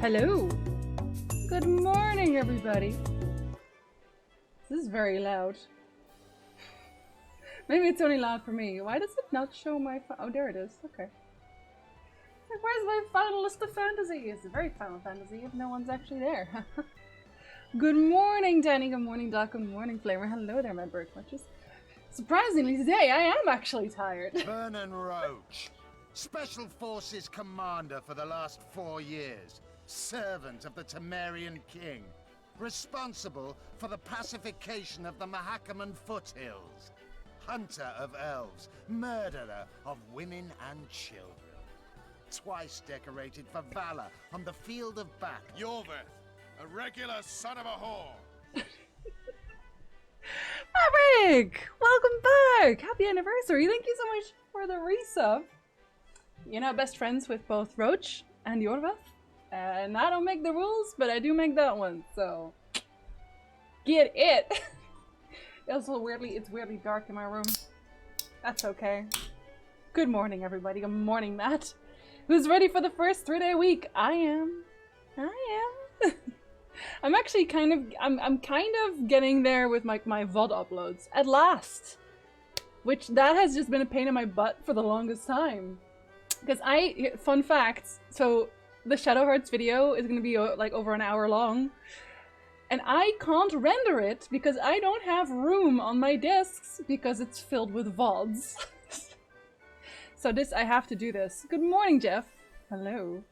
Hello. Good morning, everybody. This is very loud. Maybe it's only loud for me. Why does it not show my oh, there it is. Okay. Like, where's my final list of fantasy? It's a very Final Fantasy if no one's actually there. Good morning, Danny. Good morning, Doc. Good morning, Flamer. Hello there, my bird watchers. Surprisingly, today I am actually tired. Vernon Roach, Special Forces Commander for the last 4 years. Servant of the Temerian King. Responsible for the pacification of the Mahakaman foothills. Hunter of elves. Murderer of women and children. Twice decorated for valor on the field of battle. Yorvith, a regular son of a whore. Maverick! Welcome back! Happy anniversary! Thank you so much for the resub. You're now best friends with both Roach and Yorvith. And I don't make the rules, but I do make that one, so get it! It's weirdly dark in my room. That's okay. Good morning, everybody. Good morning, Matt. Who's ready for the first 3-day week? I am. I'm actually I'm kind of getting there with my VOD uploads. At last! Which, that has just been a pain in my butt for the longest time. Because fun facts, so the Shadow Hearts video is going to be like over an hour long. And I can't render it because I don't have room on my discs because it's filled with VODs. So I have to do this. Good morning, Jeff. Hello.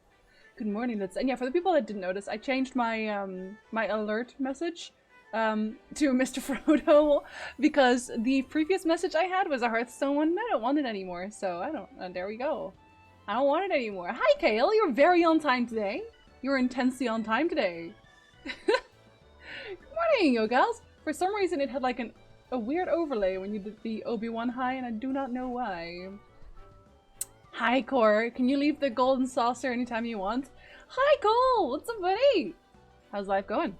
Good morning, and yeah, for the people that didn't notice, I changed my my alert message to Mr. Frodo because the previous message I had was a Hearthstone one and I don't want it anymore. So there we go. I don't want it anymore. Hi, Kale. You're very on time today. You're intensely on time today. Good morning, yo gals. For some reason, it had like a weird overlay when you did the Obi-Wan high, and I do not know why. Hi, Core. Can you leave the golden saucer anytime you want? Hi, Cole. What's up, buddy? How's life going?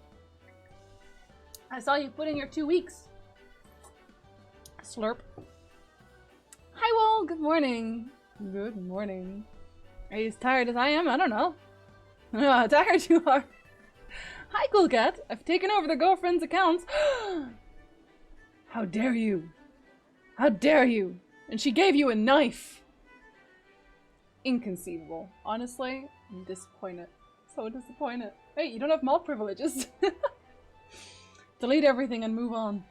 I saw you put in your 2 weeks. Slurp. Hi, Wall. Good morning. Good morning. Are you as tired as I am? I don't know. I don't know how tired you are. Hi, Cool Cat. I've taken over the girlfriend's accounts. How dare you? How dare you? And she gave you a knife. Inconceivable. Honestly, I'm disappointed. So disappointed. Hey, you don't have mod privileges. Delete everything and move on.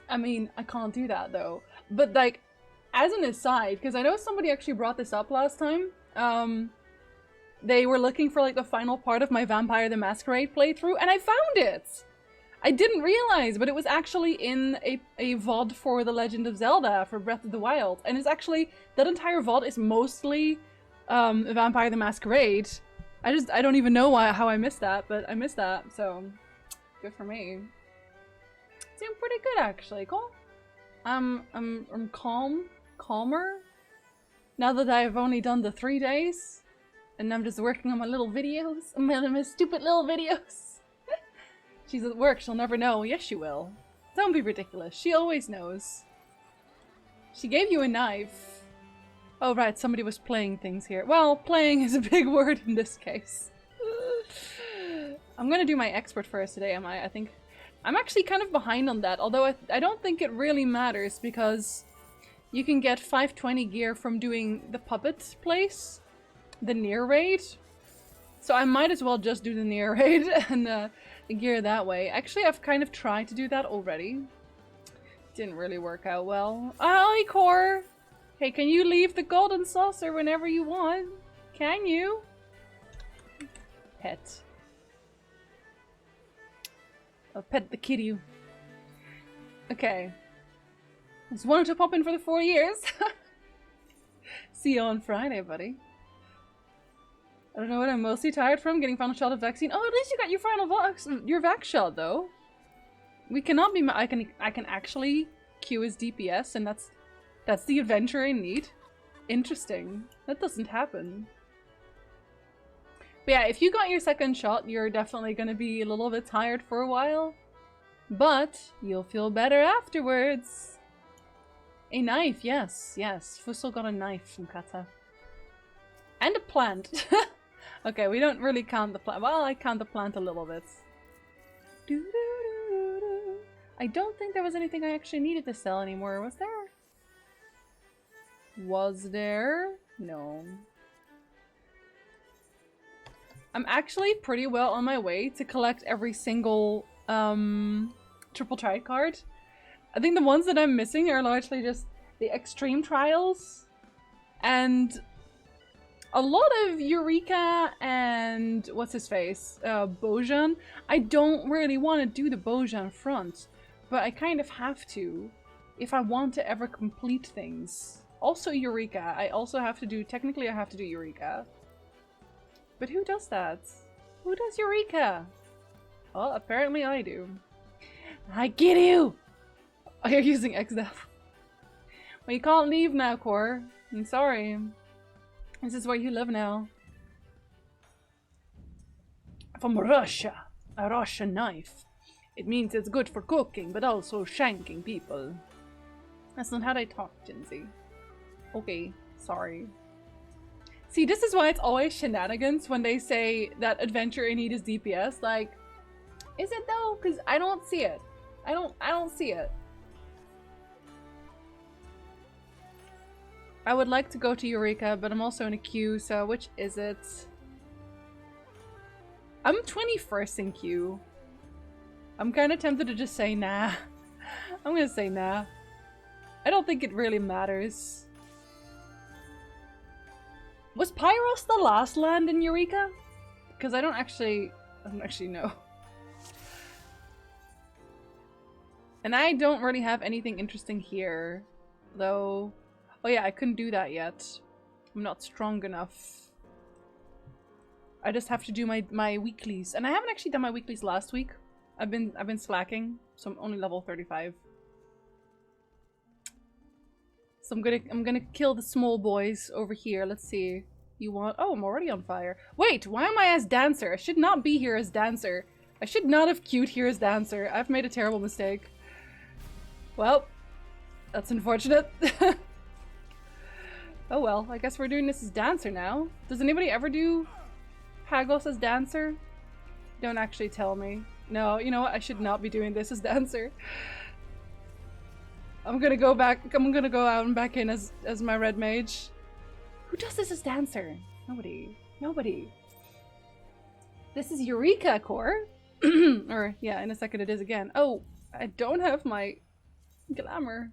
I mean, I can't do that though. But like, as an aside, because I know somebody actually brought this up last time. They were looking for like the final part of my Vampire the Masquerade playthrough, and I found it! I didn't realize, but it was actually in a VOD for The Legend of Zelda for Breath of the Wild. And it's actually, that entire VOD is mostly Vampire the Masquerade. I don't even know how I missed that, but I missed that, so good for me. Seemed pretty good actually, cool. I'm calmer now that I've only done the 3 days. And I'm just working on my little videos. My stupid little videos. She's at work, she'll never know. Yes, she will. Don't be ridiculous. She always knows. She gave you a knife. Oh, right, somebody was playing things here. Well, playing is a big word in this case. I'm gonna do my expert first today, I think. I'm actually kind of behind on that, although I don't think it really matters because you can get 520 gear from doing the puppet place. The near raid, so I might as well just do the near raid and gear that way. Actually, I've kind of tried to do that already. Didn't really work out well. Hi, Core. Hey, can you leave the golden saucer whenever you want? Can you? Pet. I'll pet the kitty. Okay. Just wanted to pop in for the 4 years. See you on Friday, buddy. I don't know what I'm mostly tired from, getting final shot of vaccine. Oh, at least you got your vax shot though. We cannot be I can actually queue as DPS, and that's the adventure I need. Interesting. That doesn't happen. But yeah, if you got your second shot, you're definitely gonna be a little bit tired for a while. But you'll feel better afterwards. A knife, yes, yes. Fussel got a knife from Kata. And a plant. Okay, we don't really count the plant. Well, I count the plant a little bit. I don't think there was anything I actually needed to sell anymore, was there? Was there? No. I'm actually pretty well on my way to collect every single triple tried card. I think the ones that I'm missing are largely just the extreme trials and a lot of Eureka and what's his face? Bojan. I don't really want to do the Bojan front, but I kind of have to if I want to ever complete things. Also Eureka. I also have to do, technically I have to do Eureka. But who does that? Who does Eureka? Well, apparently I do. I get you! Oh, you're using XDev. Well, you can't leave now, Core. I'm sorry. This is where you live now. From Russia. A Russian knife. It means it's good for cooking, but also shanking people. That's not how they talk, Jinsey. Okay, sorry. See, this is why it's always shenanigans when they say that adventure in need is DPS. Like, is it though? Because I don't see it. I don't see it. I would like to go to Eureka, but I'm also in a queue, so which is it? I'm 21st in queue. I'm kind of tempted to just say nah. I'm gonna say nah. I don't think it really matters. Was Pyros the last land in Eureka? Because I don't actually know. And I don't really have anything interesting here, though. Oh yeah, I couldn't do that yet. I'm not strong enough. I just have to do my weeklies, and I haven't actually done my weeklies last week. I've been slacking, so I'm only level 35. So I'm gonna kill the small boys over here. Let's see. You want? Oh, I'm already on fire. Wait, why am I as dancer? I should not be here as dancer. I should not have queued here as dancer. I've made a terrible mistake. Well, that's unfortunate. Oh well, I guess we're doing this as dancer now. Does anybody ever do Hagos as dancer? Don't actually tell me. No, you know what? I should not be doing this as dancer. I'm gonna go back. I'm gonna go out and back in as my red mage. Who does this as dancer? Nobody. Nobody. This is Eureka Core. Or yeah, in a second it is again. Oh, I don't have my glamour.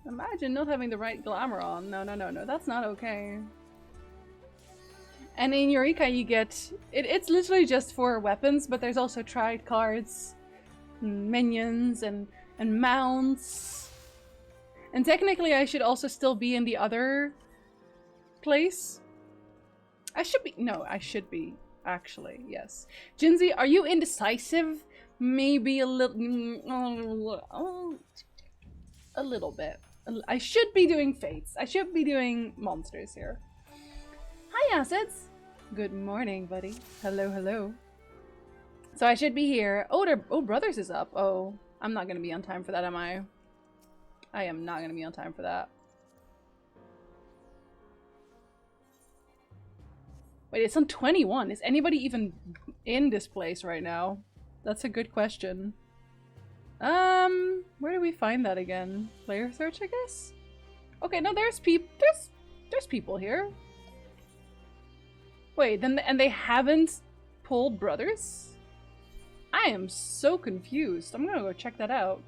Imagine not having the right glamour on. No, no, no, no. That's not okay. And in Eureka you get... It's literally just for weapons, but there's also tried cards, and minions, and mounts. And technically I should also still be in the other place. I should be... No, I should be, actually. Yes. Jinsey, are you indecisive? Maybe a little... a little bit. I should be doing fates. I should be doing monsters here. Hi, Acids. Good morning, buddy. Hello, hello. So I should be here. Oh, Brothers is up. Oh, I'm not gonna be on time for that, am I? I am not gonna be on time for that. Wait, it's on 21. Is anybody even in this place right now? That's a good question. Where do we find that again? Player search, I guess? Okay, no, there's people here. Wait, then and they haven't pulled Brothers? I am so confused. I'm gonna go check that out.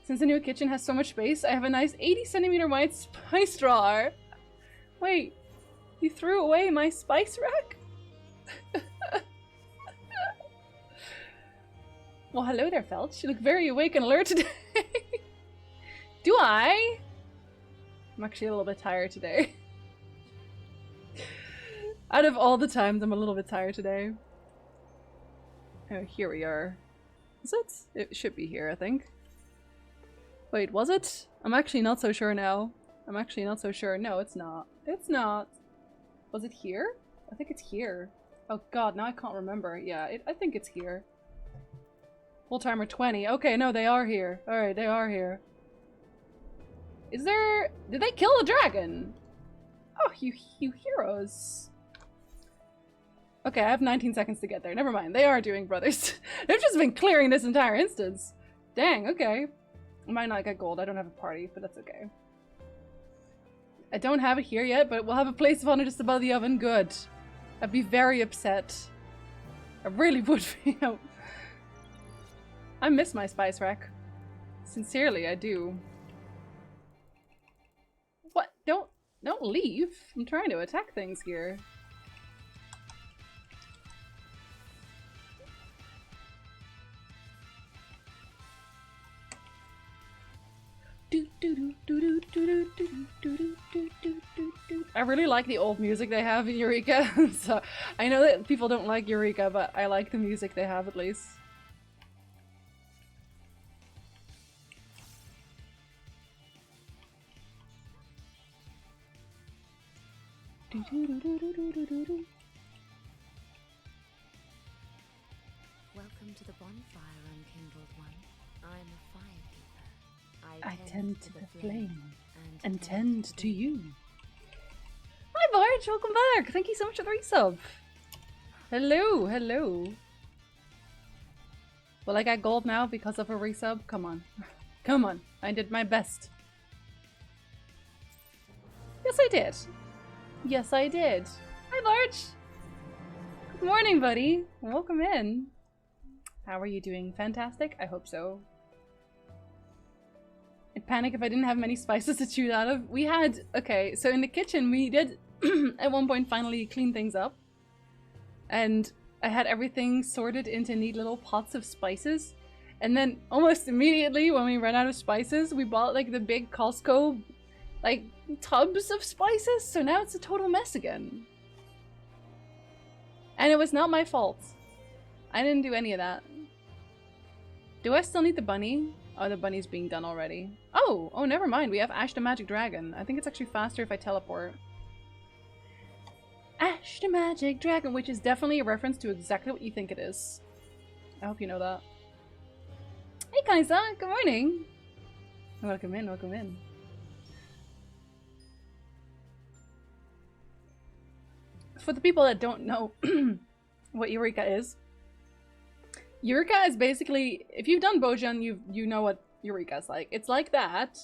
Since the new kitchen has so much space, I have a nice 80cm wide spice drawer. Wait, you threw away my spice rack? Well, hello there, Felch. You look very awake and alert today. Do I? I'm actually a little bit tired today. Out of all the times, I'm a little bit tired today. Oh, here we are. Is it? It should be here, I think. Wait, was it? I'm actually not so sure now. I'm actually not so sure. No, it's not. It's not. Was it here? I think it's here. Oh god, now I can't remember. Yeah, I think it's here. Full timer 20. Okay, no, they are here. Alright, they are here. Is there... Did they kill the dragon? Oh, you heroes. Okay, I have 19 seconds to get there. Never mind. They are doing brothers. They've just been clearing this entire instance. Dang, okay. I might not get gold. I don't have a party, but that's okay. I don't have it here yet, but we'll have a place of honor just above the oven. Good. I'd be very upset. I really would be. I miss my spice rack. Sincerely, I do. What? Don't leave. I'm trying to attack things here. I really like the old music they have in Eureka. So I know that people don't like Eureka, but I like the music they have at least. Welcome to the bonfire, unkindled one. I'm a firekeeper. I tend to the flame and tend to you. Hi Barge, welcome back. Thank you so much for the resub. Hello, hello. Will I get gold now because of a resub? Come on. Come on. I did my best. Yes, I did. Yes, I did. Hi Barge. Good morning, buddy. Welcome in. How are you doing? Fantastic? I hope so. I'd panic if I didn't have many spices to choose out of. We had, okay, so in the kitchen we did at one point finally clean things up. And I had everything sorted into neat little pots of spices. And then almost immediately when we ran out of spices, we bought like the big Costco like tubs of spices. So now it's a total mess again. And it was not my fault. I didn't do any of that. Do I still need the bunny? Oh, the bunny's being done already. Oh, never mind. We have Ash the Magic Dragon. I think it's actually faster if I teleport. Ash the Magic Dragon, which is definitely a reference to exactly what you think it is. I hope you know that. Hey, Kaisa. Good morning. Welcome in, welcome in. For the people that don't know what Eureka is basically, if you've done Bojan, you know what Eureka's like. It's like that.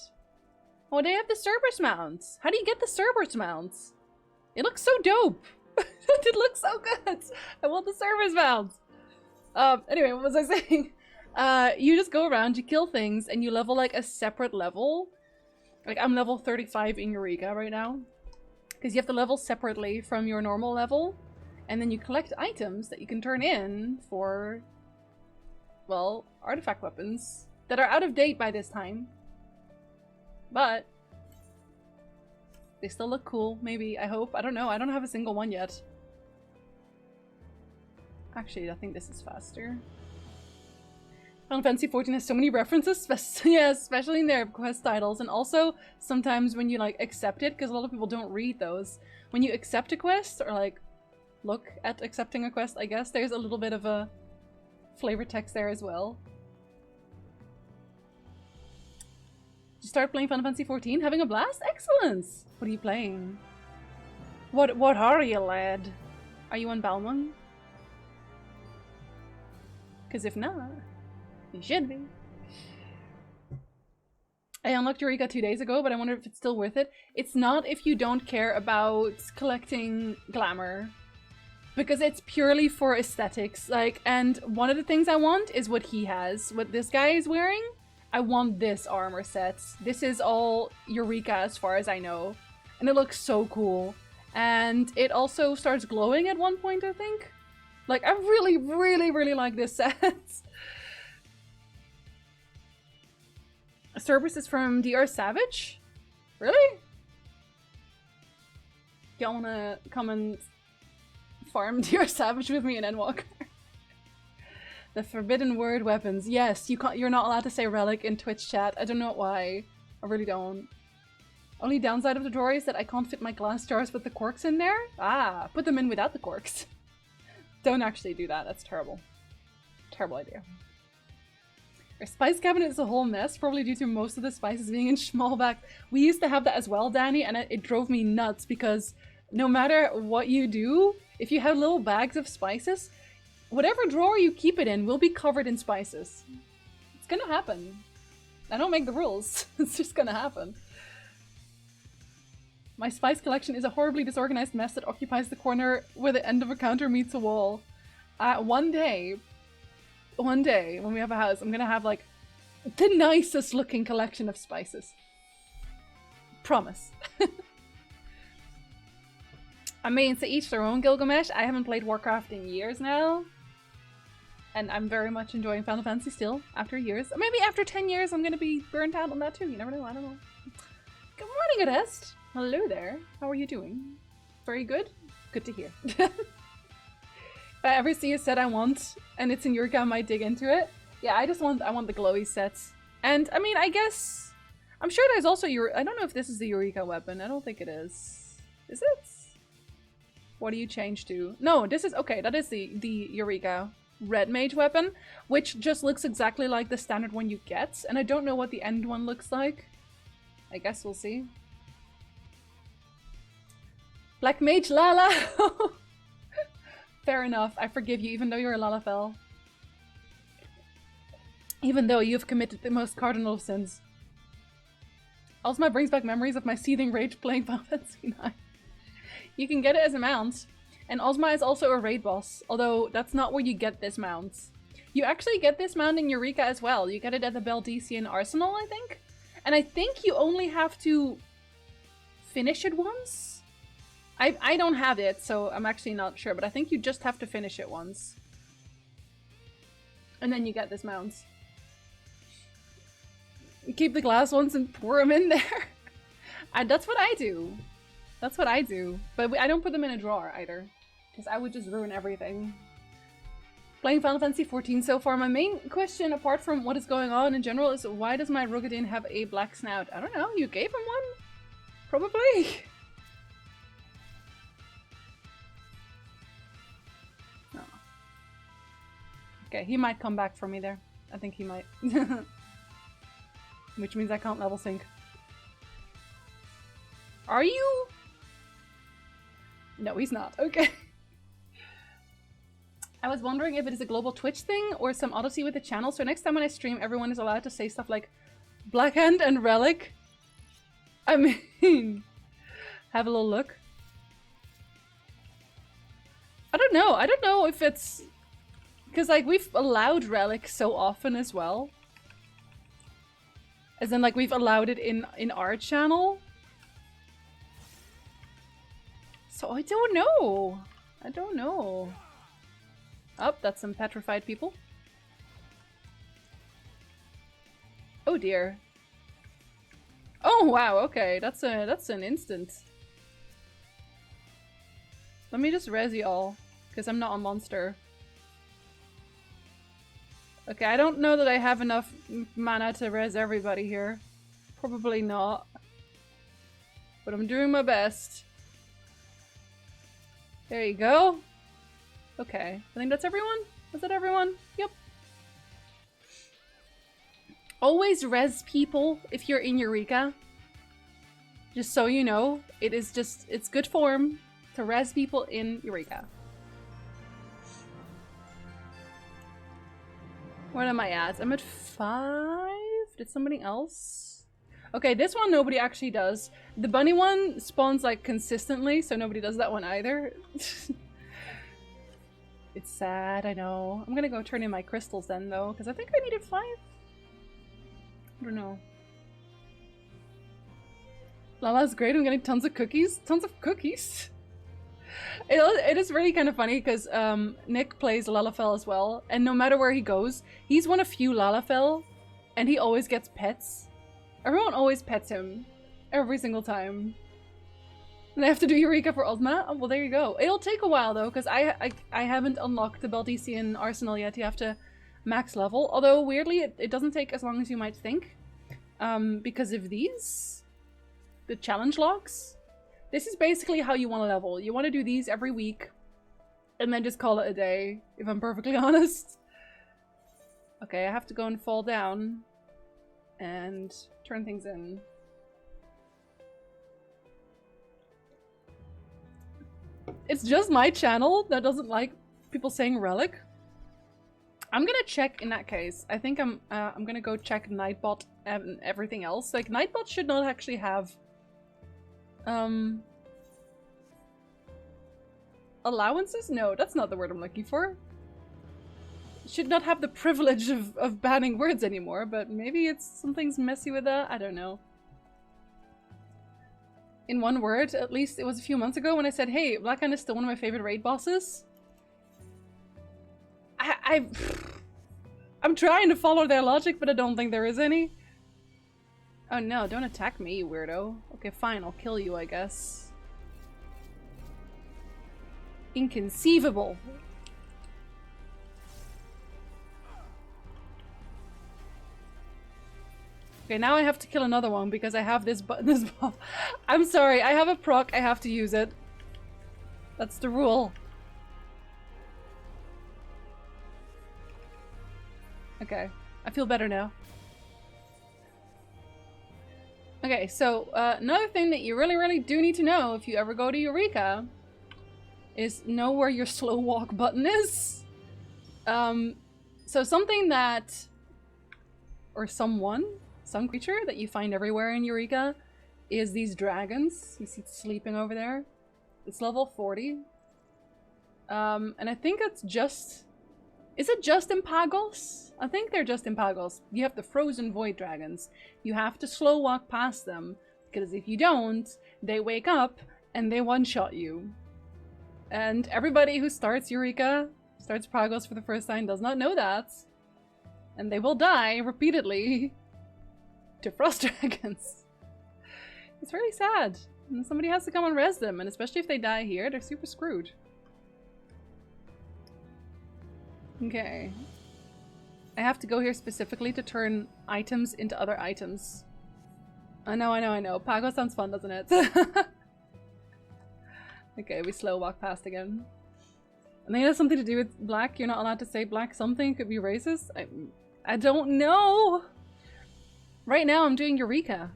Oh, they have the Cerberus mounts. How do you get the Cerberus mounts? It looks so dope. It looks so good. I want the Cerberus mounts. Anyway, what was I saying? You just go around, you kill things, and you level like a separate level. Like I'm level 35 in Eureka right now. Because you have to level separately from your normal level. And then you collect items that you can turn in for, well, artifact weapons that are out of date by this time. But they still look cool, maybe, I hope. I don't know, I don't have a single one yet. Actually, I think this is faster. Final Fantasy XIV has so many references, yeah, especially in their quest titles, and also sometimes when you like accept it, because a lot of people don't read those. When you accept a quest, or like look at accepting a quest, I guess, there's a little bit of a flavor text there as well. Did you start playing Final Fantasy XIV? Having a blast? Excellent! What are you playing? What are you, lad? Are you on Balmung? Because if not, you should be. I unlocked Eureka 2 days ago, but I wonder if it's still worth it. It's not if you don't care about collecting glamour. Because it's purely for aesthetics. Like, and one of the things I want is what he has. What this guy is wearing. I want this armor set. This is all Eureka as far as I know. And it looks so cool. And it also starts glowing at one point, I think. Like, I really, really, really like this set. Cerberus is from DR Savage? Really? Y'all wanna come and farm DR Savage with me in Endwalker? The forbidden word weapons. Yes, you're not allowed to say relic in Twitch chat. I don't know why. I really don't. Only downside of the drawer is that I can't fit my glass jars with the corks in there. Ah, put them in without the corks. Don't actually do that. That's terrible. Terrible idea. Our spice cabinet is a whole mess, probably due to most of the spices being in Schmalbach. We used to have that as well, Danny, and it drove me nuts because no matter what you do, if you have little bags of spices, whatever drawer you keep it in will be covered in spices. It's gonna happen. I don't make the rules. It's just gonna happen. My spice collection is a horribly disorganized mess that occupies the corner where the end of a counter meets a wall. One day when we have a house, I'm gonna have like the nicest looking collection of spices. Promise. I mean, to each their own, Gilgamesh. I haven't played Warcraft in years now. And I'm very much enjoying Final Fantasy still, after years. Maybe after 10 years I'm gonna be burnt out on that too, you never know, I don't know. Good morning, Adest! Hello there, how are you doing? Very good? Good to hear. If I ever see a set I want, and it's in Eureka, I might dig into it. Yeah, I want the glowy sets. And, I mean, I guess... I'm sure there's also I don't know if this is the Eureka weapon, I don't think it is. Is it? What do you change to? No, this is... Okay, that is the Eureka red mage weapon, which just looks exactly like the standard one you get, and I don't know what the end one looks like. I guess we'll see. Black Mage Lala! Fair enough, I forgive you, even though you're a Lalafell. Even though you've committed the most cardinal of sins. Ozma brings back memories of my seething rage playing Final Fantasy IX. You can get it as a mount. And Ozma is also a raid boss, although that's not where you get this mount. You actually get this mount in Eureka as well. You get it at the Baldician Arsenal, I think? And I think you only have to finish it once? I don't have it, so I'm actually not sure, but I think you just have to finish it once. And then you get this mount. You keep the glass ones and pour them in there. That's what I do. That's what I do. But I don't put them in a drawer either. Because I would just ruin everything. Playing Final Fantasy XIV so far, my main question, apart from what is going on in general, is why does my Rugadin have a black snout? I don't know, you gave him one? Probably. No. Okay, he might come back for me there. I think he might. Which means I can't level sync. Are you? No, he's not. Okay. I was wondering if it is a global Twitch thing or some odyssey with the channel, so next time when I stream, everyone is allowed to say stuff like Blackhand and Relic. I mean, have a little look. I don't know. I don't know if it's... Because, like, we've allowed Relic so often as well. As in, like, we've allowed it in our channel. So I don't know. I don't know. Oh, that's some petrified people. Oh dear. Oh wow, okay. That's an instant. Let me just res y'all, because I'm not a monster. Okay, I don't know that I have enough mana to res everybody here. Probably not. But I'm doing my best. There you go. Okay, I think that's everyone? Was that everyone? Yep. Always res people if you're in Eureka. Just so you know, it's good form to res people in Eureka. What am I at? I'm at 5? Did somebody else? Okay, this one nobody actually does. The bunny one spawns like consistently, so nobody does that one either. It's sad, I know. I'm gonna go turn in my crystals then though, because I think I needed 5. I don't know. Lala's great, I'm getting tons of cookies. Tons of cookies? It is really kind of funny because Nick plays Lalafell as well, and no matter where he goes, he's one of few Lalafell, and he always gets pets. Everyone always pets him. Every single time. And I have to do Eureka for Ozma? Oh, well there you go. It'll take a while though, because I haven't unlocked the Baldician Arsenal yet. You have to max level. Although weirdly, it doesn't take as long as you might think. Because of these. The challenge logs. This is basically how you want to level. You want to do these every week. And then just call it a day, if I'm perfectly honest. Okay, I have to go and fall down and turn things in. It's just my channel that doesn't like people saying relic. I'm gonna check in that case. I think I'm gonna go check Nightbot and everything else. Like, Nightbot should not actually have allowances? No, that's not the word I'm looking for. Should not have the privilege of banning words anymore, but maybe it's something's messy with that. I don't know. In one word, at least it was a few months ago when I said, hey, Blackhand is still one of my favorite raid bosses. I'm trying to follow their logic, but I don't think there is any. Oh no, don't attack me, you weirdo. Okay, fine, I'll kill you, I guess. Inconceivable. Okay, now I have to kill another one because I have this bomb. I'm sorry, I have a proc, I have to use it. That's the rule. Okay, I feel better now. Okay, so another thing that you really do need to know if you ever go to Eureka is know where your slow walk button is. So something that, or someone, some creature that you find everywhere in Eureka is these dragons. You see it sleeping over there. It's level 40. And I think it's just... Is it just in Pagos? I think they're just in Pagos. You have the frozen void dragons. You have to slow walk past them, because if you don't, they wake up and they one-shot you. And everybody who starts Eureka, starts Pagos for the first time, does not know that. And they will die repeatedly to frost dragons. It's really sad. And somebody has to come and res them, and especially if they die here, they're super screwed. Okay. I have to go here specifically to turn items into other items. I know. Pagos sounds fun, doesn't it? Okay, we slow walk past again. I think it has something to do with black. You're not allowed to say black something. Could be racist. I don't know. Right now I'm doing Eureka.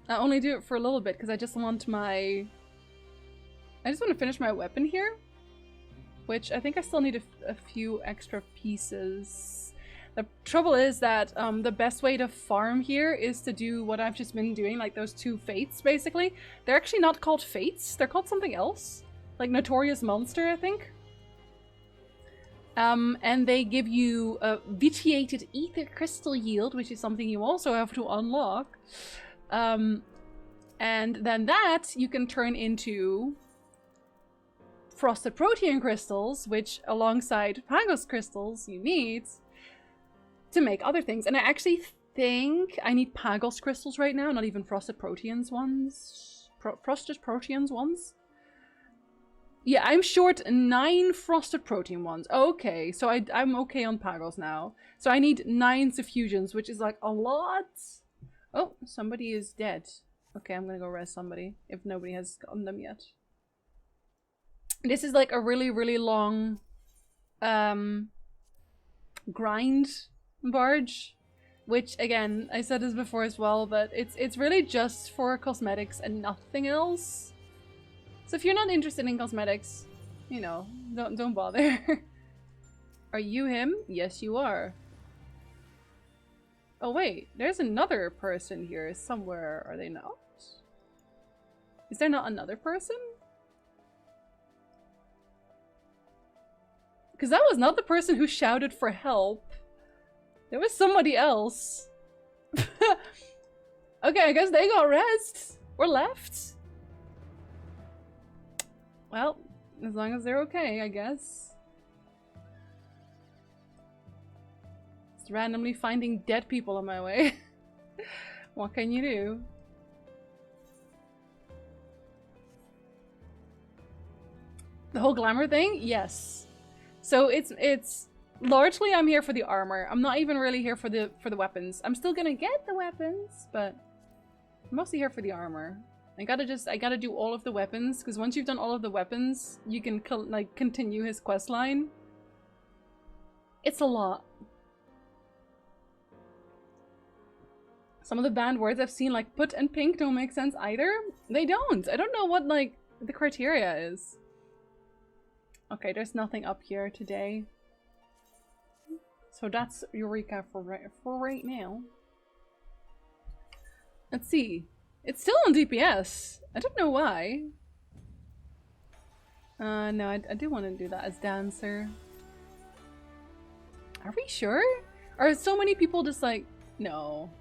I only do it for a little bit because I just want my... I just want to finish my weapon here. Which I think I still need a few extra pieces. The trouble is that the best way to farm here is to do what I've just been doing, like those 2 fates, basically. They're actually not called fates, they're called something else. Like Notorious Monster, I think. And they give you a vitiated ether crystal yield, which is something you also have to unlock. And then that you can turn into frosted protean crystals, which alongside Pagos crystals you need to make other things. And I actually think I need Pagos crystals right now, not even frosted proteans ones. Frosted proteans ones? Yeah, I'm short 9 frosted protein ones. Okay, so I'm okay on Pagos now. So I need 9 suffusions, which is like a lot. Oh, somebody is dead. Okay, I'm gonna go res somebody if nobody has gotten them yet. This is like a really long grind barge, which again, I said this before as well, but it's really just for cosmetics and nothing else. So if you're not interested in cosmetics, you know, don't bother. Are you him? Yes, you are. Oh wait, there's another person here somewhere, are they not? Is there not another person? Because that was not the person who shouted for help. There was somebody else. Okay, I guess they got rezzed. Or left. Well, as long as they're okay, I guess. Just randomly finding dead people on my way. What can you do? The whole glamour thing? Yes. So it's largely I'm here for the armor. I'm not even really here for the weapons. I'm still gonna get the weapons, but I'm mostly here for the armor. I gotta do all of the weapons, because once you've done all of the weapons, you can like continue his quest line. It's a lot. Some of the banned words I've seen, like put and pink, don't make sense either. They don't. I don't know what, like, the criteria is. Okay, there's nothing up here today. So that's Eureka for right now. Let's see. It's still on DPS. I don't know why. No, I do want to do that as dancer. Are we sure? Are so many people just like, no.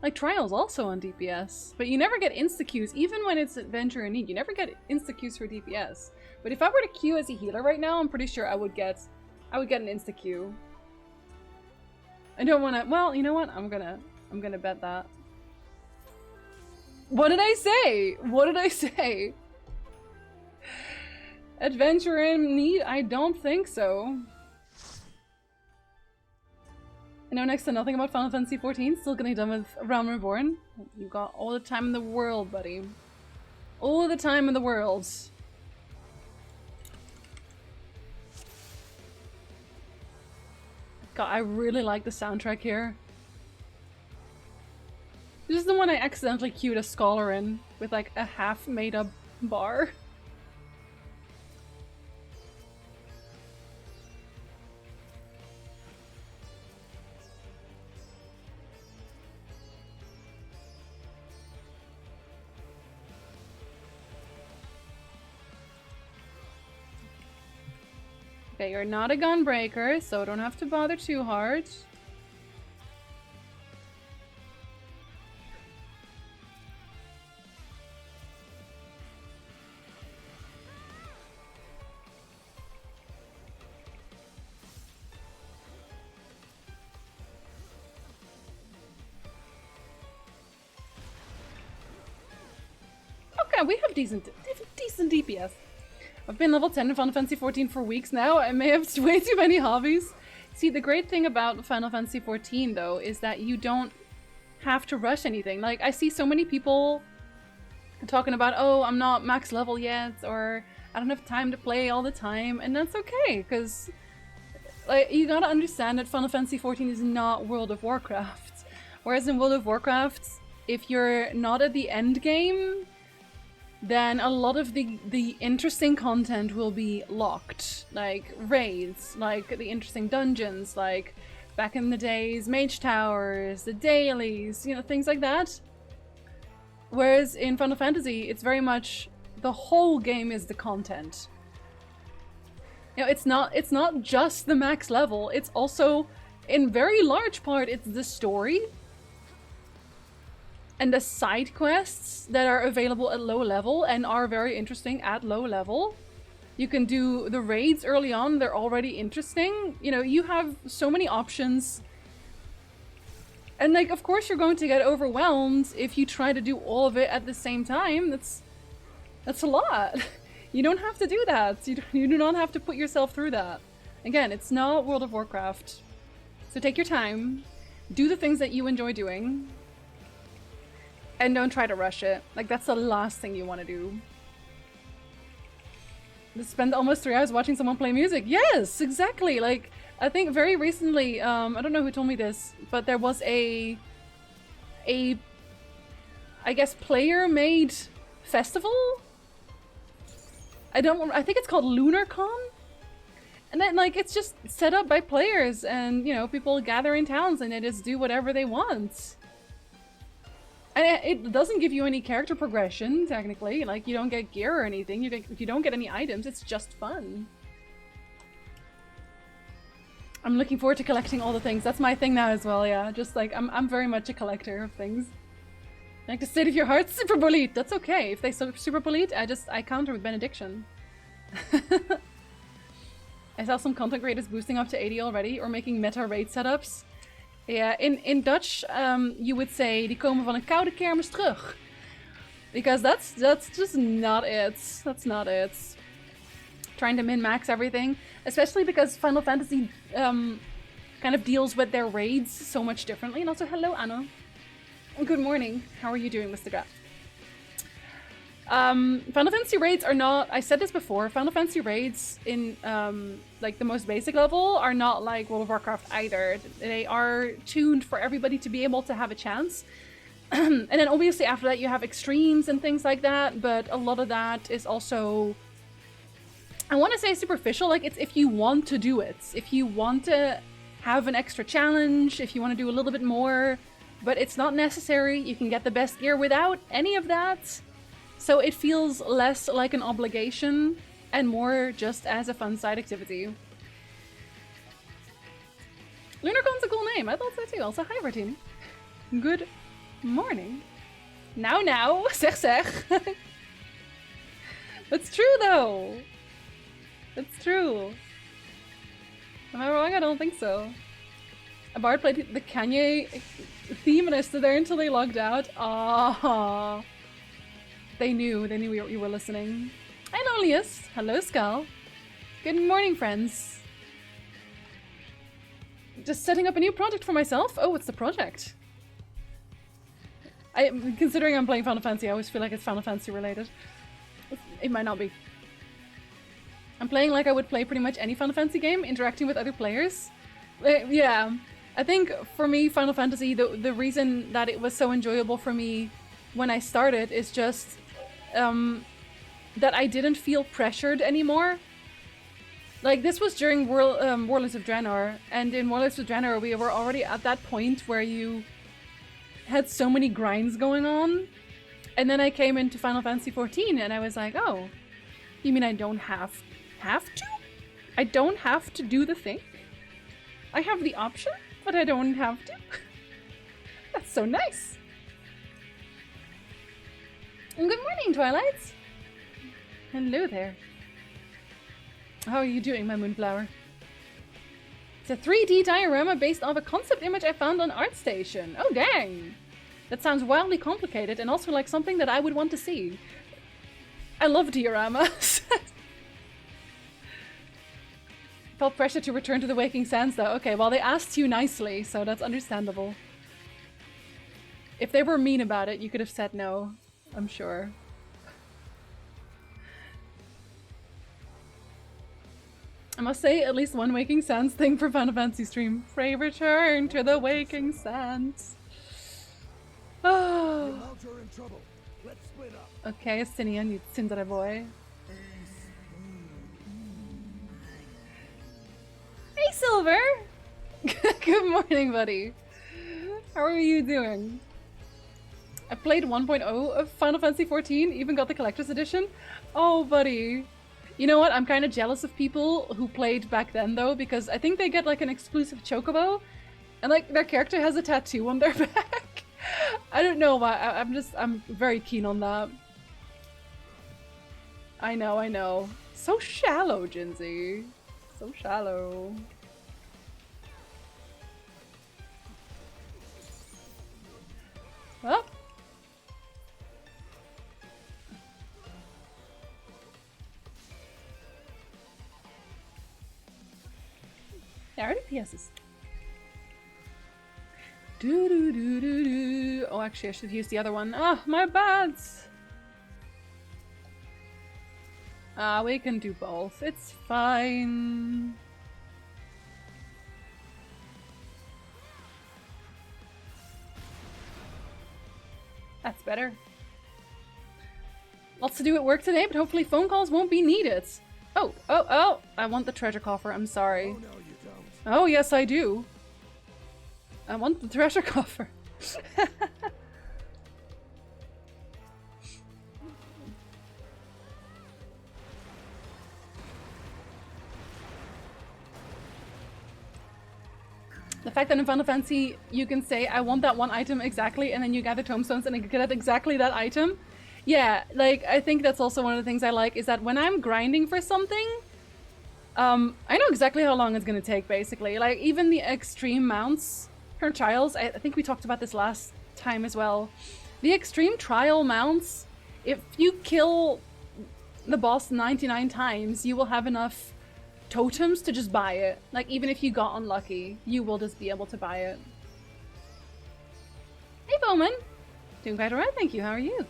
Like, Trial's also on DPS, but you never get insta-queues, even when it's Adventure in Need, you never get insta-queues for DPS. But if I were to queue as a healer right now, I'm pretty sure I would get an insta-queue. I don't want to, well, you know what? I'm gonna bet that. What did I say? What did I say? Adventure in Need? I don't think so. I know next to nothing about Final Fantasy XIV, still getting done with Realm Reborn. You got all the time in the world, buddy. All the time in the world. God, I really like the soundtrack here. This is the one I accidentally queued a scholar in, with like a half made up bar. Okay, you're not a gunbreaker, so don't have to bother too hard. Okay, we have decent DPS. I've been level 10 in Final Fantasy XIV for weeks now. I may have way too many hobbies. See, the great thing about Final Fantasy XIV, though, is that you don't have to rush anything. Like, I see so many people talking about, oh, I'm not max level yet, or I don't have time to play all the time, and that's okay, because like, you gotta understand that Final Fantasy XIV is not World of Warcraft. Whereas in World of Warcraft, if you're not at the end game, then a lot of the interesting content will be locked. Like raids, like the interesting dungeons, like back in the days, mage towers, the dailies, you know, things like that. Whereas in Final Fantasy, it's very much the whole game is the content. You know, it's not just the max level, it's also, in very large part, it's the story and the side quests that are available at low level and are very interesting at low level. You can do the raids early on, they're already interesting. You know, you have so many options. And like, of course you're going to get overwhelmed if you try to do all of it at the same time. That's a lot. You don't have to do that. You do not have to put yourself through that. Again, it's not World of Warcraft. So take your time, do the things that you enjoy doing, and don't try to rush it. Like, that's the last thing you want to do. Just spend almost 3 hours watching someone play music. Yes, exactly. Like, I think very recently, I don't know who told me this, but there was I guess, player-made festival? I think it's called LunarCon? And then, like, it's just set up by players and, you know, people gather in towns and they just do whatever they want. And it doesn't give you any character progression, technically. Like, you don't get gear or anything. You don't get any items. It's just fun. I'm looking forward to collecting all the things. That's my thing now as well, yeah. Just like, I'm very much a collector of things. Like the state of your heart, super bullied. That's okay. If they super bullied, I counter with benediction. I saw some content creators boosting up to 80 already, or making meta raid setups. Yeah, in Dutch, you would say, die komen van een koude kermis terug. Because that's just not it. That's not it. Trying to min-max everything. Especially because Final Fantasy kind of deals with their raids so much differently. And also, hello, Anna. Good morning. How are you doing, Mr. Graf? Final Fantasy raids are not, I said this before, Final Fantasy raids in like the most basic level are not like World of Warcraft either. They are tuned for everybody to be able to have a chance. And then obviously after that you have extremes and things like that, but a lot of that is also, I want to say superficial, like it's if you want to do it. If you want to have an extra challenge, if you want to do a little bit more, but it's not necessary. You can get the best gear without any of that. So it feels less like an obligation and more just as a fun side activity. Lunarcon's a cool name. I thought so too. Also, hi, Martini. Good morning. Now, zeg. That's true, though. That's true. Am I wrong? I don't think so. A bard played the Kanye theme and I stood there until they logged out. Ah, they knew you were listening. Hi, Loneliest. Hello, Skull. Good morning, friends. Just setting up a new project for myself. Oh, what's the project? Considering I'm playing Final Fantasy, I always feel like it's Final Fantasy related. It might not be. I'm playing like I would play pretty much any Final Fantasy game, interacting with other players. Yeah, I think for me, Final Fantasy, the reason that it was so enjoyable for me when I started is just that I didn't feel pressured anymore. Like, this was during Warlords of Draenor, and in Warlords of Draenor we were already at that point where you had so many grinds going on, and then I came into Final Fantasy XIV and I was like, oh, you mean I don't have to? I don't have to do the thing? I have the option, but I don't have to? That's so nice! And good morning, Twilight! Hello there. How are you doing, my moonflower? It's a 3D diorama based off a concept image I found on ArtStation. Oh, dang! That sounds wildly complicated and also like something that I would want to see. I love dioramas. Felt pressure to return to the Waking Sands though. Okay, well they asked you nicely, so that's understandable. If they were mean about it, you could have said no, I'm sure. I must say, at least one Waking Sands thing for Final Fantasy stream. Pray return to the Waking Sands. Oh. Okay, Estinian, you tsindere boy. Hey, Silver! Good morning, buddy. How are you doing? I played 1.0 of Final Fantasy XIV, even got the collector's edition. Oh, buddy. You know what? I'm kind of jealous of people who played back then, though, because I think they get like an exclusive chocobo, and like their character has a tattoo on their back. I don't know why. I'm very keen on that. I know. So shallow, Jinsey. So shallow. Well. Yeah, I already PSs. Do. Oh, actually, I should use the other one. Oh, my bad. We can do both. It's fine. That's better. Lots to do at work today, but hopefully phone calls won't be needed. Oh! I want the treasure coffer, I'm sorry. Oh, no, you don't. Oh, yes, I do. I want the treasure coffer. The fact that in Final Fantasy you can say, I want that one item exactly, and then you gather tomestones and get exactly that item. Yeah, like, I think that's also one of the things I like, is that when I'm grinding for something, I know exactly how long it's gonna take, basically. Like, even the extreme mounts for trials, I think we talked about this last time as well. The extreme trial mounts, if you kill the boss 99 times, you will have enough totems to just buy it. Like, even if you got unlucky, you will just be able to buy it. Hey, Bowman! Doing quite alright, thank you. How are you?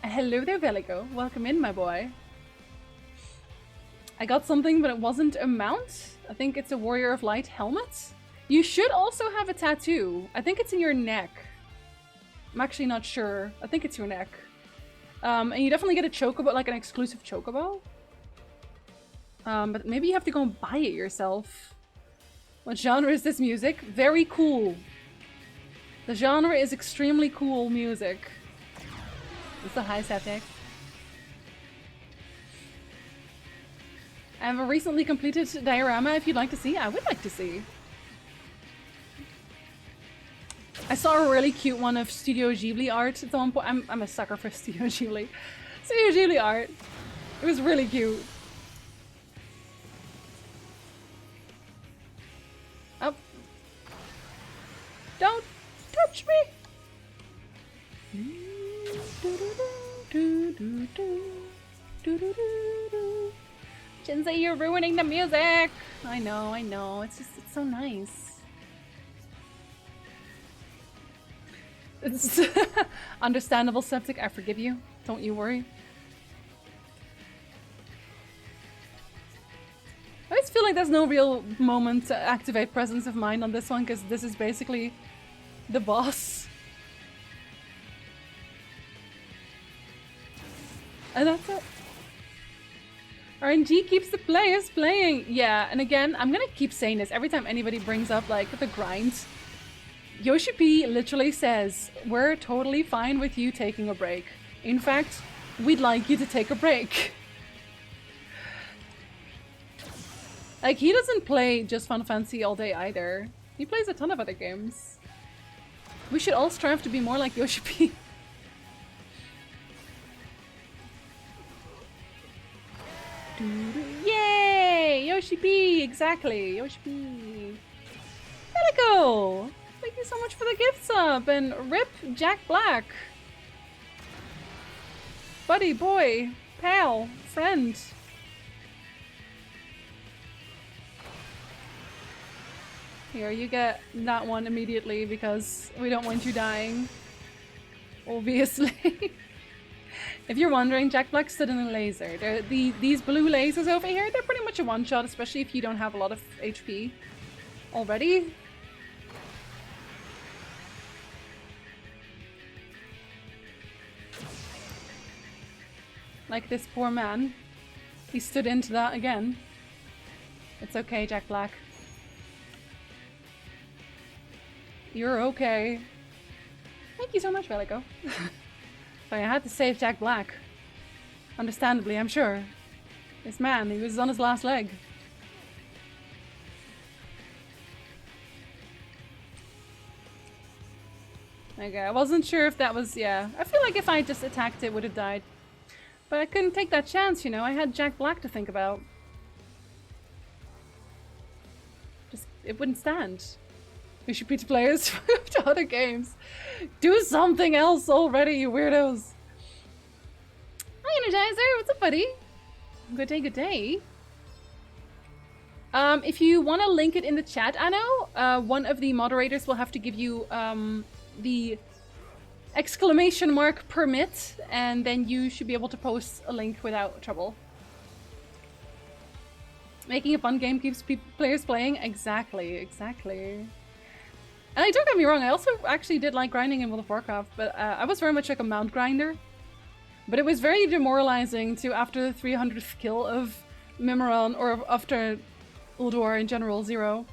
Hello there, Velico. Welcome in, my boy. I got something, but it wasn't a mount. I think it's a Warrior of Light helmet. You should also have a tattoo. I think it's in your neck. I'm actually not sure. I think it's your neck. And you definitely get a chocobo, like an exclusive chocobo. But maybe you have to go and buy it yourself. What genre is this music? Very cool. The genre is extremely cool music. It's a high septic. I have a recently completed diorama if you'd like to see. I would like to see. I saw a really cute one of Studio Ghibli art at one point. I'm a sucker for Studio Ghibli. Studio Ghibli art. It was really cute. Oh. Don't touch me! Jinsei, you're ruining the music! I know. It's so nice. It's understandable, Septic. I forgive you. Don't you worry. I always feel like there's no real moment to activate presence of mind on this one, because this is basically the boss. And that's it. RNG keeps the players playing. Yeah, and again, I'm gonna keep saying this every time anybody brings up like the grind. Yoshi P literally says, we're totally fine with you taking a break. In fact, we'd like you to take a break. Like, he doesn't play just Final Fantasy all day either. He plays a ton of other games. We should all strive to be more like Yoshi P. Yay! Yoshi P! Exactly! Yoshi P! Delico! Thank you so much for the gift sub! And rip Jack Black! Buddy, boy, pal, friend. Here, you get that one immediately because we don't want you dying. Obviously. If you're wondering, Jack Black stood in a laser. These blue lasers over here, they're pretty much a one-shot, especially if you don't have a lot of HP already. Like this poor man. He stood into that again. It's okay, Jack Black. You're okay. Thank you so much, Velico. But I had to save Jack Black. Understandably, I'm sure. This man, he was on his last leg. Okay, I wasn't sure if that was, yeah. I feel like if I just attacked it, it would have died. But I couldn't take that chance, you know. I had Jack Black to think about. Just, it wouldn't stand. We should beat players to other games. Do something else already, you weirdos. Hi, Energizer. What's up, buddy? Good day, good day. If you want to link it in the chat, Anno, one of the moderators will have to give you the exclamation mark permit, and then you should be able to post a link without trouble. Making a fun game keeps players playing. Exactly, exactly. And don't get me wrong, I also actually did like grinding in World of Warcraft, but I was very much like a mount grinder. But it was very demoralizing to, after the 300th kill of Mimiron, or after Ulduar in general, 0,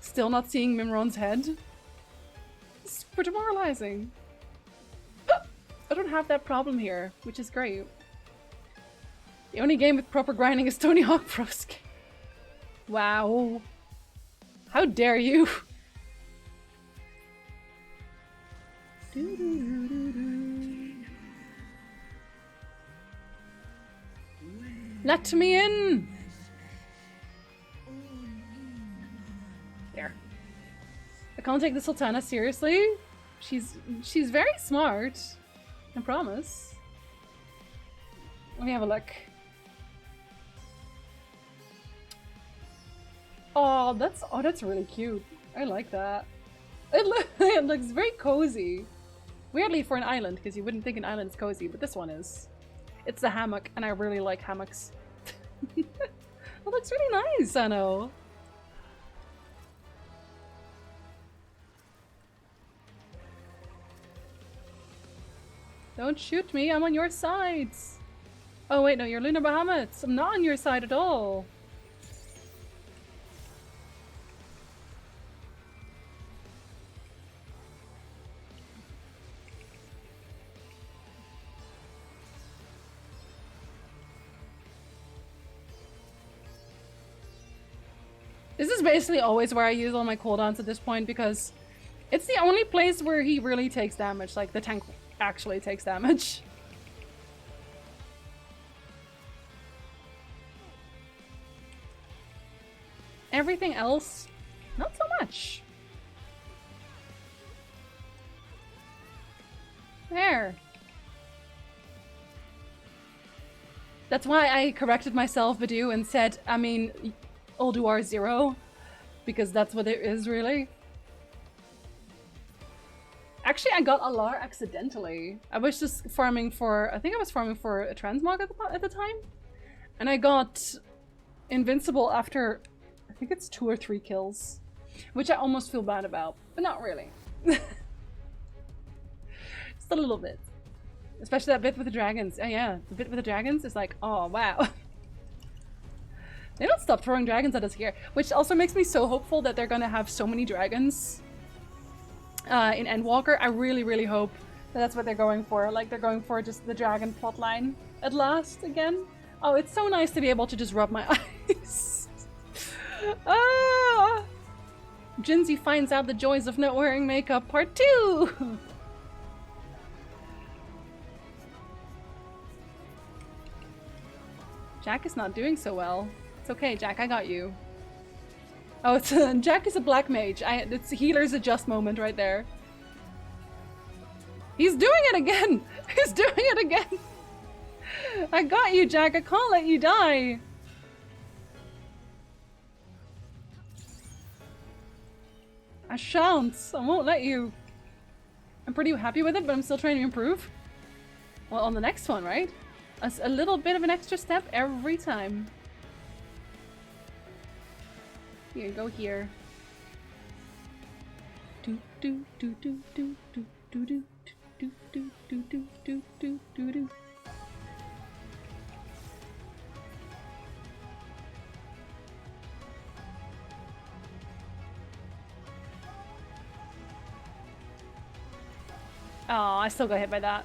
still not seeing Mimiron's head. It's super demoralizing. I don't have that problem here, which is great. The only game with proper grinding is Tony Hawk Pro Skate. Wow. How dare you? Let me in! There. I can't take the Sultana seriously. She's very smart. I promise. Let me have a look. Oh, that's really cute. I like that. It looks very cozy. Weirdly for an island, because you wouldn't think an island's cozy, but this one is. It's the hammock, and I really like hammocks. It looks really nice, Anno. Don't shoot me, I'm on your side. Oh wait, no, you're Lunar Bahamut. I'm not on your side at all. This is basically always where I use all my cooldowns at this point because it's the only place where he really takes damage, like the tank actually takes damage. Everything else, not so much. There. That's why I corrected myself, Badu, and said, I mean, Ulduar 0, because that's what it is, really. Actually, I got Alar accidentally. I was just farming for, I think I was farming for a transmog at the time. And I got invincible after, I think it's 2 or 3 kills. Which I almost feel bad about, but not really. Just a little bit. Especially that bit with the dragons. Oh yeah, the bit with the dragons is like, oh wow. They don't stop throwing dragons at us here. Which also makes me so hopeful that they're gonna have so many dragons in Endwalker. I really, really hope that that's what they're going for. Like, they're going for just the dragon plotline at last again. Oh, it's so nice to be able to just rub my eyes. Ah! Jinzi finds out the joys of not wearing makeup, part 2! Jack is not doing so well. It's okay, Jack, I got you. Oh, it's Jack is a black mage. It's healer's adjust moment right there. He's doing it again! He's doing it again! I got you, Jack. I can't let you die. I shan't. I won't let you. I'm pretty happy with it, but I'm still trying to improve. Well, on the next one, right? A little bit of an extra step every time. Here, go here. Do do do do do do do do do do do do do do do do. Oh, I still got hit by that.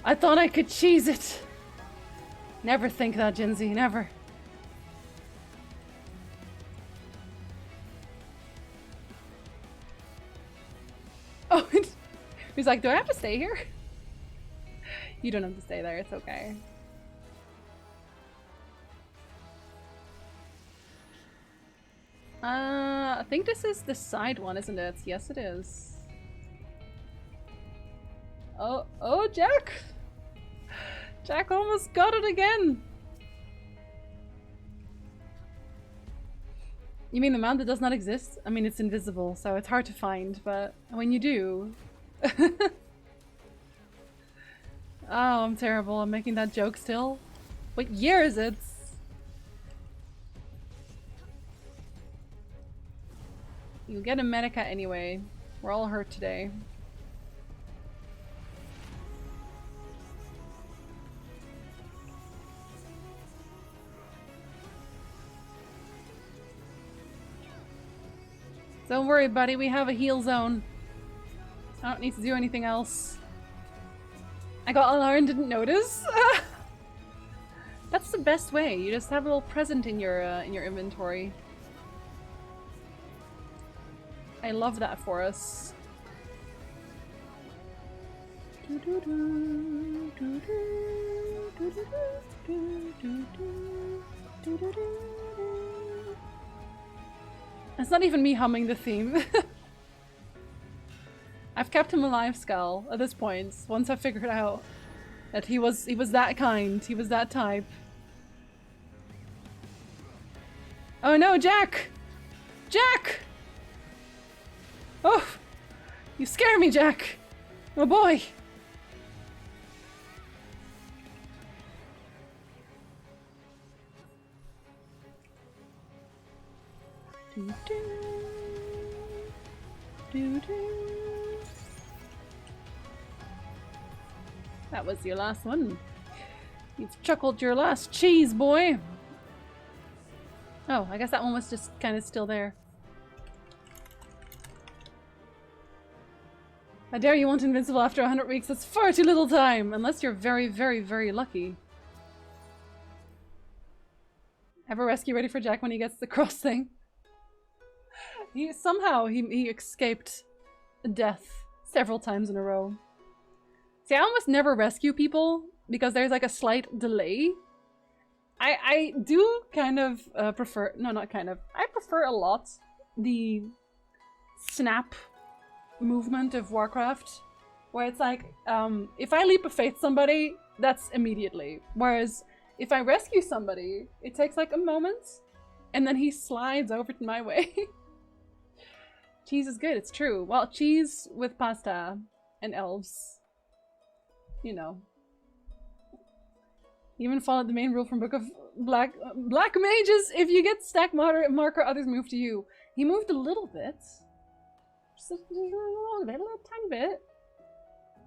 I thought I could cheese it. Never think that, Jinzi, never. Oh, he's like, do I have to stay here? You don't have to stay there, it's okay. I think this is the side one, isn't it? Yes, it is. Oh, Jack! Jack almost got it again! You mean the mount that does not exist? I mean, it's invisible, so it's hard to find, but when you do... Oh, I'm terrible. I'm making that joke still. What year is it? You'll get a Medica anyway. We're all hurt today. Don't worry, buddy. We have a heal zone. I don't need to do anything else. I got Alar and didn't notice. That's the best way. You just have a little present in your inventory. I love that for us. It's not even me humming the theme. I've kept him alive, Skull, at this point, once I figured out that he was that kind, he was that type. Oh no, Jack! Jack! Oh! You scare me, Jack! Oh boy! Do do do do. That was your last one. You've chuckled your last cheese, boy. Oh, I guess that one was just kind of still there. How dare you want invincible after 100 weeks? That's far too little time! Unless you're very, very, very lucky. Have a rescue ready for Jack when he gets the cross thing. Somehow he escaped death several times in a row. See, I almost never rescue people because there's like a slight delay. I do kind of prefer... No, not kind of. I prefer a lot the snap movement of Warcraft, where it's like, if I leap of faith somebody, that's immediately. Whereas if I rescue somebody, it takes like a moment, and then he slides over to my way. Cheese is good, it's true. Well, cheese with pasta and elves. You know. Even followed the main rule from Book of Black Mages. If you get stack marker, others move to you. He moved a little bit. Just a little bit, a little tiny bit.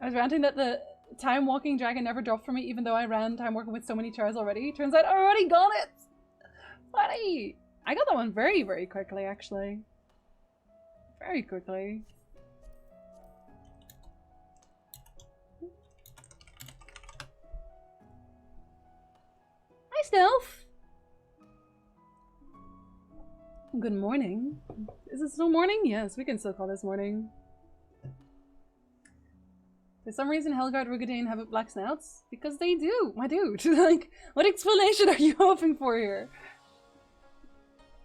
I was ranting that the time walking dragon never dropped for me, even though I ran time walking with so many chars already. Turns out I already got it! Funny! I got that one very, very quickly, actually. Very quickly. Hi, Stealth! Good morning. Is it still morning? Yes, we can still call this morning. For some reason, Helgard Rugadane have black snouts? Because they do, my dude. Like, what explanation are you hoping for here?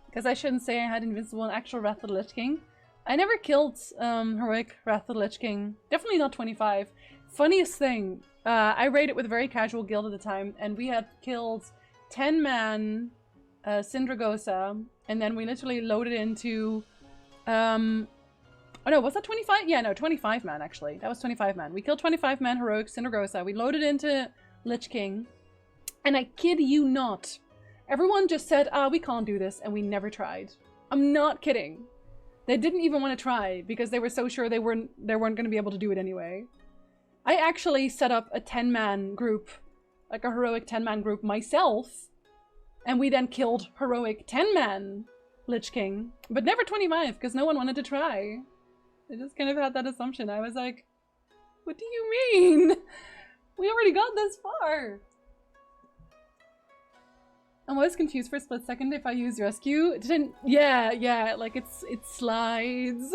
Because I shouldn't say I had invincible and actual Wrath of the Lich King. I never killed heroic Wrath of the Lich King. Definitely not 25. Funniest thing, I raided with a very casual guild at the time, and we had killed 10-man Syndragosa, and then we literally loaded into oh no, was that 25? Yeah, no, 25 man actually. That was 25 man. We killed 25 man heroic Syndragosa. We loaded into Lich King, and I kid you not, everyone just said, ah, we can't do this, and we never tried. I'm not kidding. They didn't even want to try because they were so sure they weren't going to be able to do it anyway. I actually set up a 10-man group, like a heroic 10-man group myself, and we then killed heroic 10-man Lich King, but never 25 because no one wanted to try. I just kind of had that assumption. I was like, what do you mean? We already got this far. I was confused for a split second if I used rescue. It didn't, yeah, like it slides.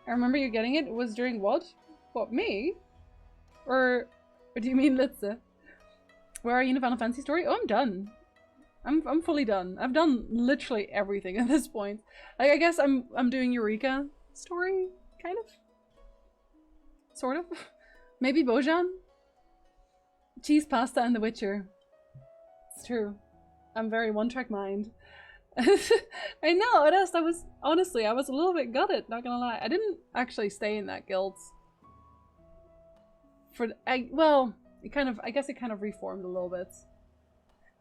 I remember you getting it. It was during what? What, me? Or do you mean Litze? Where are you in a Final Fantasy story? Oh, I'm done. I'm fully done. I've done literally everything at this point. Like, I guess I'm doing Eureka story, kind of? Sort of? Maybe Bojan? Cheese, pasta, and The Witcher. It's true. I'm very one-track mind. I know, I was honestly, I was a little bit gutted, not gonna lie. I didn't actually stay in that guild. Well, it kind of, I guess it kind of reformed a little bit.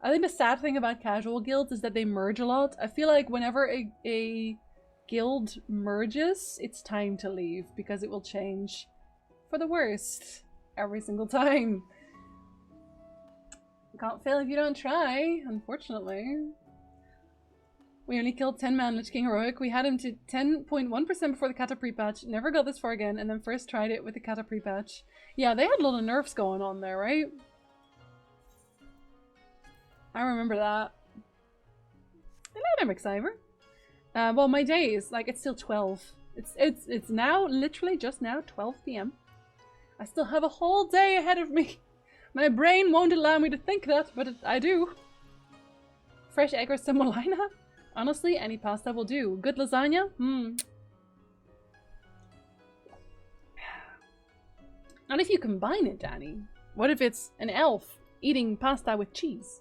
I think the sad thing about casual guilds is that they merge a lot. I feel like whenever a guild merges, it's time to leave because it will change for the worst every single time. Can't fail if you don't try, unfortunately. We only killed 10-man Lich King Heroic. We had him to 10.1% before the Kata pre-patch. Never got this far again, and then first tried it with the Kata pre-patch. Yeah, they had a lot of nerfs going on there, right? I remember that. Hello there, McCyver. Well, my days, like, it's still 12. It's now, literally just now, 12 PM. I still have a whole day ahead of me. My brain won't allow me to think that, but I do. Fresh egg or semolina? Honestly, any pasta will do. Good lasagna? Not if you combine it, Danny. What if it's an elf eating pasta with cheese?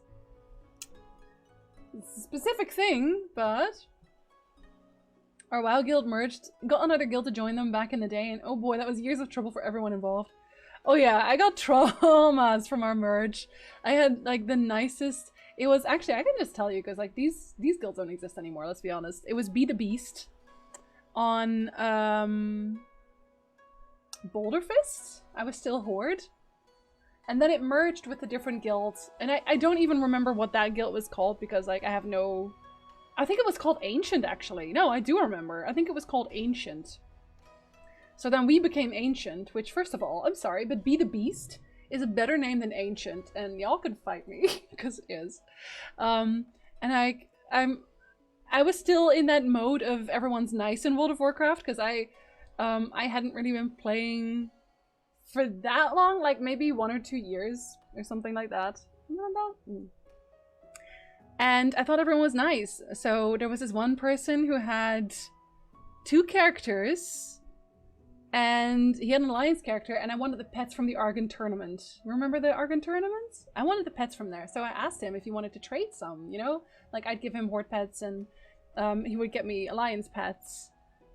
It's a specific thing, but... Our WoW guild merged, got another guild to join them back in the day, and oh boy, that was years of trouble for everyone involved. Oh yeah, I got traumas from our merge. I had like the nicest... It was actually, I can just tell you, because like these guilds don't exist anymore, let's be honest. It was Be the Beast on Boulder Fist. I was still Horde. And then it merged with a different guild. And I don't even remember what that guild was called because, like, I have no... I think it was called Ancient, actually. No, I do remember. I think it was called Ancient. So then we became Ancient, which, first of all, I'm sorry, but Be the Beast is a better name than Ancient. And y'all can fight me, because it is. And I was still in that mode of everyone's nice in World of Warcraft, because I hadn't really been playing for that long, like maybe 1 or 2 years or something like that. And I thought everyone was nice. So there was this one person who had 2 characters and he had an alliance character and I wanted the pets from the Argon tournament. Remember the Argon tournament? I wanted the pets from there. So I asked him if he wanted to trade some, you know? Like I'd give him Horde pets and he would get me alliance pets.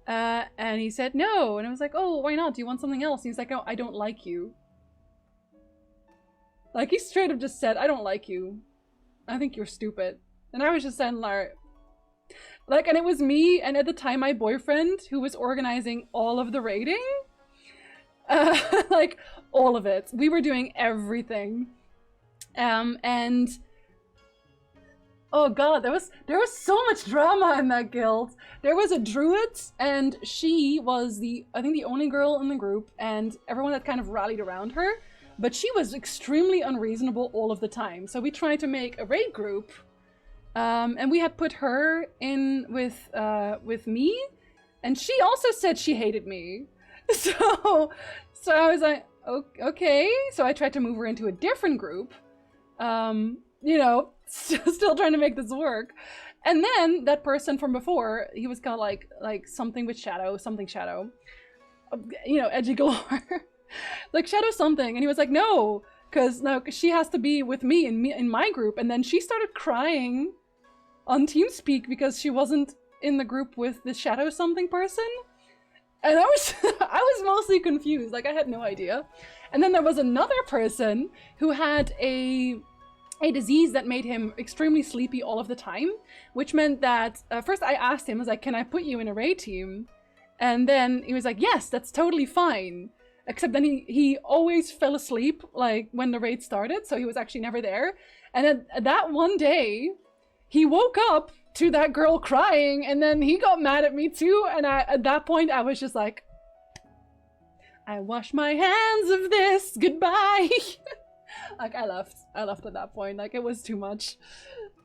And he said no, and I was like, oh, why not? Do you want something else? And he's like, oh, I don't like you. Like, he straight up just said, I don't like you. I think you're stupid. And I was just saying, like, and it was me, and at the time, my boyfriend, who was organizing all of the raiding. Like, all of it. We were doing everything. And... oh god, there was so much drama in that guild. There was a druid, and she was I think the only girl in the group, and everyone had kind of rallied around her, but she was extremely unreasonable all of the time. So we tried to make a raid group, and we had put her in with me, and she also said she hated me. So I was like, okay. So I tried to move her into a different group, you know, still trying to make this work. And then that person from before, he was called like something with shadow, something shadow, you know, edgy galore. Like shadow something. And he was like, no, because she has to be with me in my group. And then she started crying on TeamSpeak because she wasn't in the group with the shadow something person. And I was mostly confused. Like I had no idea. And then there was another person who had a disease that made him extremely sleepy all of the time, which meant that first I asked him, I was like, can I put you in a raid team? And then he was like, yes, that's totally fine. Except then he always fell asleep like when the raid started, so he was actually never there. And then that one day, he woke up to that girl crying, and then he got mad at me too, and at that point I was just like, I wash my hands of this, goodbye. Like I left at that point, like it was too much.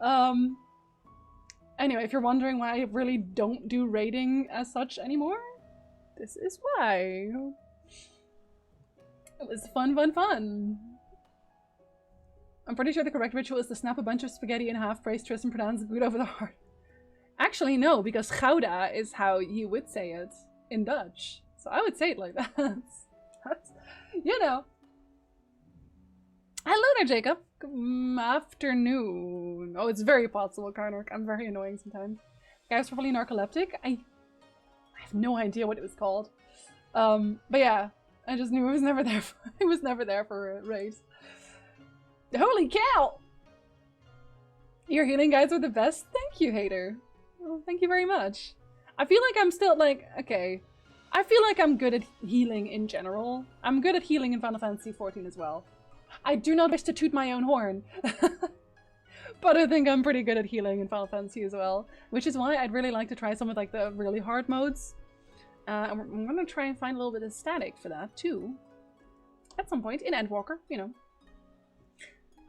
Anyway, if you're wondering why I really don't do raiding as such anymore, this is why. It was fun. I'm pretty sure the correct ritual is to snap a bunch of spaghetti in half, praise Tris, and pronounce good over the heart. Actually, no, because gouda is how you would say it in Dutch. So I would say it like that. That's, you know. Hello there, Jacob. Good afternoon. Oh, it's very possible, Karnark. I'm very annoying sometimes. Guys, probably narcoleptic. I have no idea what it was called. But yeah, I just knew it was never there. It was never there for a race. Holy cow! Your healing guides are the best. Thank you, hater. Well, thank you very much. I feel like I'm still like, okay. I feel like I'm good at healing in general. I'm good at healing in Final Fantasy XIV as well. I do not wish to toot my own horn. But I think I'm pretty good at healing in Final Fantasy as well. Which is why I'd really like to try some of like the really hard modes. And I'm gonna try and find a little bit of static for that too. At some point, in Endwalker, you know.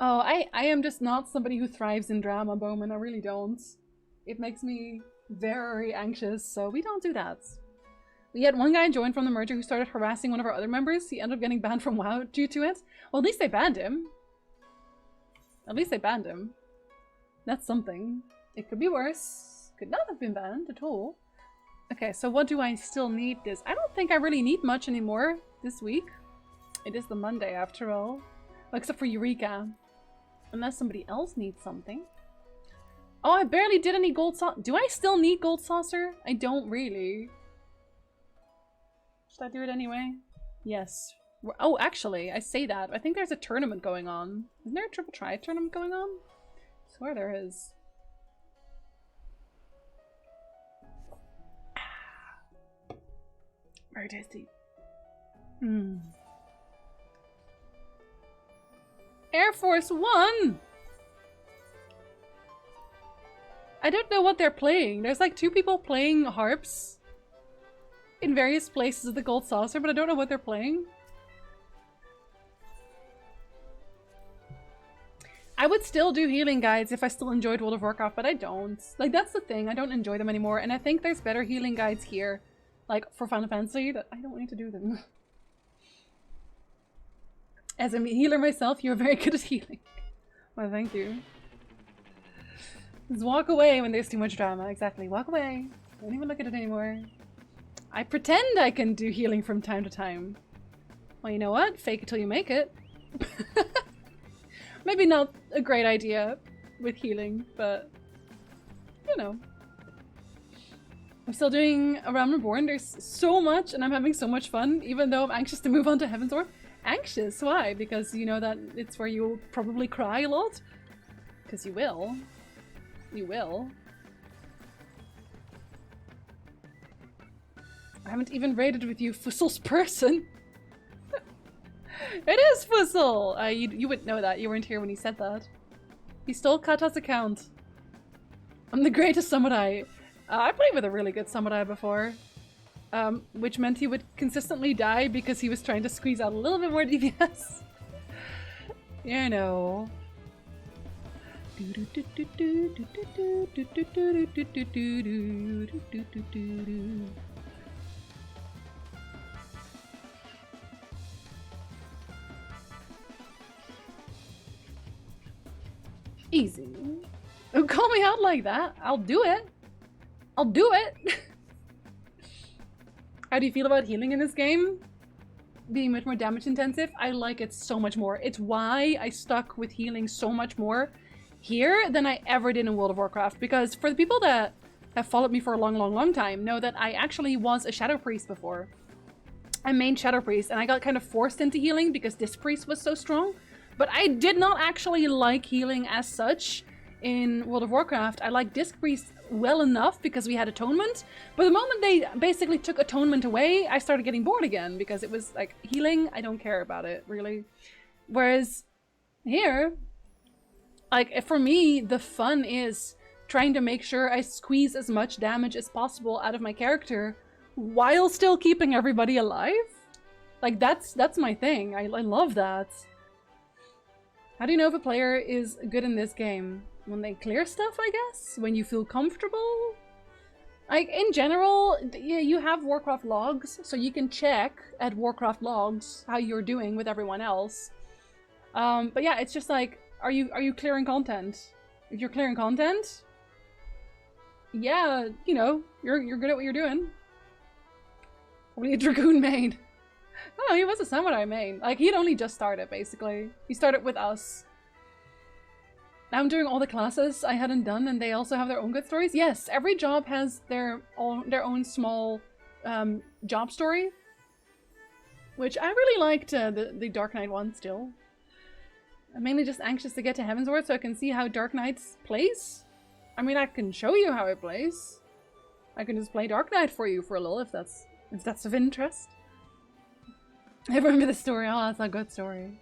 Oh, I am just not somebody who thrives in drama, Bowman. I really don't. It makes me very anxious, so we don't do that. We had one guy join from the merger who started harassing one of our other members. He ended up getting banned from WoW due to it. Well, at least they banned him. At least they banned him. That's something. It could be worse. Could not have been banned at all. Okay, so what do I still need this? I don't think I really need much anymore this week. It is the Monday after all. Well, except for Eureka. Unless somebody else needs something. Oh, I barely did any gold saucer. Do I still need gold saucer? I don't really. Should I do it anyway? Yes. Oh, actually, I say that. I think there's a tournament going on. Isn't there a triple try tournament going on? I swear there is. Very tasty. Air Force One! I don't know what they're playing. There's like 2 people playing harps in various places of the Gold Saucer, but I don't know what they're playing. I would still do healing guides if I still enjoyed World of Warcraft, but I don't. Like, that's the thing. I don't enjoy them anymore, and I think there's better healing guides here, like, for Final Fantasy, that I don't need to do them. As a healer myself, you're very good at healing. Well, thank you. Just walk away when there's too much drama. Exactly. Walk away. Don't even look at it anymore. I pretend I can do healing from time to time. Well, you know what? Fake it till you make it. Maybe not a great idea with healing, but you know. I'm still doing A Realm Reborn. There's so much and I'm having so much fun, even though I'm anxious to move on to Heavensward. Anxious? Why? Because you know that it's where you'll probably cry a lot? Because you will. You will. I haven't even raided with you, Fussel's person. It is Fussel! You would know that. You weren't here when he said that. He stole Kata's account. I'm the greatest samurai. I played with a really good samurai before. Which meant he would consistently die because he was trying to squeeze out a little bit more DPS. You know. Easy. Don't call me out like that. I'll do it. I'll do it. How do you feel about healing in this game? Being much more damage intensive? I like it so much more. It's why I stuck with healing so much more here than I ever did in World of Warcraft. Because for the people that have followed me for a long time know that I actually was a Shadow Priest before. I mained Shadow Priest and I got kind of forced into healing because Disc Priest was so strong. But I did not actually like healing as such in World of Warcraft. I liked Disc Priest well enough because we had Atonement. But the moment they basically took Atonement away, I started getting bored again because it was like healing, I don't care about it, really. Whereas here, like for me, the fun is trying to make sure I squeeze as much damage as possible out of my character while still keeping everybody alive. Like that's my thing. I love that. How do you know if a player is good in this game? When they clear stuff, I guess? When you feel comfortable? Like, in general, yeah, you have Warcraft logs, so you can check at Warcraft logs how you're doing with everyone else. But yeah, it's just like, are you clearing content? If you're clearing content, yeah, you know, you're good at what you're doing. Probably a Dragoon main. Oh, he was a samurai main. Like, he'd only just started, basically. He started with us. Now I'm doing all the classes I hadn't done, and they also have their own good stories. Yes, every job has their own small job story. Which I really liked the Dark Knight one still. I'm mainly just anxious to get to Heavensward so I can see how Dark Knight plays. I mean, I can show you how it plays. I can just play Dark Knight for you for a little if that's of interest. I remember the story. Oh, that's a good story.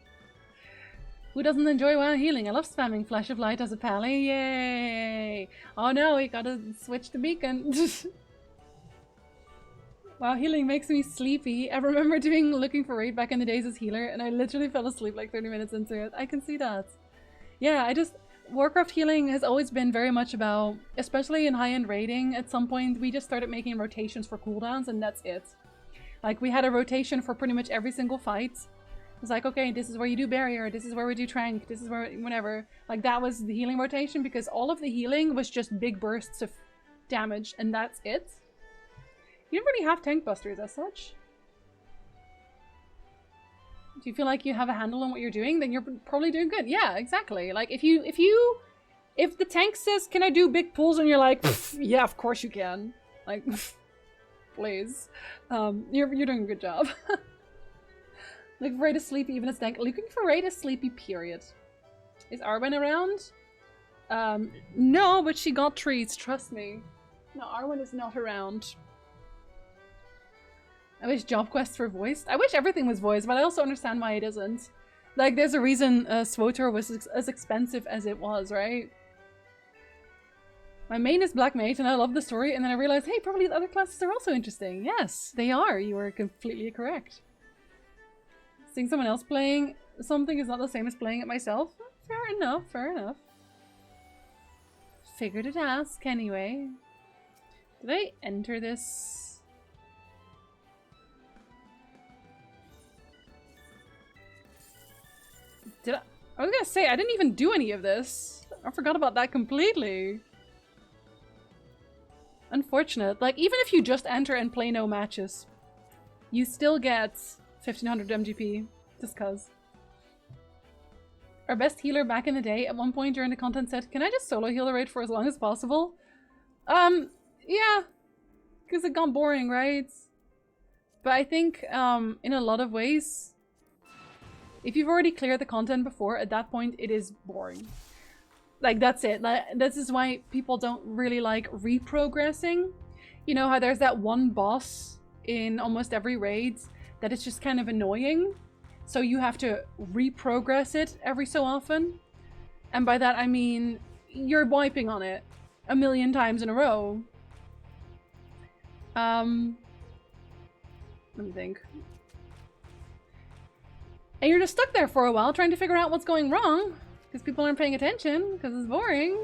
Who doesn't enjoy WoW healing? I love spamming Flash of Light as a pally. Yay! Oh no, we gotta switch the beacon. WoW healing makes me sleepy. I remember looking for raid back in the days as healer, and I literally fell asleep like 30 minutes into it. I can see that. Yeah, Warcraft healing has always been very much about, especially in high-end raiding, at some point we just started making rotations for cooldowns, and that's it. Like, we had a rotation for pretty much every single fight. It was like, okay, this is where you do barrier, this is where we do trank, this is where whatever. Like, that was the healing rotation because all of the healing was just big bursts of damage, and that's it. You don't really have tank busters as such. Do you feel like you have a handle on what you're doing? Then you're probably doing good. Yeah, exactly. Like, if the tank says, can I do big pulls? And you're like, yeah, of course you can. Like, please. You're doing a good job. Looking for Ray to sleepy even as tank. Looking for Ray to sleepy, period. Is Arwen around? No, but she got treats, trust me. No, Arwen is not around. wish job quests were voiced. I wish everything was voiced, but I also understand why it isn't. Like, there's a reason SWTOR was as expensive as it was, right? My main is Black Mage, and I love the story, and then I realized, hey, probably the other classes are also interesting. Yes, they are. You are completely correct. Seeing someone else playing something is not the same as playing it myself. Fair enough, fair enough. Figured to ask, anyway. Did I enter this? Did I? I was gonna say, I didn't even do any of this. I forgot about that completely. Unfortunate. Like, even if you just enter and play no matches, you still get 1500 MGP. Just cuz. Our best healer back in the day, at one point during the content said, can I just solo heal the raid for as long as possible? Yeah. Because it got boring, right? But I think, in a lot of ways, if you've already cleared the content before, at that point, it is boring. Like, that's it. Like, this is why people don't really like reprogressing. You know how there's that one boss in almost every raid that is just kind of annoying? So you have to reprogress it every so often. And by that I mean, you're wiping on it a million times in a row. Let me think. And you're just stuck there for a while trying to figure out what's going wrong. Because people aren't paying attention, because it's boring.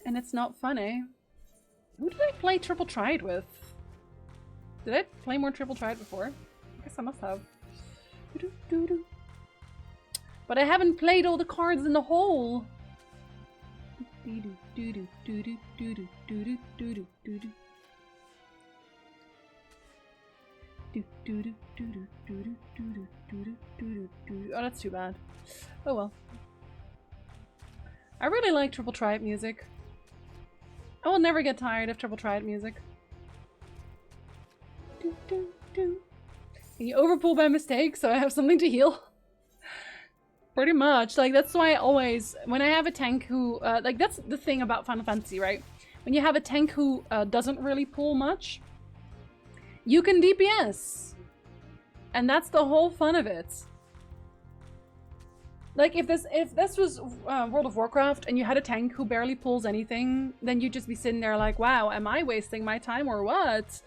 And it's not funny. Who did I play Triple Triad with? Did I play more Triple Triad before? I guess I must have. But I haven't played all the cards in the hole. Oh, that's too bad. Oh well. I really like Triple Triad music. I will never get tired of Triple Triad music. Can you overpull by mistake so I have something to heal? Pretty much. Like, that's why I always, when I have a tank who, like, that's the thing about Final Fantasy, right? When you have a tank who doesn't really pull much, you can DPS. And that's the whole fun of it. Like, if this was World of Warcraft and you had a tank who barely pulls anything, then you'd just be sitting there like, wow, am I wasting my time or what?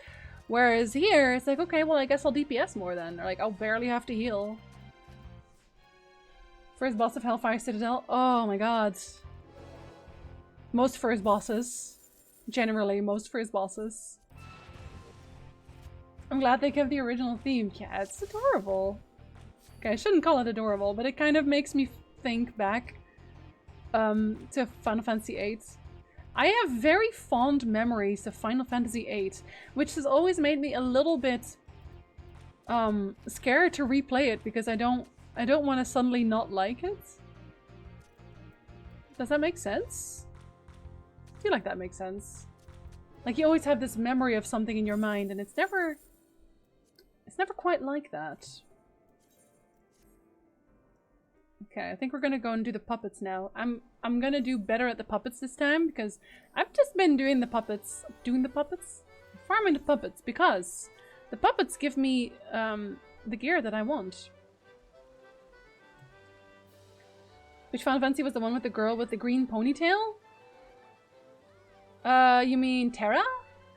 Whereas here, it's like, okay, well, I guess I'll DPS more then. Or like, I'll barely have to heal. First boss of Hellfire Citadel. Oh my god. Most first bosses. Generally, most first bosses. I'm glad they kept the original theme. Yeah, it's adorable. Okay, I shouldn't call it adorable, but it kind of makes me think back to Final Fantasy VIII. I have very fond memories of Final Fantasy VIII, which has always made me a little bit scared to replay it because I don't want to suddenly not like it. Does that make sense? I feel like that makes sense. Like, you always have this memory of something in your mind, and it's never quite like that. Okay, I think we're gonna go and do the puppets now. I'm gonna do better at the puppets this time because I've just been doing the puppets. Farming the puppets because the puppets give me the gear that I want. Which Final Fantasy was the one with the girl with the green ponytail? You mean Terra?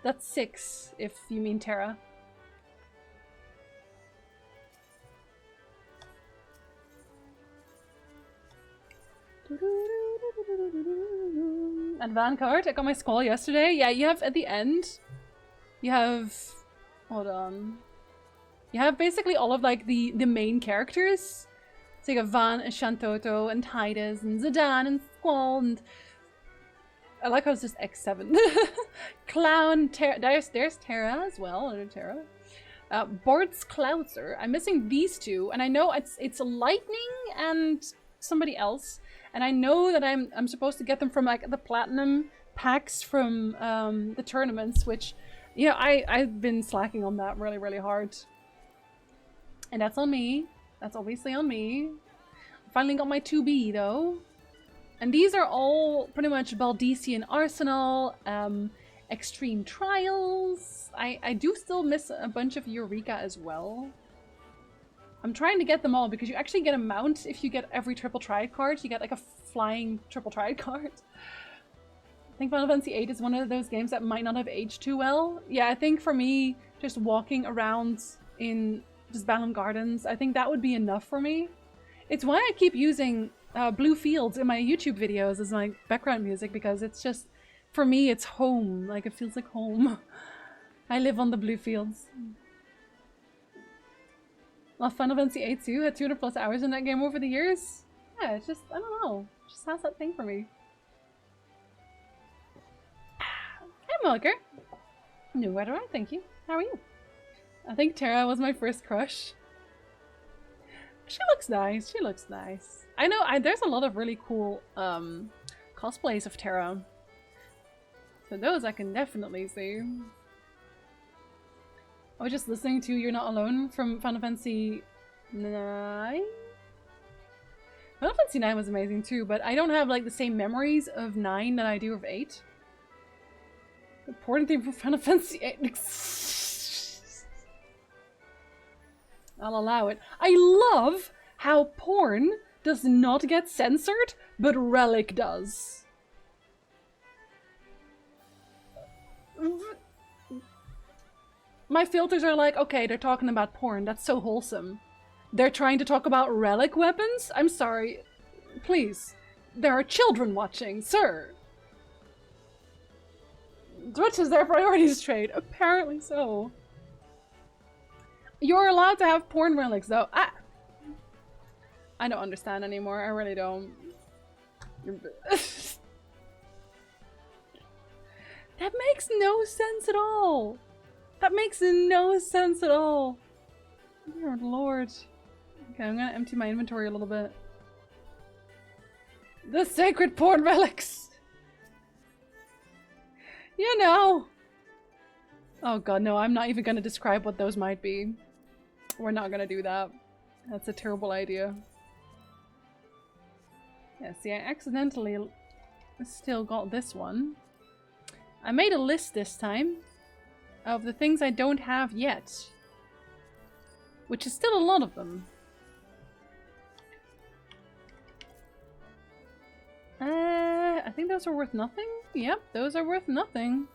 That's 6, if you mean Terra. And Van card, I got my skull yesterday. Yeah, you have at the end, you have, hold on. You have basically all of like the main characters. So you got Van and Shantoto and Titus and Zidane and Squall and I like how it's just X7. Clown, there's Terra as well, or Terra. Bard's Cloudser. I'm missing these two, and I know it's Lightning and somebody else, and I know that I'm supposed to get them from like the platinum packs from the tournaments, which, you know, I've been slacking on that really hard, and that's on me. That's obviously on me. Finally got my 2B though. And these are all pretty much Baldician Arsenal, Extreme Trials. I do still miss a bunch of Eureka as well. I'm trying to get them all because you actually get a mount if you get every triple triad card. You get like a flying triple triad card. I think Final Fantasy VIII is one of those games that might not have aged too well. Yeah, I think for me, just walking around in just Balam Gardens, I think that would be enough for me. It's why I keep using Blue Fields in my YouTube videos as my background music, because it's just, for me, it's home. Like, it feels like home. I live on the Blue Fields. Well, Final Fantasy VIII too had 200 plus hours in that game over the years. Yeah, it's just, I don't know. It just has that thing for me. Hey, Mulker. New weather, thank you. How are you? I think Terra was my first crush. She looks nice. She looks nice. I know there's a lot of really cool cosplays of Terra. So those I can definitely see. I was just listening to You're Not Alone from Final Fantasy 9. Final Fantasy 9 was amazing too, but I don't have like the same memories of 9 that I do of 8. The important thing for Final Fantasy 8. I'll allow it. I love how porn does not get censored, but Relic does. My filters are like, okay, they're talking about porn. That's so wholesome. They're trying to talk about relic weapons? I'm sorry. Please. There are children watching, sir. Twitch is their priorities trade. Apparently so. You're allowed to have porn relics, though. I don't understand anymore. I really don't. That makes no sense at all. That makes no sense at all. Dear Lord. Okay, I'm gonna empty my inventory a little bit. The sacred porn relics! You know! Oh god, no, I'm not even gonna describe what those might be. We're not gonna do that. That's a terrible idea. Yeah, see, I accidentally still got this one. I made a list this time of the things I don't have yet. Which is still a lot of them. I think those are worth nothing? Yep, those are worth nothing.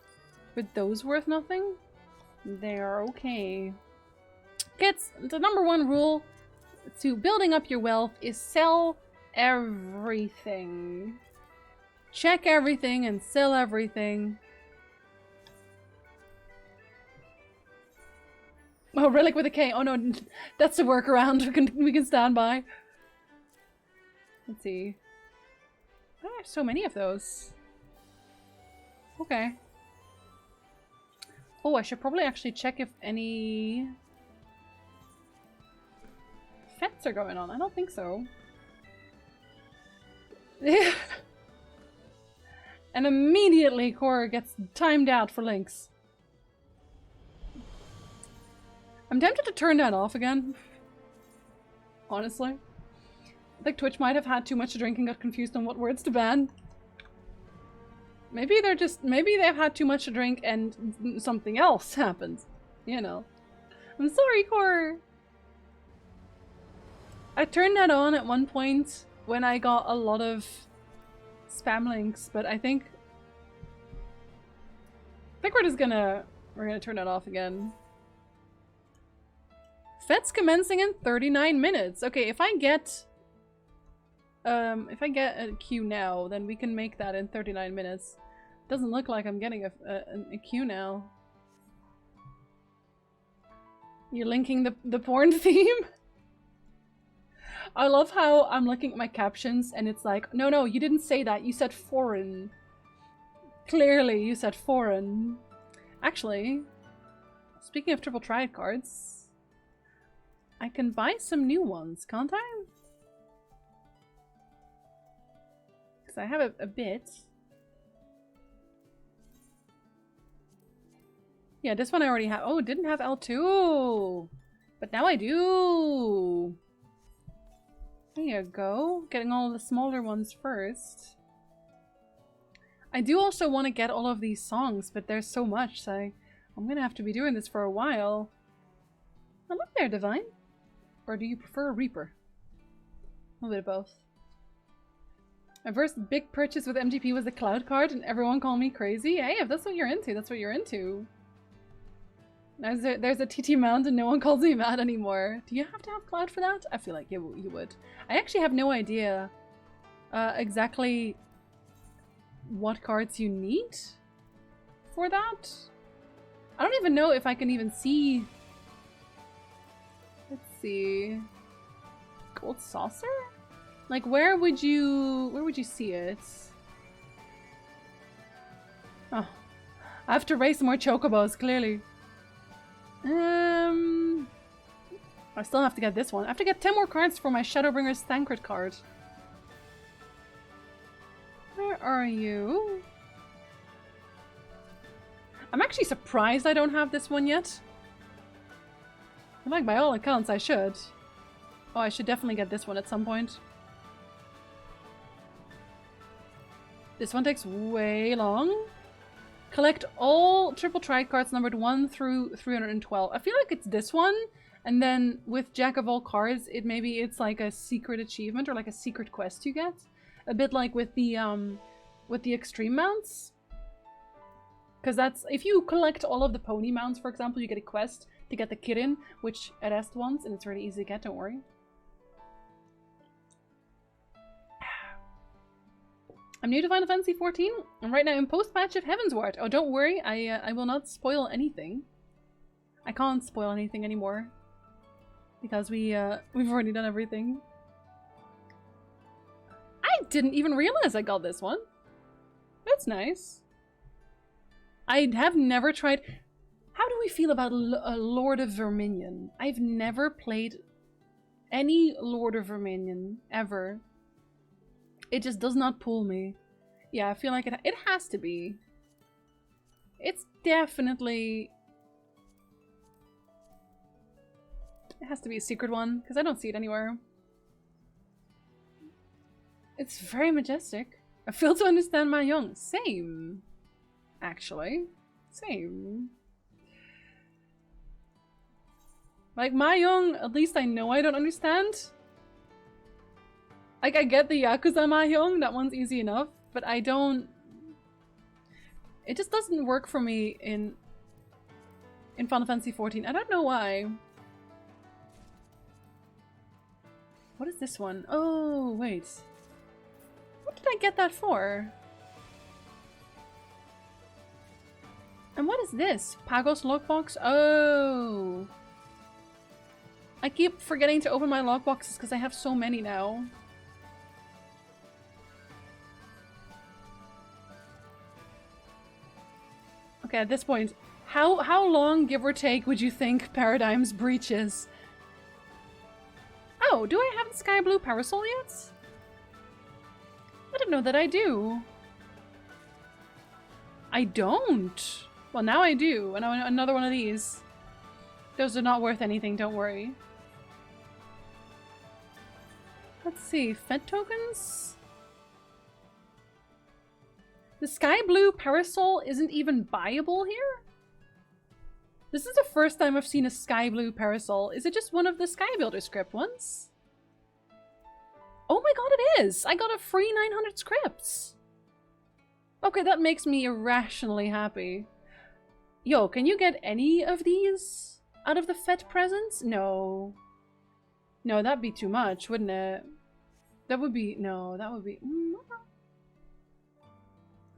But those worth nothing? They are okay. Kids, the #1 rule to building up your wealth is sell everything. Check everything and sell everything. Oh, relic with a K. Oh no, that's a workaround we can stand by. Let's see. Why do I have so many of those? Okay. Oh, I should probably actually check if any fets are going on. I don't think so. And immediately Cora gets timed out for links. I'm tempted to turn that off again. Honestly. I think Twitch might have had too much to drink and got confused on what words to ban. Maybe maybe they've had too much to drink and something else happened. You know. I'm sorry, Cor. I turned that on at one point when I got a lot of spam links, but I think we're gonna turn it off again. Fet's commencing in 39 minutes. Okay, if I get a queue now, then we can make that in 39 minutes. Doesn't look like I'm getting a queue now. You're linking the porn theme? I love how I'm looking at my captions and it's like, no, you didn't say that. You said foreign. Clearly, you said foreign. Actually, speaking of triple triad cards, I can buy some new ones, can't I? Because I have a bit. Yeah, this one I already have. Oh, it didn't have L2. But now I do. There you go. Getting all the smaller ones first. I do also want to get all of these songs, but there's so much, so I'm gonna have to be doing this for a while. Oh, look there, Divine. Or do you prefer a Reaper? A little bit of both. My first big purchase with MGP was the Cloud card, and everyone called me crazy. Hey, if that's what you're into, that's what you're into. There's a TT mount and no one calls me mad anymore. Do you have to have Cloud for that? I feel like you would. I actually have no idea exactly what cards you need for that. I don't even know if I can even see. Let's see. Gold saucer? Like where would you see it? Oh. I have to raise some more chocobos, clearly. I still have to get this one. I have to get 10 more cards for my Shadowbringer's Thancred card. Where are you? I'm actually surprised I don't have this one yet. Like, by all accounts, I should. Oh, I should definitely get this one at some point. This one takes way long. Collect all triple trade cards numbered 1 through 312. I feel like it's this one, and then with Jack of all cards, it's like a secret achievement or like a secret quest you get. A bit like with the extreme mounts. Because that's, if you collect all of the pony mounts, for example, you get a quest to get the Kirin, which Erest wants, and it's really easy to get, don't worry. I'm new to Final Fantasy XIV. I'm right now in post-patch of Heavensward. Oh, don't worry, I will not spoil anything. I can't spoil anything anymore. Because we've already done everything. I didn't even realize I got this one. That's nice. I have never tried... How do we feel about Lord of Verminion? I've never played any Lord of Verminion, ever. It just does not pull me. Yeah, I feel like it has to be. It's definitely... It has to be a secret one, because I don't see it anywhere. It's very majestic. I fail to understand my young. Same. Actually. Same. Like, Mahjong, at least I know I don't understand. Like, I get the Yakuza Mahjong, that one's easy enough, but I don't... It just doesn't work for me in Final Fantasy XIV. I don't know why. What is this one? Oh, wait. What did I get that for? And what is this? Pagos lockbox? Oh. I keep forgetting to open my lockboxes because I have so many now. Okay, at this point, how long, give or take, would you think Paradigm's Breach is? Oh, do I have the Sky Blue Parasol yet? I don't know that I do. I don't. Well, now I do. And another one of these. Those are not worth anything, don't worry. Let's see. Fed tokens? The Sky Blue Parasol isn't even buyable here? This is the first time I've seen a Sky Blue Parasol. Is it just one of the Sky Builder script ones? Oh my god, it is! I got a free 900 scripts! Okay, that makes me irrationally happy. Yo, can you get any of these out of the Fed presents? No. No, that'd be too much, wouldn't it? That would be... No, that would be...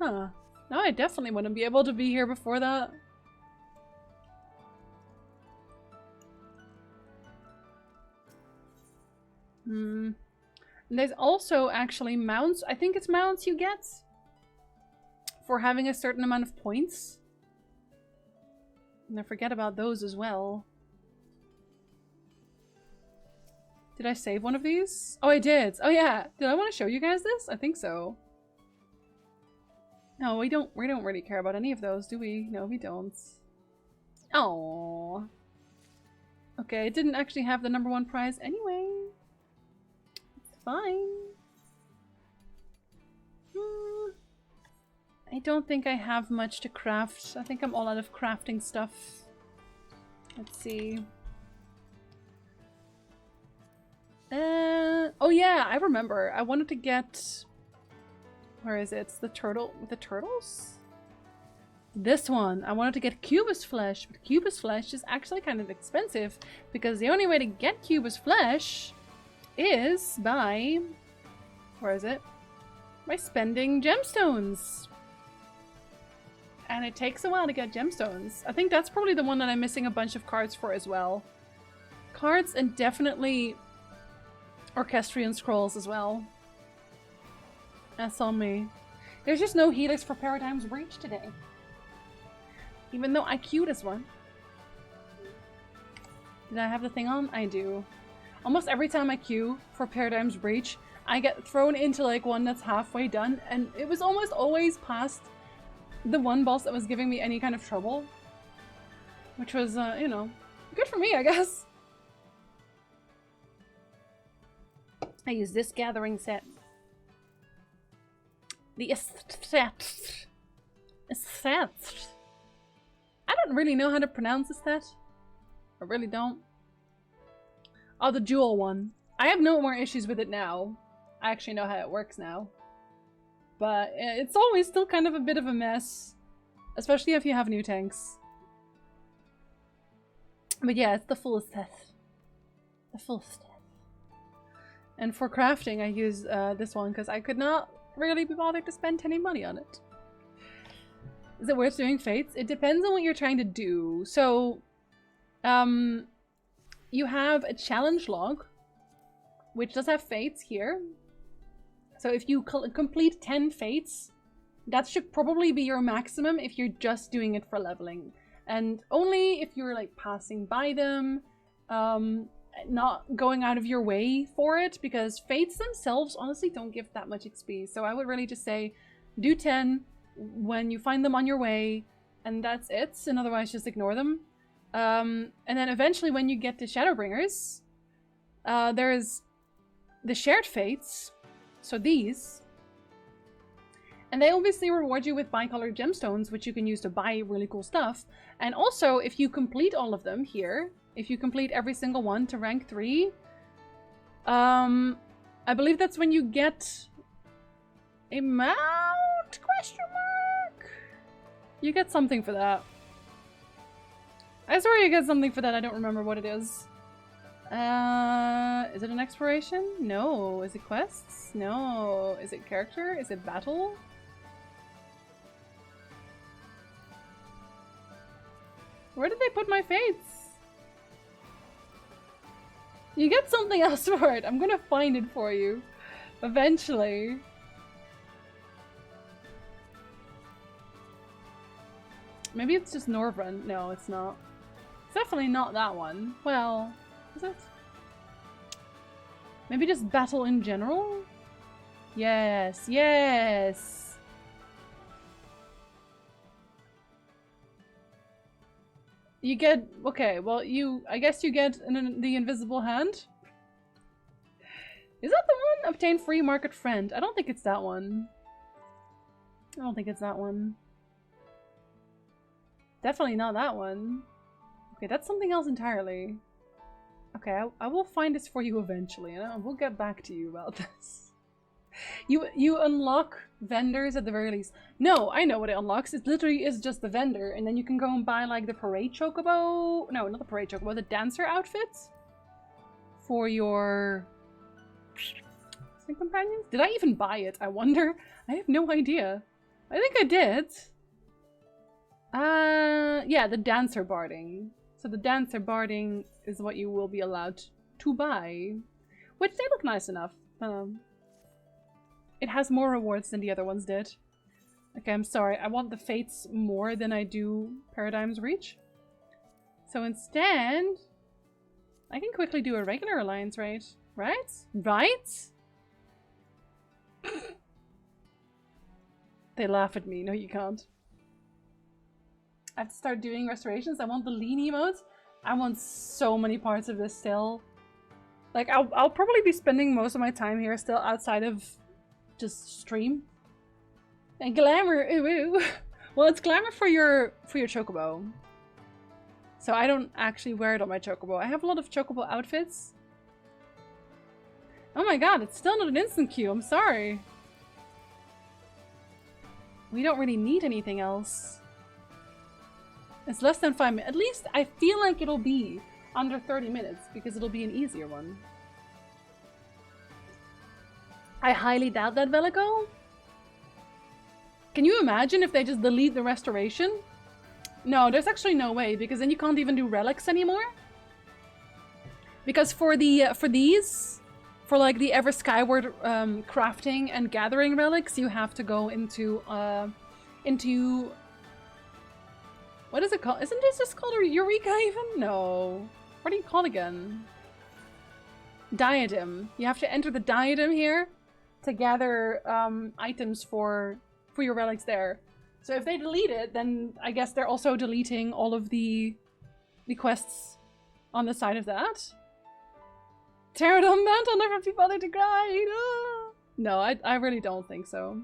Huh. Now I definitely wouldn't be able to be here before that. And there's also actually mounts. I think it's mounts you get for having a certain amount of points. And I forget about those as well. Did I save one of these? Oh, I did. Oh yeah. Did I want to show you guys this? I think so. No, we don't really care about any of those, do we? No, we don't. Oh. Okay, it didn't actually have the #1 prize anyway. It's fine. I don't think I have much to craft. I think I'm all out of crafting stuff. Let's see. Oh yeah, I remember. I wanted to get... Where is it? It's the turtle... The turtles? This one. I wanted to get Cubus flesh, but Cubus flesh is actually kind of expensive because the only way to get Cubus flesh is by... Where is it? By spending gemstones. And it takes a while to get gemstones. I think that's probably the one that I'm missing a bunch of cards for as well. Cards and definitely Orchestrion scrolls as well. That's on me. There's just no Helix for Paradigm's Breach today. Even though I queued this one. Did I have the thing on? I do. Almost every time I queue for Paradigm's Breach, I get thrown into like one that's halfway done, and it was almost always past the one boss that was giving me any kind of trouble. Which was, you know, good for me, I guess. I use this gathering set. The aesthetic. I don't really know how to pronounce this set. I really don't. Oh, the jewel one. I have no more issues with it now. I actually know how it works now. But it's always still kind of a bit of a mess. Especially if you have new tanks. But yeah, it's the full set. The full set. And for crafting, I use this one because I could not really be bothered to spend any money on it. Is it worth doing fates? It depends on what you're trying to do. So, you have a challenge log, which does have fates here. So if you complete 10 fates, that should probably be your maximum if you're just doing it for leveling. And only if you're like passing by them, not going out of your way for it, because fates themselves honestly don't give that much XP. So I would really just say do 10 when you find them on your way, and that's it, and otherwise just ignore them. And then eventually when you get to Shadowbringers, there's the shared fates, so these, and they obviously reward you with bicolored gemstones, which you can use to buy really cool stuff. And also, if you complete all of them here, if you complete every single one to rank 3, I believe that's when you get a mount? Question mark? You get something for that. I swear you get something for that. I don't remember what it is. Is it an exploration? No. Is it quests? No. Is it character? Is it battle? Where did they put my fates? You get something else for it. I'm gonna find it for you. Eventually. Maybe it's just Norvrun. No, it's not. It's definitely not that one. Well, is it? Maybe just battle in general? Yes, yes! You get... Okay, well, I guess you get the invisible hand? Is that the one? Obtain free market friend. I don't think it's that one. I don't think it's that one. Definitely not that one. Okay, that's something else entirely. Okay, I will find this for you eventually, and I will get back to you about this. You unlock vendors at the very least. No, I know what it unlocks. It literally is just the vendor, and then you can go and buy like the parade chocobo. No, not the parade chocobo, the dancer outfits for your companions. Did I even buy it? I wonder. I have no idea. I think I did. Yeah, the dancer barding. So the dancer barding is what you will be allowed to buy, which they look nice enough. It has more rewards than the other ones did. Okay, I'm sorry. I want the fates more than I do Paradigm's Reach. So instead, I can quickly do a regular alliance, right? Right? Right? They laugh at me. No, you can't. I have to start doing restorations. I want the lean emote. I want so many parts of this still. Like, I'll probably be spending most of my time here still outside of just stream. And glamour, ooh, ooh. Well, it's glamour for your chocobo. So I don't actually wear it on my chocobo. I have a lot of chocobo outfits. Oh my god, it's still not an instant queue. I'm sorry. We don't really need anything else. It's less than 5 minutes. At least I feel like it'll be under 30 minutes because it'll be an easier one. I highly doubt that, Velico. Can you imagine if they just delete the restoration? No, there's actually no way, because then you can't even do relics anymore. Because for the for like the Ever Skyward crafting and gathering relics, you have to go into what is it called? Isn't this just called a Eureka even? No. What do you call it again? Diadem. You have to enter the diadem here to gather items for your relics there. So if they delete it, then I guess they're also deleting all of the quests on the side of that. Pterodon Mount, I'll never be bothered to grind. Ah. No, I really don't think so.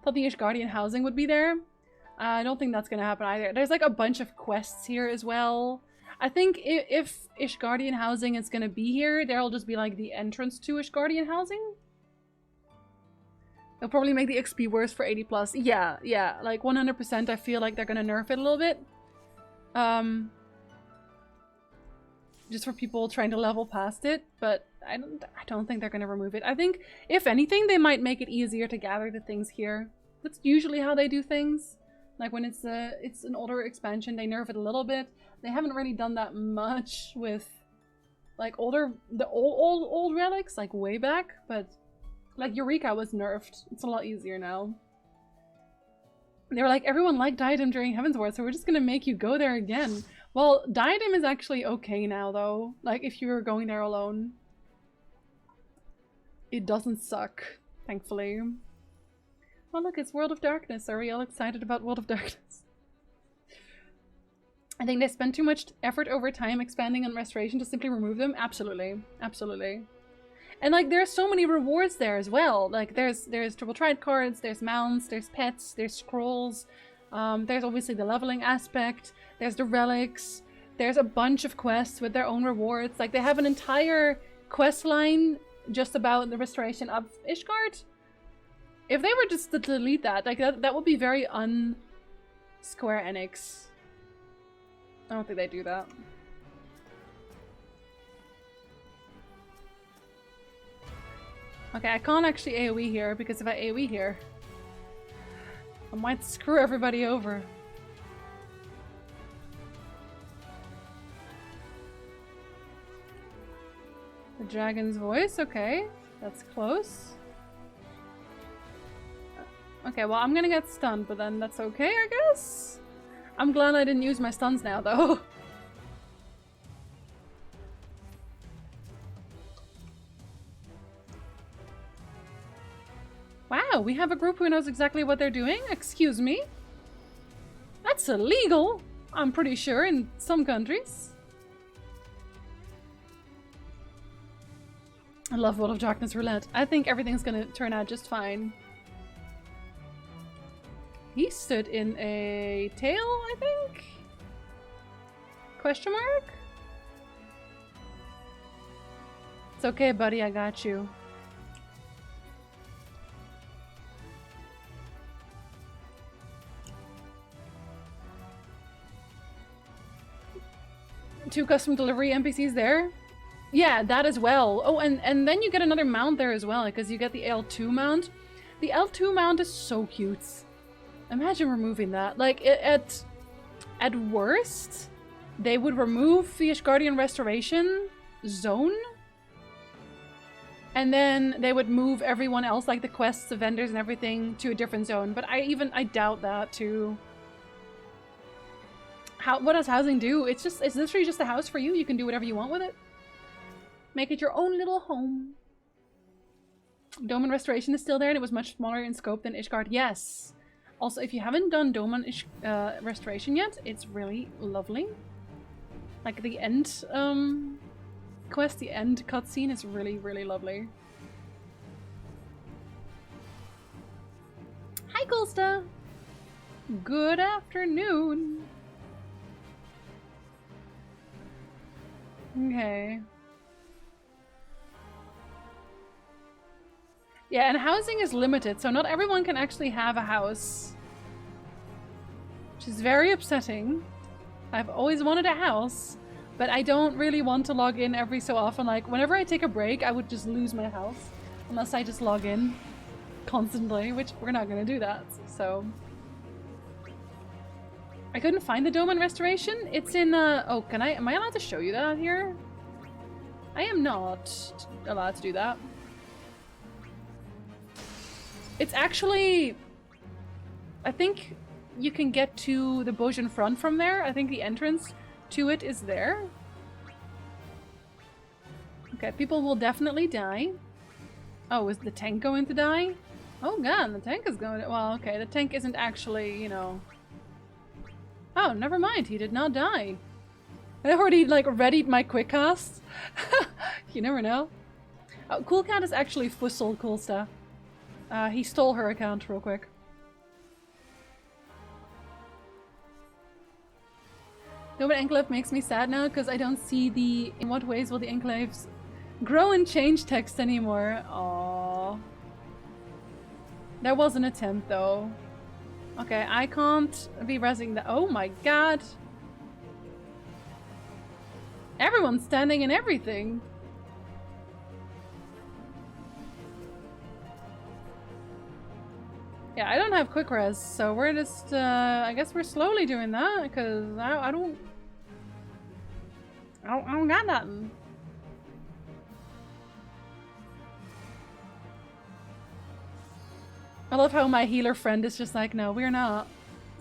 Thought the Ishgardian housing would be there. I don't think that's gonna happen either. There's like a bunch of quests here as well. I think if Ishgardian housing is gonna be here, there'll just be like the entrance to Ishgardian housing. They'll probably make the XP worse for 80 plus. Yeah, yeah, like 100% I feel like they're gonna nerf it a little bit. Just for people trying to level past it, but I don't think they're gonna remove it. I think, if anything, they might make it easier to gather the things here. That's usually how they do things. Like when it's an older expansion, they nerf it a little bit. They haven't really done that much with like the old relics, like way back, but like Eureka was nerfed. It's a lot easier now. They were like, everyone liked Diadem during Heavensward, so we're just gonna make you go there again. Well, Diadem is actually okay now though. Like if you were going there alone. It doesn't suck, thankfully. Oh look, it's World of Darkness. Are we all excited about World of Darkness? I think they spend too much effort over time expanding on restoration to simply remove them. Absolutely. Absolutely. And like there's so many rewards there as well. Like there's triple tried cards, there's mounts, there's pets, there's scrolls. There's obviously the leveling aspect, there's the relics, there's a bunch of quests with their own rewards. Like they have an entire quest line just about the restoration of Ishgard. If they were just to delete that, like that would be very un-Square Enix. I don't think they do that. Okay, I can't actually AoE here, because if I AoE here, I might screw everybody over. The dragon's voice, okay. That's close. Okay, well I'm gonna get stunned, but then that's okay, I guess? I'm glad I didn't use my stuns now, though. Wow, we have a group who knows exactly what they're doing? Excuse me? That's illegal, I'm pretty sure, in some countries. I love World of Darkness Roulette. I think everything's gonna turn out just fine. He stood in a tail, I think? Question mark? It's okay, buddy, I got you. Two custom delivery NPCs there? Yeah, that as well. Oh, and then you get another mount there as well, because you get the L2 mount. The L2 mount is so cute. Imagine removing that. Like, at worst, they would remove the Ishgardian Restoration zone. And then they would move everyone else, like the quests, the vendors and everything, to a different zone. But I doubt that too. What does housing do? It's literally just a house for you. You can do whatever you want with it. Make it your own little home. Dome and Restoration is still there, and it was much smaller in scope than Ishgard. Yes. Also, if you haven't done Dome and Restoration yet, it's really lovely. Like the end quest, the end cutscene is really, really lovely. Hi Hi, Gulsta. Good afternoon. Okay. Yeah, and housing is limited, so not everyone can actually have a house. Which is very upsetting. I've always wanted a house, but I don't really want to log in every so often. Like, whenever I take a break, I would just lose my house. Unless I just log in constantly, which we're not gonna do that, so... I couldn't find the dome in restoration. It's in, oh, am I allowed to show you that here? I am not allowed to do that. It's actually... I think you can get to the Bojin front from there. I think the entrance to it is there. Okay, people will definitely die. Oh, is the tank going to die? Oh god, the tank is going to... Well, okay, the tank isn't actually, you know... Oh, never mind, he did not die. I already, like, readied my quick cast. You never know. Oh, Cool Cat is actually Fussel Cool Stuff. He stole her account real quick. No, but Enclave makes me sad now because I don't see the... In what ways will the Enclaves grow and change text anymore? Aww. There was an attempt though. Okay, I can't be resing the... Oh my god! Everyone's standing in everything! Yeah, I don't have quick res, so we're just, I guess we're slowly doing that, because I don't got nothing. I love how my healer friend is just like, no, we're not.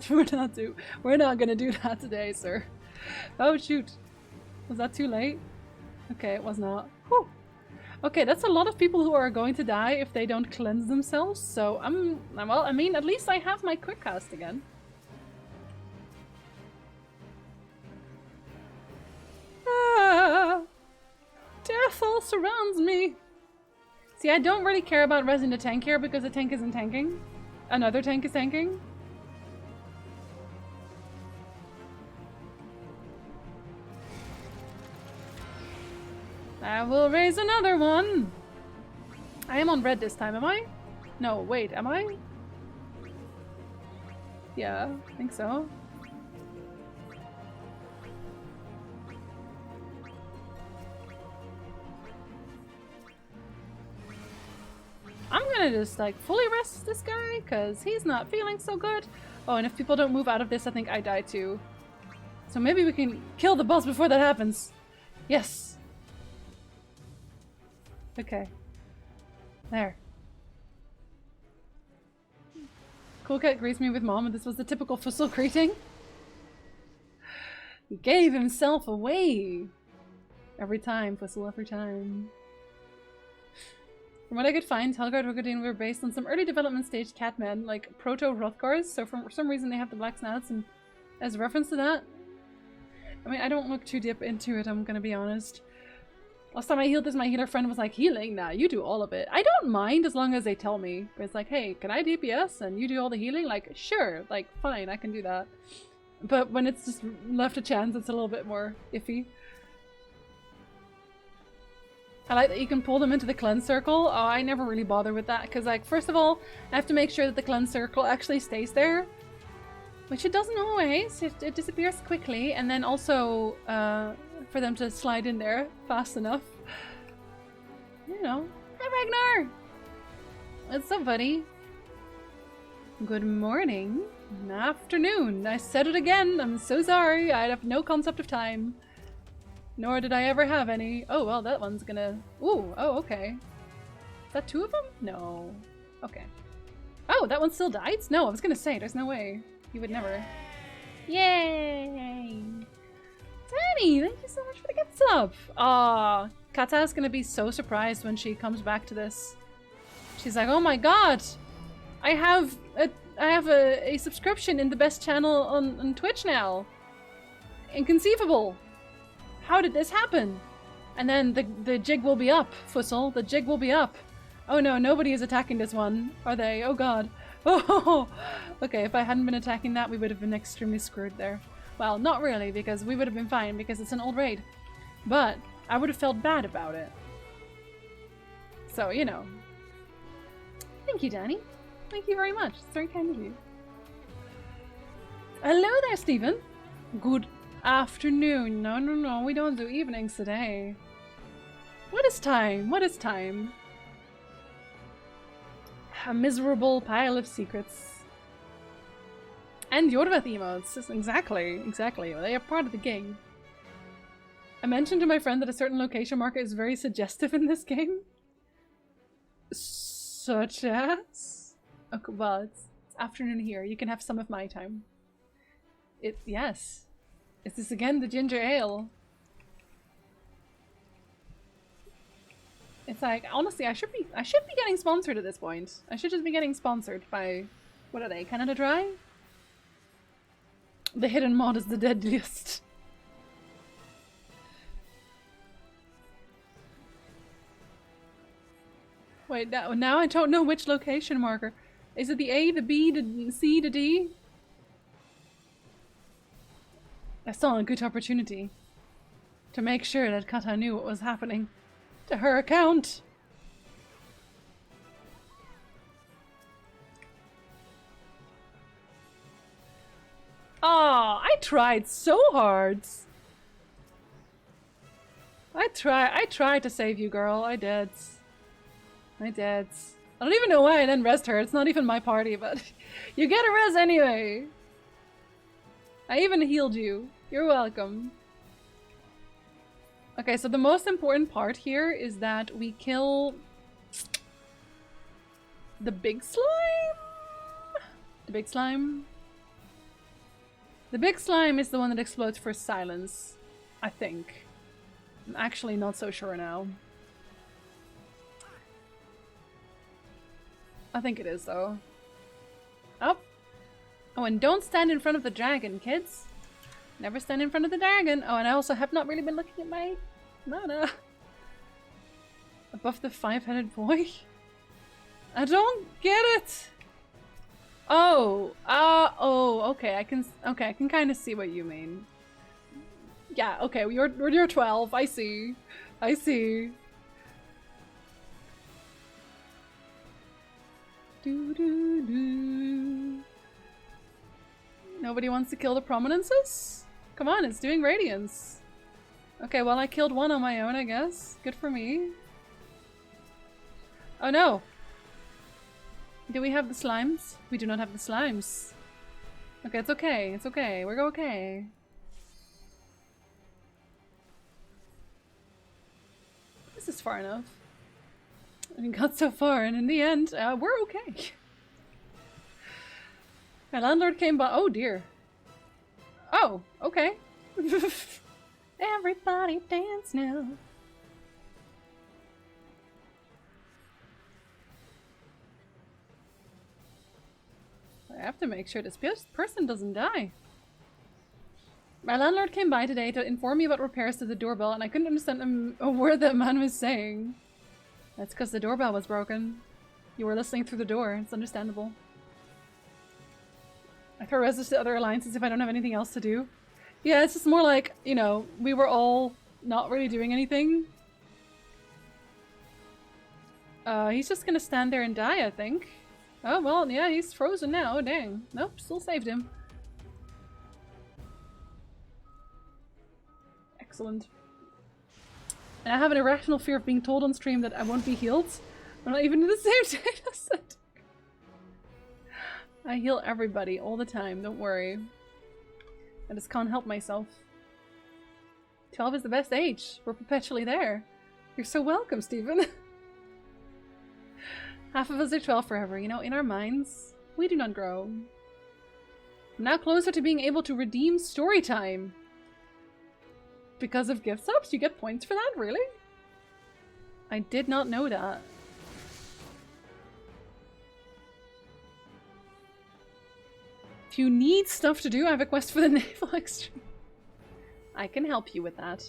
We're not gonna do that today, sir. Oh shoot. Was that too late? Okay, it was not. Whew. Okay, that's a lot of people who are going to die if they don't cleanse themselves, so well, I mean, at least I have my quick cast again. Ah, death all surrounds me. See, I don't really care about resing the tank here because the tank isn't tanking. Another tank is tanking. I will raise another one. I am on red this time, am I? No, wait, am I? Yeah, I think so. I'm gonna just like fully rest this guy because he's not feeling so good. Oh, and if people don't move out of this, I think I die too. So maybe we can kill the boss before that happens. Yes. Okay. There. Cool Cat greets me with mom, and this was the typical Fussel greeting. He gave himself away. Every time, Fussel, every time. From what I could find, Helgard and Rogadin were based on some early development stage catmen, like proto-Hrothgars, so for some reason they have the black snouts, and as a reference to that, I mean, I don't look too deep into it, I'm gonna be honest. Last time I healed this, my healer friend was like, healing? Nah, you do all of it. I don't mind as long as they tell me. But it's like, hey, can I DPS and you do all the healing? Like, sure, like, fine, I can do that. But when it's just left a chance, it's a little bit more iffy. I like that you can pull them into the cleanse circle. Oh, I never really bother with that. Because, like, first of all, I have to make sure that the cleanse circle actually stays there. Which it doesn't always. It disappears quickly. And then also, for them to slide in there fast enough. You know. Hi, Ragnar! What's up, buddy? Good morning. Afternoon. I said it again. I'm so sorry. I have no concept of time. Nor did I ever have any. Oh, well, that one's gonna... Ooh, oh, okay. Is that two of them? No. Okay. Oh, that one still died? No, I was gonna say, there's no way. You would never. Yay! Danny, thank you so much for the gift sub! Aw, Kata's gonna be so surprised when she comes back to this. She's like, oh my god! I have a subscription in the best channel on Twitch now! Inconceivable! How did this happen? And then the jig will be up, Fussel. The jig will be up. Oh no, nobody is attacking this one, are they? Oh god. Oh, okay, if I hadn't been attacking that, we would have been extremely screwed there. Well, not really, because we would have been fine, because it's an old raid. But I would have felt bad about it. So, you know. Thank you, Danny. Thank you very much. It's very kind of you. Hello there, Stephen. Good afternoon. No, no, no, we don't do evenings today. What is time? What is time? A miserable pile of secrets. And Yorvath emotes. Exactly, exactly. They are part of the game. I mentioned to my friend that a certain location marker is very suggestive in this game. Such as? Okay, well, it's afternoon here. You can have some of my time. Yes. Is this again the ginger ale? It's like, honestly, I should be getting sponsored at this point. I should just be getting sponsored by, what are they, Canada Dry? The hidden mod is the deadliest. Wait, now I don't know which location marker. Is it the A, the B, the C, the D? I saw a good opportunity to make sure that Kata knew what was happening to her account. Oh, I tried so hard. I tried to save you, girl. I did. I did. I don't even know why I didn't rest her. It's not even my party, but you get a res anyway. I even healed you. You're welcome. Okay, so the most important part here is that we kill the big slime? The big slime? The big slime is the one that explodes for silence, I think. I'm actually not so sure now. I think it is, though. Oh. Oh, and don't stand in front of the dragon, kids. Never stand in front of the dragon. Oh, and I also have not really been looking at my mana. Above the 5-headed boy? I don't get it! Oh, okay, I can kind of see what you mean. Yeah, okay, you're 12, I see. I see. Doo-doo-doo. Nobody wants to kill the prominences? Come on, it's doing radiance. Okay, well I killed one on my own, I guess. Good for me. Oh no! Do we have the slimes? We do not have the slimes. Okay, it's okay. It's okay. We're okay. This is far enough. We got so far, and in the end, we're okay. My landlord came by. Oh dear. Oh, okay. Everybody dance now. I have to make sure this person doesn't die. My landlord came by today to inform me about repairs to the doorbell, and I couldn't understand a word that man was saying. That's because the doorbell was broken. You were listening through the door. It's understandable. I throw reses to other alliances if I don't have anything else to do. Yeah, it's just more like, you know, we were all not really doing anything. He's just gonna stand there and die, I think. Oh, well, yeah, he's frozen now. Dang. Nope, still saved him. Excellent. And I have an irrational fear of being told on stream that I won't be healed. I'm not even in the same data set. I heal everybody all the time, don't worry. I just can't help myself. 12 is the best age. We're perpetually there. You're so welcome, Stephen. Half of us are 12 forever, you know, in our minds. We do not grow. I'm now closer to being able to redeem story time. Because of gift subs? You get points for that? Really? I did not know that. If you need stuff to do, I have a quest for the Naval Extreme. I can help you with that.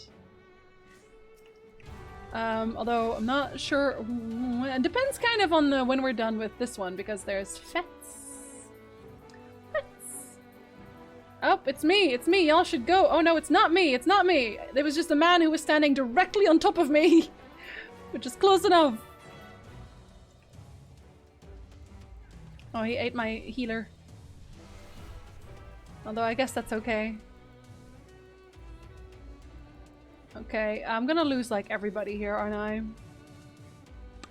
Although I'm not sure. It depends kind of on when we're done with this one, because there's Fets. Oh, it's me, y'all should go. Oh no, it's not me, it's not me. There was just a man who was standing directly on top of me. Which is close enough. Oh, he ate my healer. Although I guess that's okay. Okay, I'm gonna lose like everybody here, aren't I?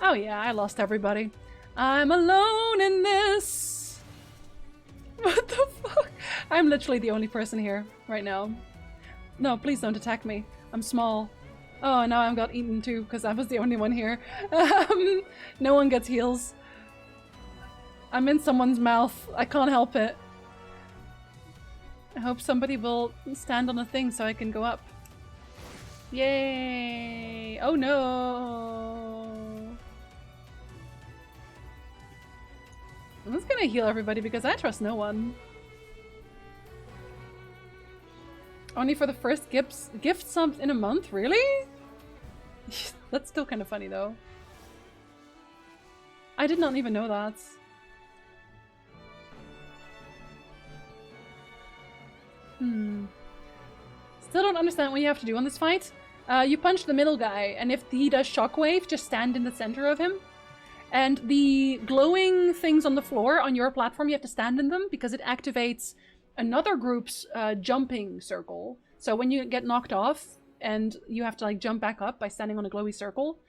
Oh yeah, I lost everybody. I'm alone in this! What the fuck? I'm literally the only person here right now. No, please don't attack me. I'm small. Oh, now I got eaten too, because I was the only one here. No one gets heals. I'm in someone's mouth. I can't help it. I hope somebody will stand on a thing so I can go up. Yay! Oh no! I'm just gonna heal everybody because I trust no one. Only for the first gift subs in a month? Really? That's still kind of funny though. I did not even know that. Still don't understand what you have to do on this fight. You punch the middle guy, and if he does shockwave, just stand in the center of him. And the glowing things on the floor on your platform, you have to stand in them because it activates another group's jumping circle. So when you get knocked off and you have to like jump back up by standing on a glowy circle,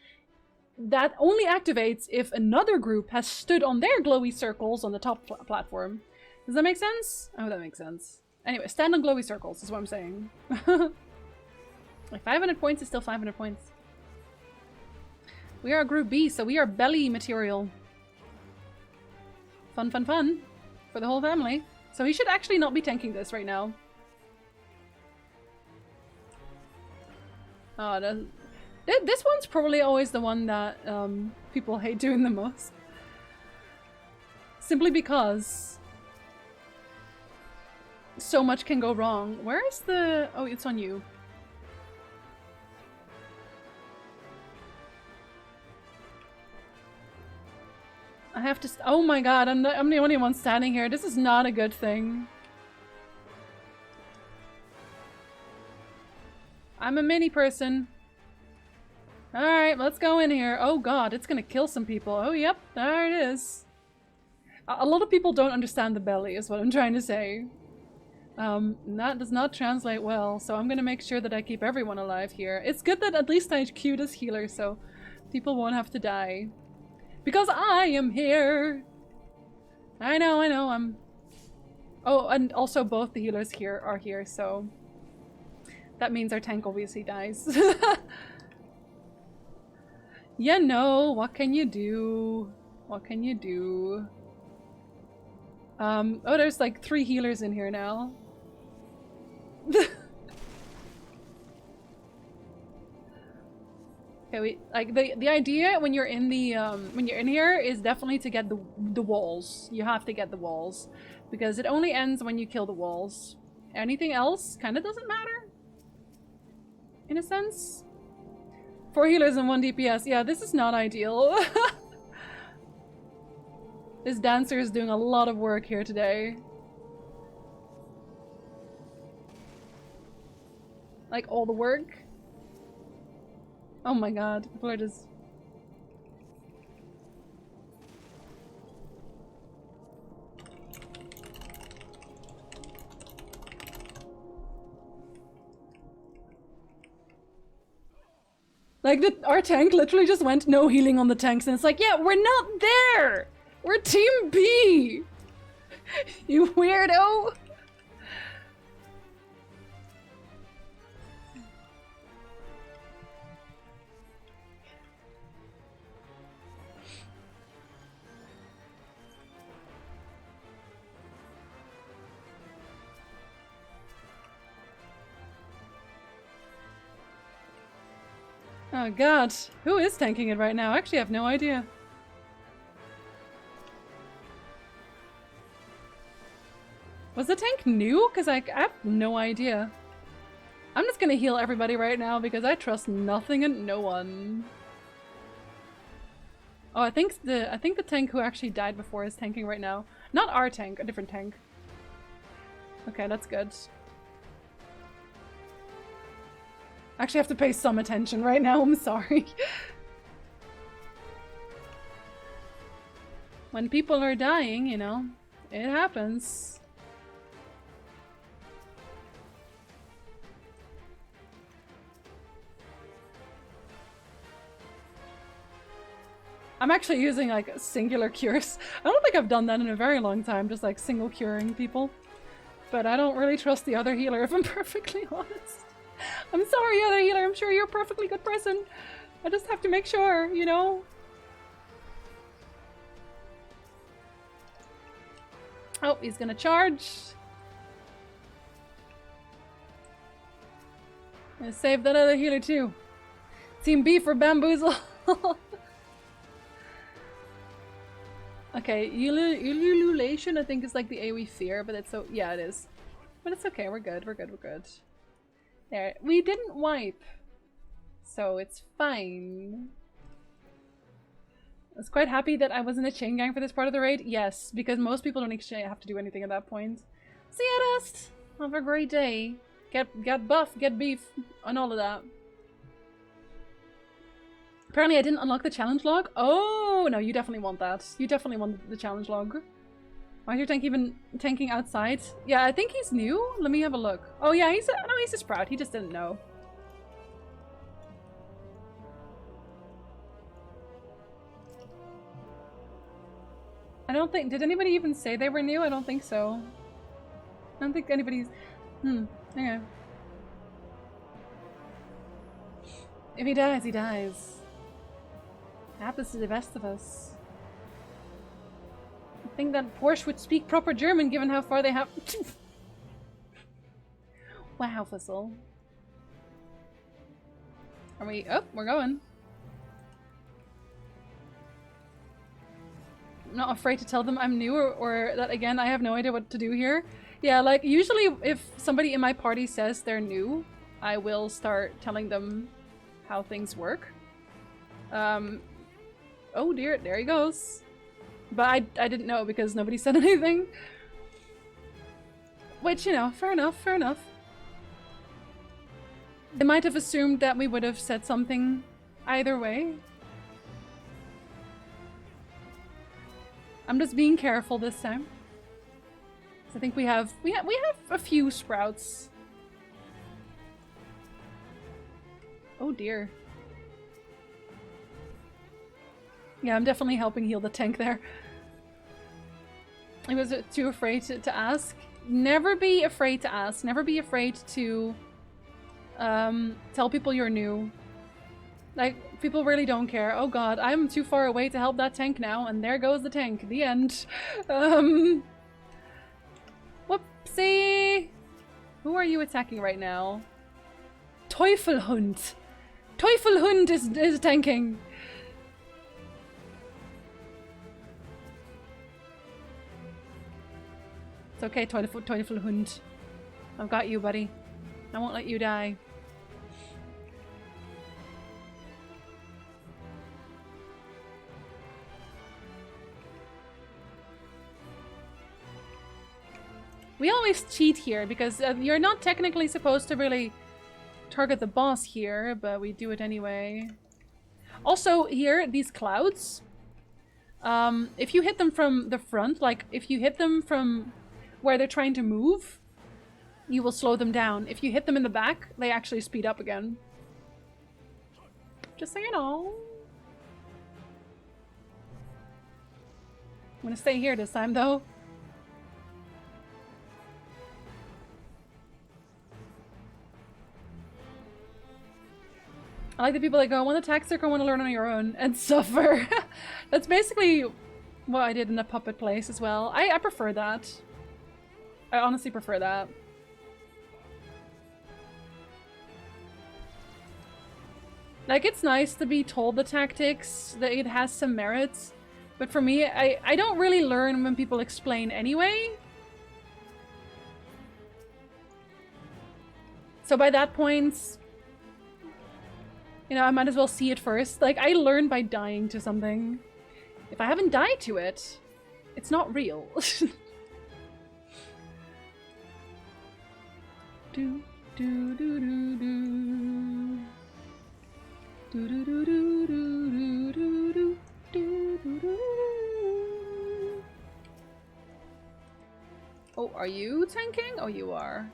that only activates if another group has stood on their glowy circles on the top platform. Does that make sense? Oh, that makes sense. Anyway, stand on glowy circles is what I'm saying. Like 500 points is still 500 points. We are Group B, so we are belly material. Fun, fun, fun. For the whole family. So he should actually not be tanking this right now. Oh, this one's probably always the one that people hate doing the most. Simply because so much can go wrong. Where is the... Oh, it's on you. I have to... Oh my god, I'm the only one standing here. This is not a good thing. I'm a mini person. Alright, let's go in here. Oh god, it's gonna kill some people. Oh yep, there it is. A lot of people don't understand the belly is what I'm trying to say. That does not translate well, so I'm gonna make sure that I keep everyone alive here. It's good that at least I queued as healer, so people won't have to die. Because I am here! I know, I'm... Oh, and also both the healers here are here, so... That means our tank obviously dies. You know, what can you do? What can you do? Oh, there's like 3 healers in here now. Okay, like the idea when you're in the when you're in here is definitely to get the walls. You have to get the walls because it only ends when you kill the walls. Anything else kind of doesn't matter. In a sense. 4 healers and 1 DPS. Yeah, this is not ideal. This dancer is doing a lot of work here today. Like all the work. Oh my god, people are just... Like, our tank literally just went no healing on the tanks, and it's like, yeah, we're not there! We're Team B! You weirdo! Oh god, who is tanking it right now? I actually have no idea. Was the tank new? Because I have no idea. I'm just gonna heal everybody right now because I trust nothing and no one. Oh, I think the tank who actually died before is tanking right now. Not our tank, a different tank. Okay, that's good. I actually have to pay some attention right now, I'm sorry. When people are dying, you know, it happens. I'm actually using like singular cures. I don't think I've done that in a very long time, just like single curing people. But I don't really trust the other healer if I'm perfectly honest. I'm sorry, other healer, I'm sure you're a perfectly good person. I just have to make sure, you know? Oh, he's gonna charge. Gonna save that other healer too. Team B for bamboozle. Okay, ululation I think is like the A we fear, but it's so yeah it is. But it's okay, we're good, we're good, we're good. There, we didn't wipe. So it's fine. I was quite happy that I was in a chain gang for this part of the raid. Yes, because most people don't actually have to do anything at that point. See ya, Dust! Have a great day. Get buff, get beef, and all of that. Apparently I didn't unlock the challenge log. Oh, no, you definitely want that. You definitely want the challenge log. Why is your tank even tanking outside? Yeah, I think he's new. Let me have a look. Oh yeah, he's a sprout. He just didn't know. I don't think... Did anybody even say they were new? I don't think so. I don't think anybody's... Okay. If he dies, he dies. It happens to the best of us. I think that Porsche would speak proper German given how far they have... Wow, Fussel. Are we... Oh, we're going. I'm not afraid to tell them I'm new or that again I have no idea what to do here. Yeah, like usually if somebody in my party says they're new, I will start telling them how things work. Oh dear, there he goes. But I didn't know because nobody said anything. Which, you know, fair enough, fair enough. They might have assumed that we would have said something either way. I'm just being careful this time. I think we have a few sprouts. Oh dear. Yeah, I'm definitely helping heal the tank there. I was too afraid to ask. Never be afraid to ask. Never be afraid to tell people you're new. Like, people really don't care. Oh god, I'm too far away to help that tank now, and there goes the tank. The end. Whoopsie! Who are you attacking right now? Teufelhund! Teufelhund is tanking! It's okay, Teufelhund. I've got you, buddy. I won't let you die. We always cheat here because you're not technically supposed to really target the boss here, but we do it anyway. Also, here, these clouds, if you hit them from the front, like if you hit them from where they're trying to move, you will slow them down. If you hit them in the back, they actually speed up again. Just so you know. I'm gonna stay here this time, though. I like the people that go, want to tactic or want to learn on your own and suffer. That's basically what I did in the puppet place as well. I prefer that. I honestly prefer that. Like, it's nice to be told the tactics, that it has some merits. But for me, I don't really learn when people explain anyway. So by that point, you know, I might as well see it first. Like, I learn by dying to something. If I haven't died to it, it's not real. do do do do do. Do do do do do do do do do do. Oh, are you tanking? Oh, you are.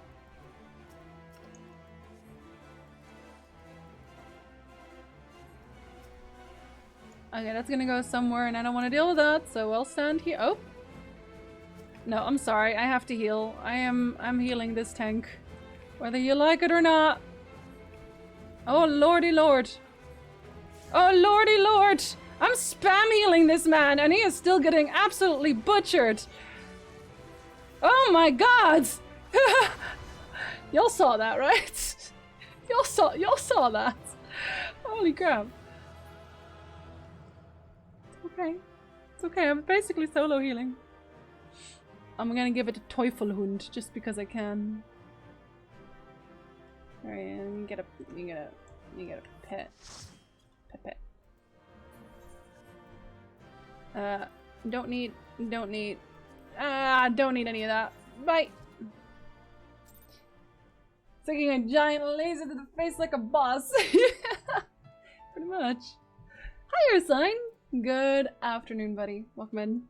Okay, that's gonna go somewhere and I don't want to deal with that, so I'll stand here. Oh! No, I'm sorry, I have to heal. I'm healing this tank. Whether you like it or not. Oh lordy lord. Oh lordy lord! I'm spam healing this man and he is still getting absolutely butchered! Oh my god! Y'all saw that, right? Y'all saw that. Holy crap. Okay. It's okay, I'm basically solo healing. I'm gonna give it a Teufelhund just because I can. Alright, you get a pet. Pet. Don't need any of that. Bye! Taking a giant laser to the face like a boss. Pretty much. Hi, Ursine! Good afternoon, buddy. Welcome in.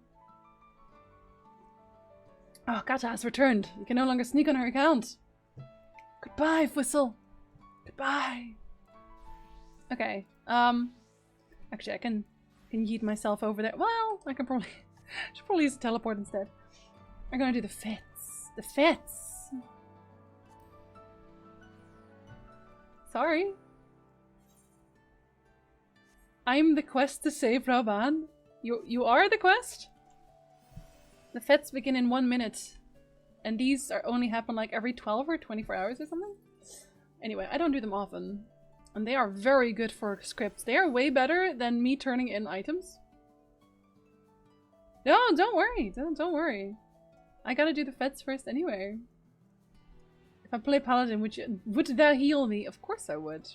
Oh, Kata has returned. You can no longer sneak on her account. Goodbye, Whistle. Goodbye. Okay. Actually, I can yeet myself over there. Well, I can probably should probably use a teleport instead. I'm gonna do the fits. The fits. Sorry. I'm the quest to save Rauban. You are the quest? The fets begin in 1 minute. And these are only happen like every 12 or 24 hours or something? Anyway, I don't do them often. And they are very good for scripts. They are way better than me turning in items. No, don't worry. Don't worry. I gotta do the fets first anyway. If I play Paladin, would that heal me? Of course I would.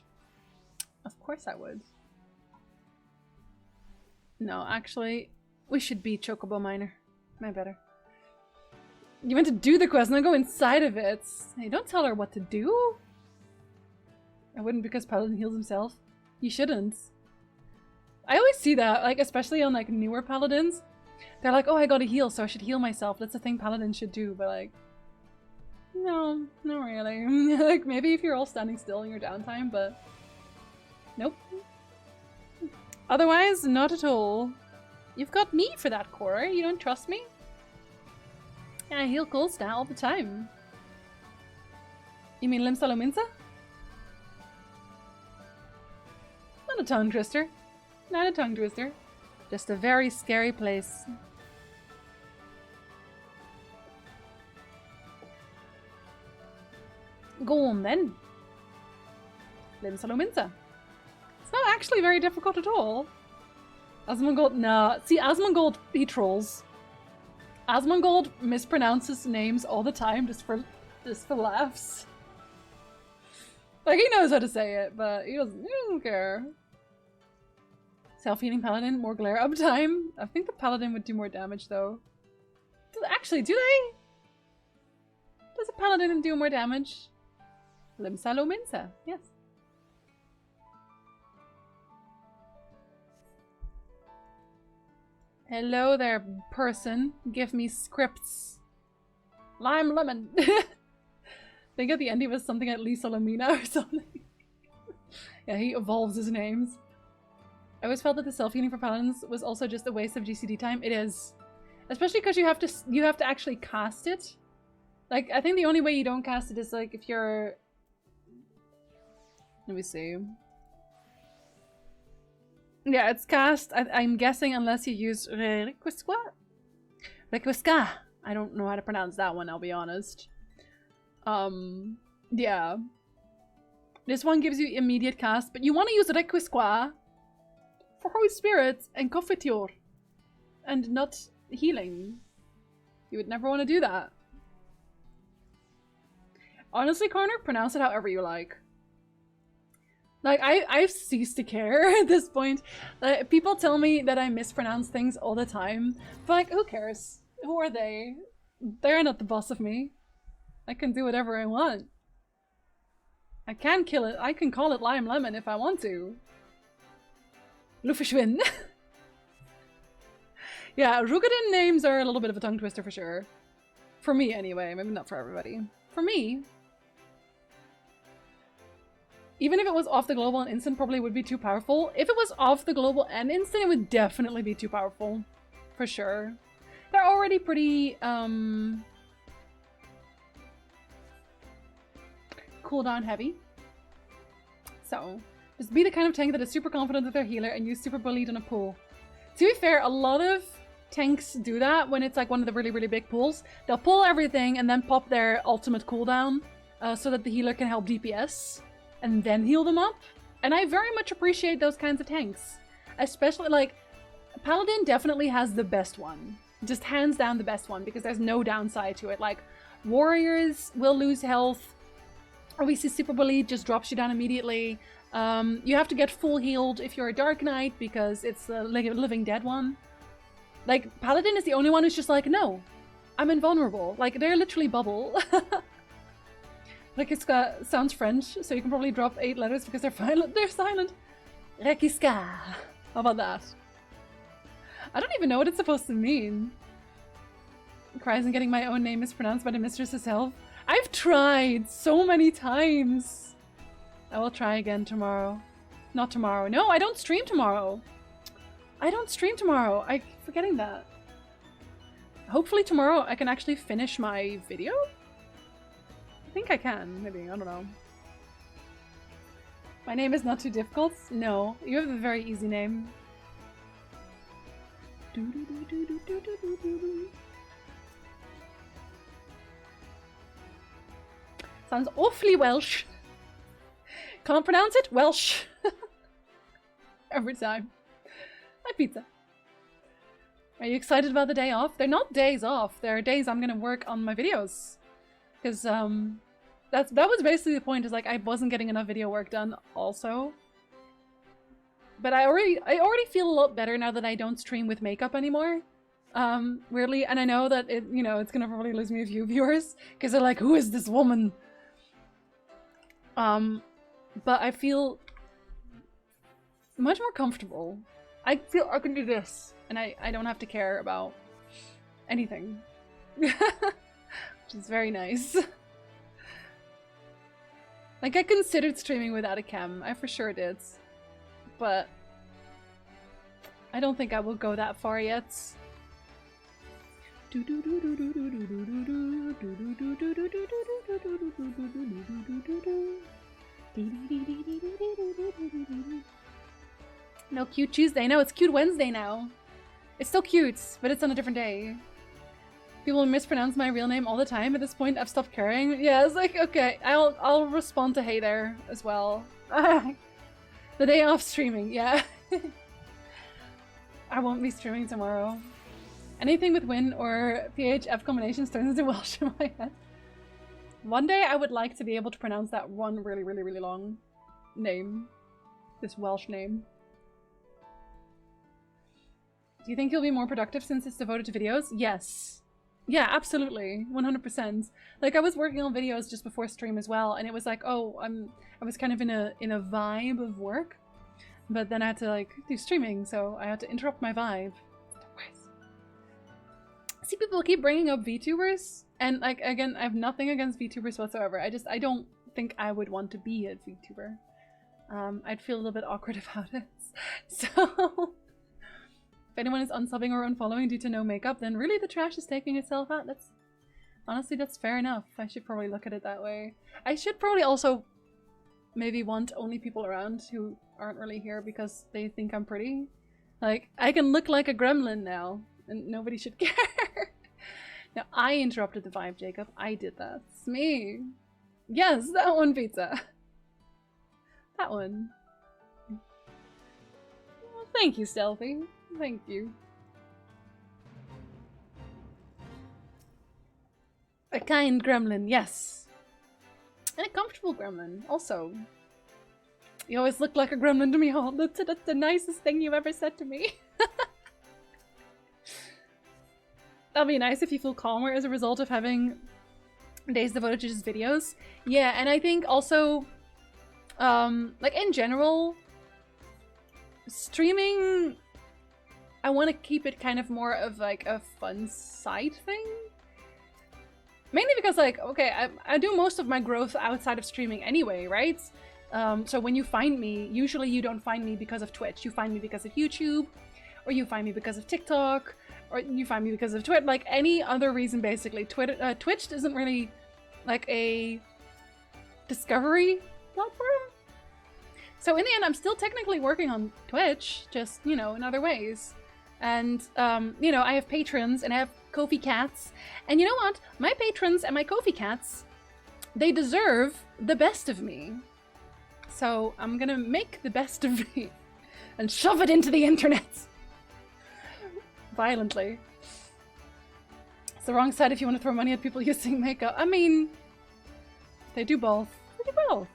Of course I would. No, actually, we should be Chocobo Miner. My better. You went to do the quest, not go inside of it. Hey, don't tell her what to do. I wouldn't because Paladin heals himself. You shouldn't. I always see that, like, especially on, like, newer Paladins. They're like, oh, I gotta heal, so I should heal myself. That's the thing Paladins should do, but, like... No, not really. Like, maybe if you're all standing still in your downtime, but... Nope. Otherwise, not at all. You've got me for that, Cora. You don't trust me? Yeah, I heal Coldstone all the time. You mean Limsalominsa? Not a tongue twister. Not a tongue twister. Just a very scary place. Go on then. Limsalominsa. It's not actually very difficult at all. Asmongold, nah. See, Asmongold, he trolls. Asmongold mispronounces names all the time just for laughs. Like, he knows how to say it, but he doesn't care. Self-healing Paladin, more glare up time. I think the Paladin would do more damage, though. Actually, do they? Does a Paladin do more damage? Limsalominsa, yes. Hello there, person. Give me scripts. Lime lemon. I think at the end he was something at Lisa Lamina or something. Yeah, he evolves his names. I always felt that the self-healing for paladins was also just a waste of GCD time. It is. Especially because you have to actually cast it. Like, I think the only way you don't cast it is like if you're... Let me see. Yeah, it's cast, I'm guessing, unless you use Requisqua? Requisca. I don't know how to pronounce that one, I'll be honest. Yeah. This one gives you immediate cast, but you want to use Requisqua for Holy Spirit and Confiteor. And not healing. You would never want to do that. Honestly, Connor, pronounce it however you like. Like, I've ceased to care at this point. People tell me that I mispronounce things all the time. But, like, who cares? Who are they? They're not the boss of me. I can do whatever I want. I can kill it. I can call it Lime Lemon if I want to. Luferschwin. Yeah, Rugadin names are a little bit of a tongue twister for sure. For me, anyway. Maybe not for everybody. For me, even if it was off the global and instant, probably would be too powerful. If it was off the global and instant, it would definitely be too powerful. For sure. They're already pretty, cooldown heavy. So, just be the kind of tank that is super confident with their healer and use Super Bullied on a pull. To be fair, a lot of tanks do that when it's like one of the really, really big pulls. They'll pull everything and then pop their ultimate cooldown so that the healer can help DPS and then heal them up. And I very much appreciate those kinds of tanks. Especially, like, Paladin definitely has the best one. Just hands down the best one because there's no downside to it. Like, warriors will lose health. Obviously, Super Bullied just drops you down immediately. You have to get full healed if you're a Dark Knight because it's the Living Dead one. Like, Paladin is the only one who's just like, no, I'm invulnerable. Like, they're literally bubble. Like, it's got, sounds French, so you can probably drop 8 letters because they're silent. They're silent. Rekiska. How about that? I don't even know what it's supposed to mean. Cries and getting my own name mispronounced by the mistress herself. I've tried so many times. I will try again tomorrow. Not tomorrow. No, I don't stream tomorrow. I don't stream tomorrow. I keep forgetting that. Hopefully tomorrow I can actually finish my video? I think I can. Maybe. I don't know. My name is not too difficult? No. You have a very easy name. Sounds awfully Welsh. Can't pronounce it? Welsh. Every time. Hi, pizza. Are you excited about the day off? They're not days off. They're days I'm gonna work on my videos. Because, that was basically the point, is like, I wasn't getting enough video work done also. But I already feel a lot better now that I don't stream with makeup anymore. Weirdly, and I know that it, you know, it's gonna probably lose me a few viewers, because they're like, who is this woman? But I feel much more comfortable. I feel I can do this, and I don't have to care about anything. Which is very nice. Like, I considered streaming without a cam, I for sure did. But I don't think I will go that far yet. No cute Tuesday. No, it's cute Wednesday now. It's still cute, but it's on a different day. People mispronounce my real name all the time. At this point, I've stopped caring. Yeah, it's like, okay, I'll respond to hey there as well. The day off streaming, yeah. I won't be streaming tomorrow. Anything with Win or PHF combinations turns into Welsh in my head. One day I would like to be able to pronounce that one really, really, really long name. This Welsh name. Do you think you'll be more productive since it's devoted to videos? Yes. Yeah, absolutely. 100%. Like, I was working on videos just before stream as well, and it was like, oh, I was kind of in a vibe of work, but then I had to, like, do streaming, so I had to interrupt my vibe. See, people keep bringing up VTubers, and, like, again, I have nothing against VTubers whatsoever. I don't think I would want to be a VTuber. I'd feel a little bit awkward about it. So... if anyone is unsubbing or unfollowing due to no makeup, then really the trash is taking itself out. Honestly, that's fair enough. I should probably look at it that way. I should probably also maybe want only people around who aren't really here because they think I'm pretty. Like, I can look like a gremlin now, and nobody should care. Now, I interrupted the vibe, Jacob. I did that. It's me. Yes, that one, pizza. That one. Well, thank you, Stealthy. Thank you. A kind gremlin, yes. And a comfortable gremlin, also. You always look like a gremlin to me, oh, that's the nicest thing you've ever said to me. That'll be nice if you feel calmer as a result of having days devoted to just videos. Yeah, and I think also Like in general, streaming, I want to keep it kind of more of like a fun side thing. Mainly because like, okay, I do most of my growth outside of streaming anyway, right? So when you find me, usually you don't find me because of Twitch. You find me because of YouTube, or you find me because of TikTok, or you find me because of Twitter. Like any other reason, basically. Twitch isn't really like a discovery platform. So in the end, I'm still technically working on Twitch, just, you know, in other ways. And, you know, I have patrons and I have Ko-fi cats. And you know what? My patrons and my Ko-fi cats, they deserve the best of me. So I'm gonna make the best of me and shove it into the internet. Violently. It's the wrong side if you want to throw money at people using makeup. I mean, they do both. They do both.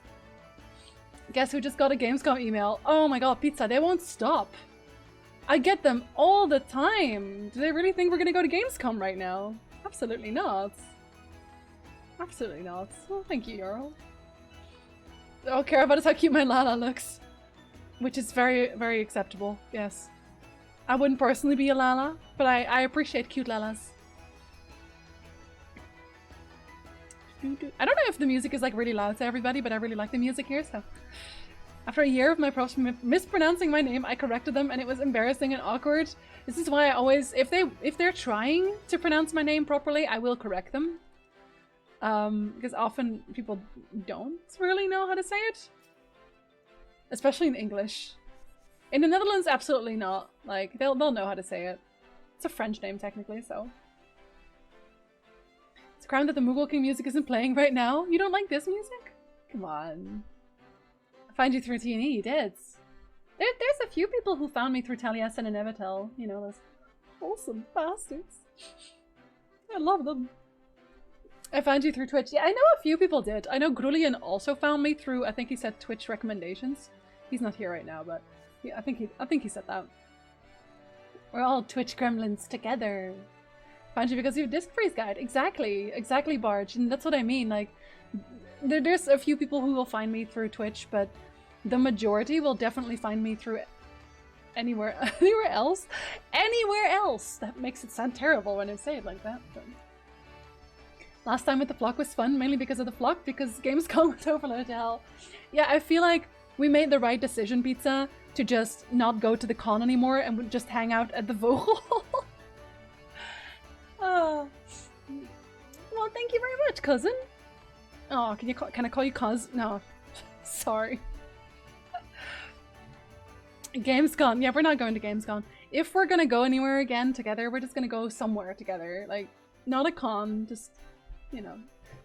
Guess who just got a Gamescom email? Oh my god, pizza, they won't stop. I get them all the time. Do they really think we're gonna go to Gamescom right now? Absolutely not. Absolutely not. Oh, thank you, Earl. All I care about is how cute my Lala looks. Which is very, very acceptable, yes. I wouldn't personally be a Lala, but I appreciate cute Lalas. I don't know if the music is like really loud to everybody, but I really like the music here, so. After a year of my profs mispronouncing my name, I corrected them and it was embarrassing and awkward. This is why I always, if they're trying to pronounce my name properly, I will correct them. Because often people don't really know how to say it. Especially in English. In the Netherlands, absolutely not. Like, they'll know how to say it. It's a French name, technically, so. It's a crime that the Moogle King music isn't playing right now. You don't like this music? Come on. I found you through T&E, you did. There's a few people who found me through Taliesin and Evitel. You know, those wholesome bastards. I love them. I found you through Twitch. Yeah, I know a few people did. I know Grulian also found me through, I think he said Twitch recommendations. He's not here right now, but yeah, I think he said that. We're all Twitch gremlins together. Found you because you have Disc Freeze Guide. Exactly, Barge. And that's what I mean. Like, there's a few people who will find me through Twitch, but the majority will definitely find me through anywhere else. Anywhere else! That makes it sound terrible when I say it like that. But... Last time with the flock was fun, mainly because of the flock, because Gamescom was overloaded to hell. Yeah, I feel like we made the right decision, Pizza, to just not go to the con anymore and would just hang out at the Vogel. Oh. Well, thank you very much, cousin. Oh, can I call you cuz? No. Sorry. Gamescom. Yeah, we're not going to Gamescom. If we're gonna go anywhere again together, we're just gonna go somewhere together. Like, not a con, just, you know,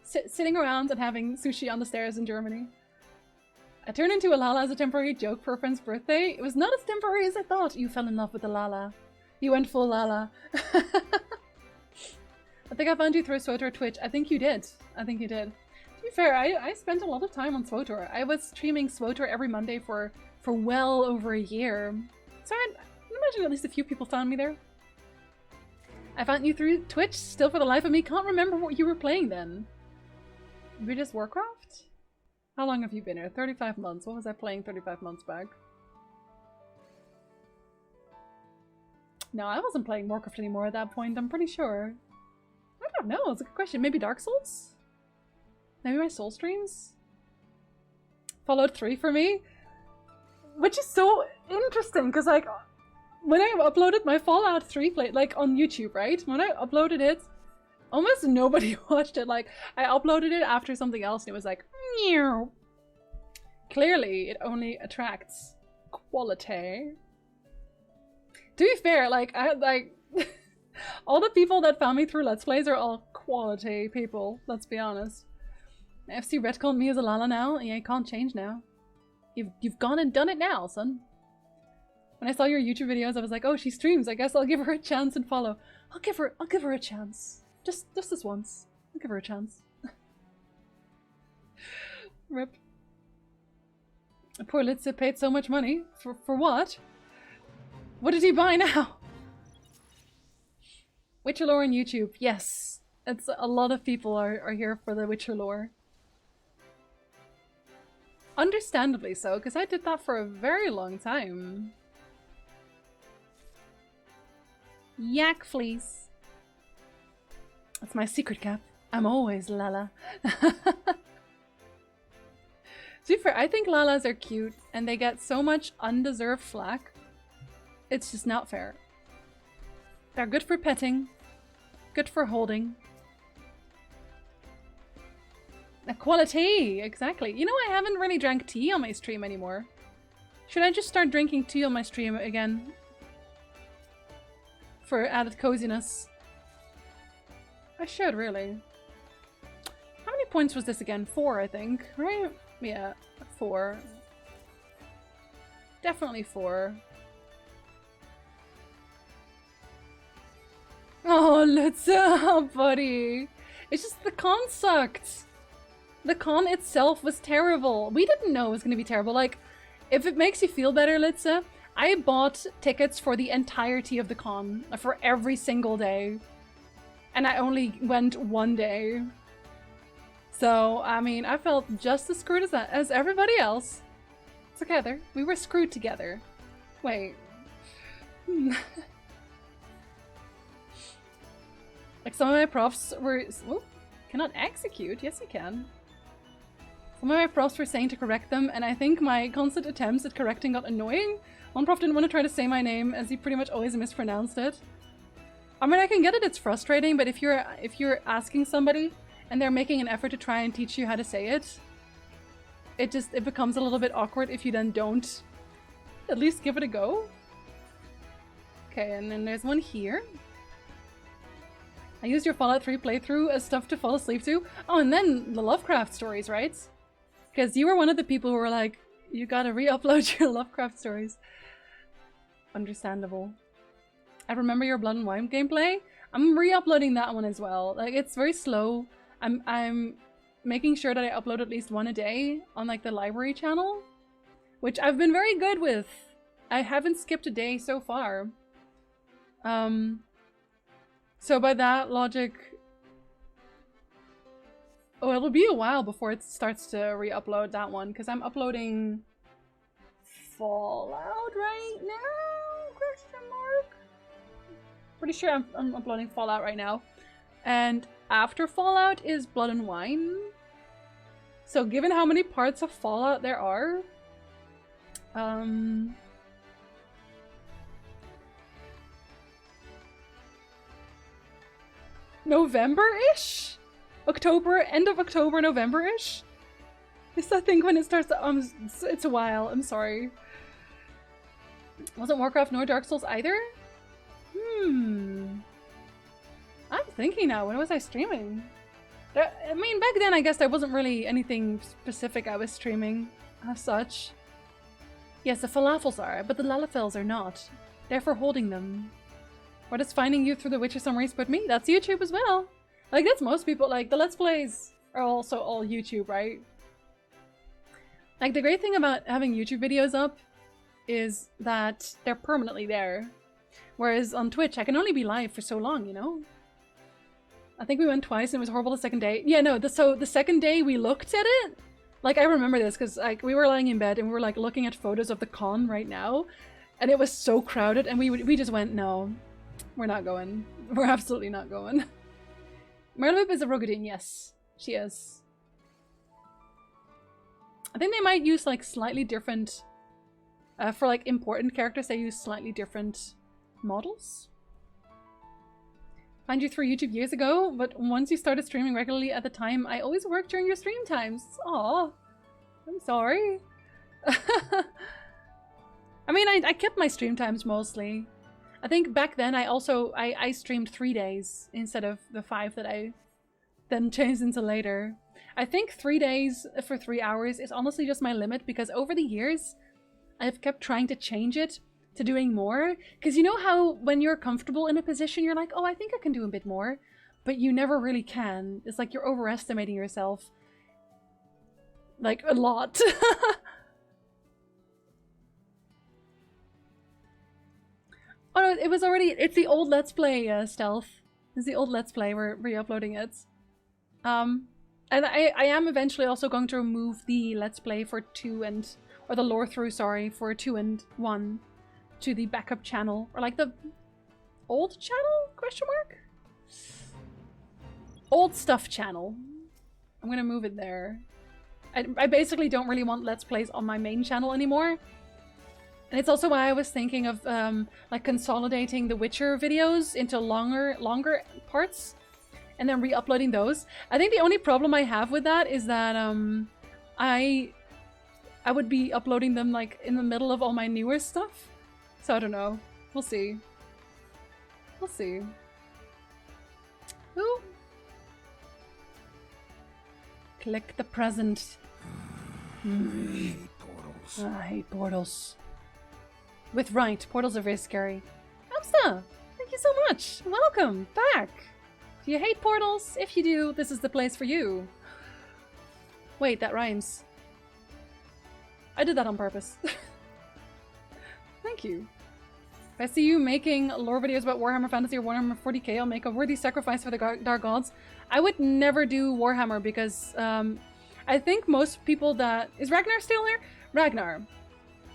sitting around and having sushi on the stairs in Germany. I turned into a Lala as a temporary joke for a friend's birthday. It was not as temporary as I thought. You fell in love with the Lala. You went full Lala. I think I found you through SWOTOR Twitch. I think you did. To be fair, I spent a lot of time on SWOTOR. I was streaming SWOTOR every Monday for well over a year. So I imagine at least a few people found me there. I found you through Twitch. Still for the life of me, can't remember what you were playing then. British Warcraft? How long have you been here? 35 months. What was I playing 35 months back? No, I wasn't playing Warcraft anymore at that point, I'm pretty sure. I don't know, it's a good question. Maybe Dark Souls? Maybe my Soul streams? Fallout 3 for me? Which is so interesting, because like, when I uploaded my Fallout 3 play, like on YouTube, right? When I uploaded it, almost nobody watched it. Like, I uploaded it after something else and it was like, meow. Clearly, it only attracts quality. To be fair, like, all the people that found me through Let's Plays are all quality people, let's be honest. FC retconned me as a Lala now. Yeah, you can't change now. You've gone and done it now, son. When I saw your YouTube videos, I was like, oh, she streams. I guess I'll give her a chance and follow. I'll give her a chance. Just this once. I'll give her a chance. Rip. Poor Litsa paid so much money. For what? What did he buy now? Witcher lore on YouTube. Yes. It's a lot of people are here for the Witcher lore. Understandably so, because I did that for a very long time. Yak fleece. That's my secret cap. I'm always Lala. To be fair, I think Lalas are cute and they get so much undeserved flack. It's just not fair. They're good for petting, good for holding. Equality! Exactly. You know, I haven't really drank tea on my stream anymore. Should I just start drinking tea on my stream again? For added coziness. I should, really. How many points was this again? 4, I think. Right? Yeah, 4. Definitely 4. Oh, let's buddy. It's just the con sucked. The con itself was terrible. We didn't know it was going to be terrible. Like, if it makes you feel better, Litsa, I bought tickets for the entirety of the con, for every single day. And I only went 1 day. So, I mean, I felt just as screwed as everybody else. Together. We were screwed together. Wait. Like, some of my profs were... Oh, cannot execute? Yes, you can. Some of my profs were saying to correct them, and I think my constant attempts at correcting got annoying. One prof didn't want to try to say my name, as he pretty much always mispronounced it. I mean, I can get it, it's frustrating, but if you're asking somebody, and they're making an effort to try and teach you how to say it, it becomes a little bit awkward if you then don't at least give it a go. Okay, and then there's one here. I used your Fallout 3 playthrough as stuff to fall asleep to. Oh, and then the Lovecraft stories, right? Because you were one of the people who were like, you gotta re-upload your Lovecraft stories. Understandable. I remember your Blood and Wine gameplay. I'm re-uploading that one as well. Like, it's very slow. I'm making sure that I upload at least 1 a day on like the library channel, which I've been very good with. I haven't skipped a day so far. So by that logic, oh, it'll be a while before it starts to re-upload that one, because I'm uploading Fallout right now? Question mark? Pretty sure I'm uploading Fallout right now. And after Fallout is Blood and Wine. So given how many parts of Fallout there are, November-ish? October, end of October, November-ish? Is I think when it starts to, it's a while, I'm sorry. Wasn't Warcraft nor Dark Souls either? I'm thinking now, when was I streaming? I mean, back then I guess there wasn't really anything specific I was streaming, as such. Yes, the falafels are, but the lalafels are not. Therefore holding them. What does finding you through the Witcher summaries put me? That's YouTube as well. Like, that's most people. Like, the Let's Plays are also all YouTube, right? Like, the great thing about having YouTube videos up is that they're permanently there. Whereas on Twitch, I can only be live for so long, you know? I think we went twice and it was horrible the second day. Yeah, no, so the second day we looked at it, like, I remember this because, like, we were lying in bed and we were, like, looking at photos of the con right now. And it was so crowded and we just went, no. We're not going. We're absolutely not going. Merlip is a Rogadin, yes. She is. I think they might use like slightly different... for like important characters, they use slightly different models. Found you through YouTube years ago, but once you started streaming regularly at the time, I always worked during your stream times. Aw. I'm sorry. I mean, I kept my stream times mostly. I think back then I streamed 3 days instead of the 5 that I then changed into later. I think 3 days for 3 hours is honestly just my limit because over the years I've kept trying to change it to doing more. Because you know how when you're comfortable in a position you're like, oh, I think I can do a bit more, but you never really can. It's like you're overestimating yourself. Like a lot. Oh no, it was already, it's the old Let's Play, Stealth. It's the old Let's Play, we're re-uploading it. And I am eventually also going to remove the Let's Play for 2 and... or the lore through, sorry, for 2 and 1 to the backup channel. Or like the old channel? Question mark? Old stuff channel. I'm gonna move it there. I basically don't really want Let's Plays on my main channel anymore. And it's also why I was thinking of like consolidating the Witcher videos into longer parts and then re-uploading those. I think the only problem I have with that is that I would be uploading them like in the middle of all my newer stuff. So I don't know. We'll see. We'll see. Ooh. Click the present. I hate portals. I hate portals. With right, portals are very scary. Amsta, thank you so much. Welcome back. Do you hate portals? If you do, this is the place for you. Wait, that rhymes. I did that on purpose. Thank you. If I see you making lore videos about Warhammer Fantasy or Warhammer 40k, I'll make a worthy sacrifice for the Dark Gods. I would never do Warhammer because I think most people that... Is Ragnar still here? Ragnar.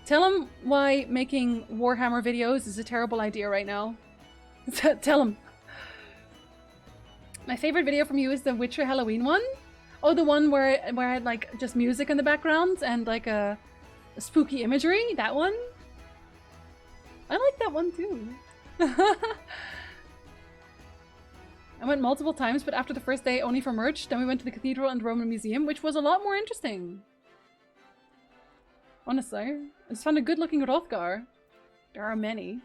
Tell him why making Warhammer videos is a terrible idea right now. Tell him. My favorite video from you is the Witcher Halloween one. Oh, the one where I had like just music in the background and like a spooky imagery. That one. I like that one too. I went multiple times, but after the first day only for merch. Then we went to the cathedral and the Roman Museum, which was a lot more interesting. Honestly, I just found a good-looking Hrothgar. There are many.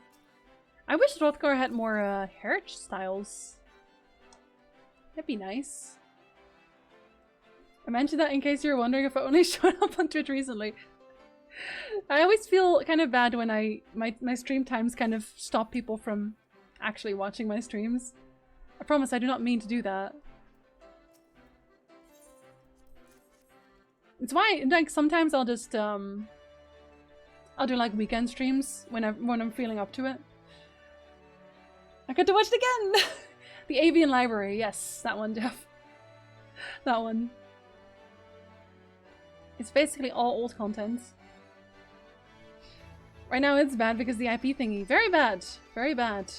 I wish Hrothgar had more hairstyles. That'd be nice. I mentioned that in case you were wondering if I only showed up on Twitch recently. I always feel kind of bad when my stream times kind of stop people from actually watching my streams. I promise I do not mean to do that. It's why, like, sometimes I'll just, I'll do, like, weekend streams when I'm feeling up to it. I got to watch it again! The Avian Library, yes, that one, Jeff. That one. It's basically all old content. Right now it's bad because the IP thingy. Very bad. Very bad.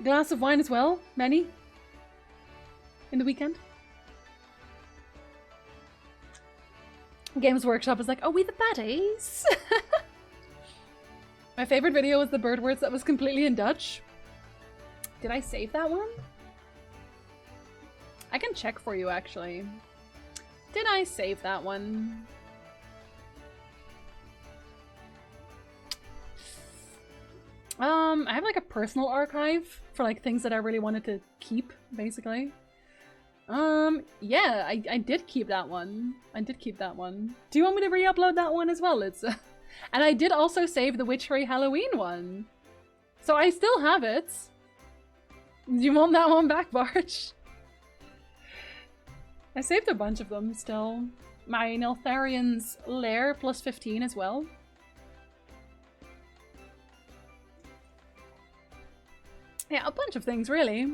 Glass of wine as well, many. In the weekend. Games Workshop is like, oh, we the baddies? My favorite video was the bird words that was completely in Dutch. Did I save that one? I can check for you, actually. Did I save that one? I have like a personal archive for like things that I really wanted to keep, basically. Yeah, I did keep that one. I did keep that one. Do you want me to re-upload that one as well? It's and I did also save the Witchery Halloween one. So I still have it. Do you want that one back, Barch? I saved a bunch of them still. My Neltharian's Lair plus 15 as well. Yeah, a bunch of things, really.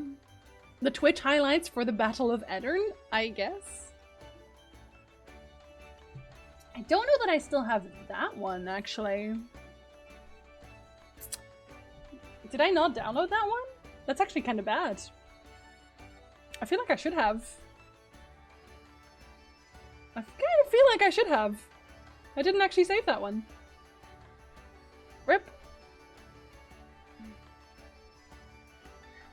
The Twitch highlights for the Battle of Eddern, I guess. I don't know that I still have that one, actually. Did I not download that one? That's actually kind of bad. I feel like I should have. I kind of feel like I should have. I didn't actually save that one. RIP.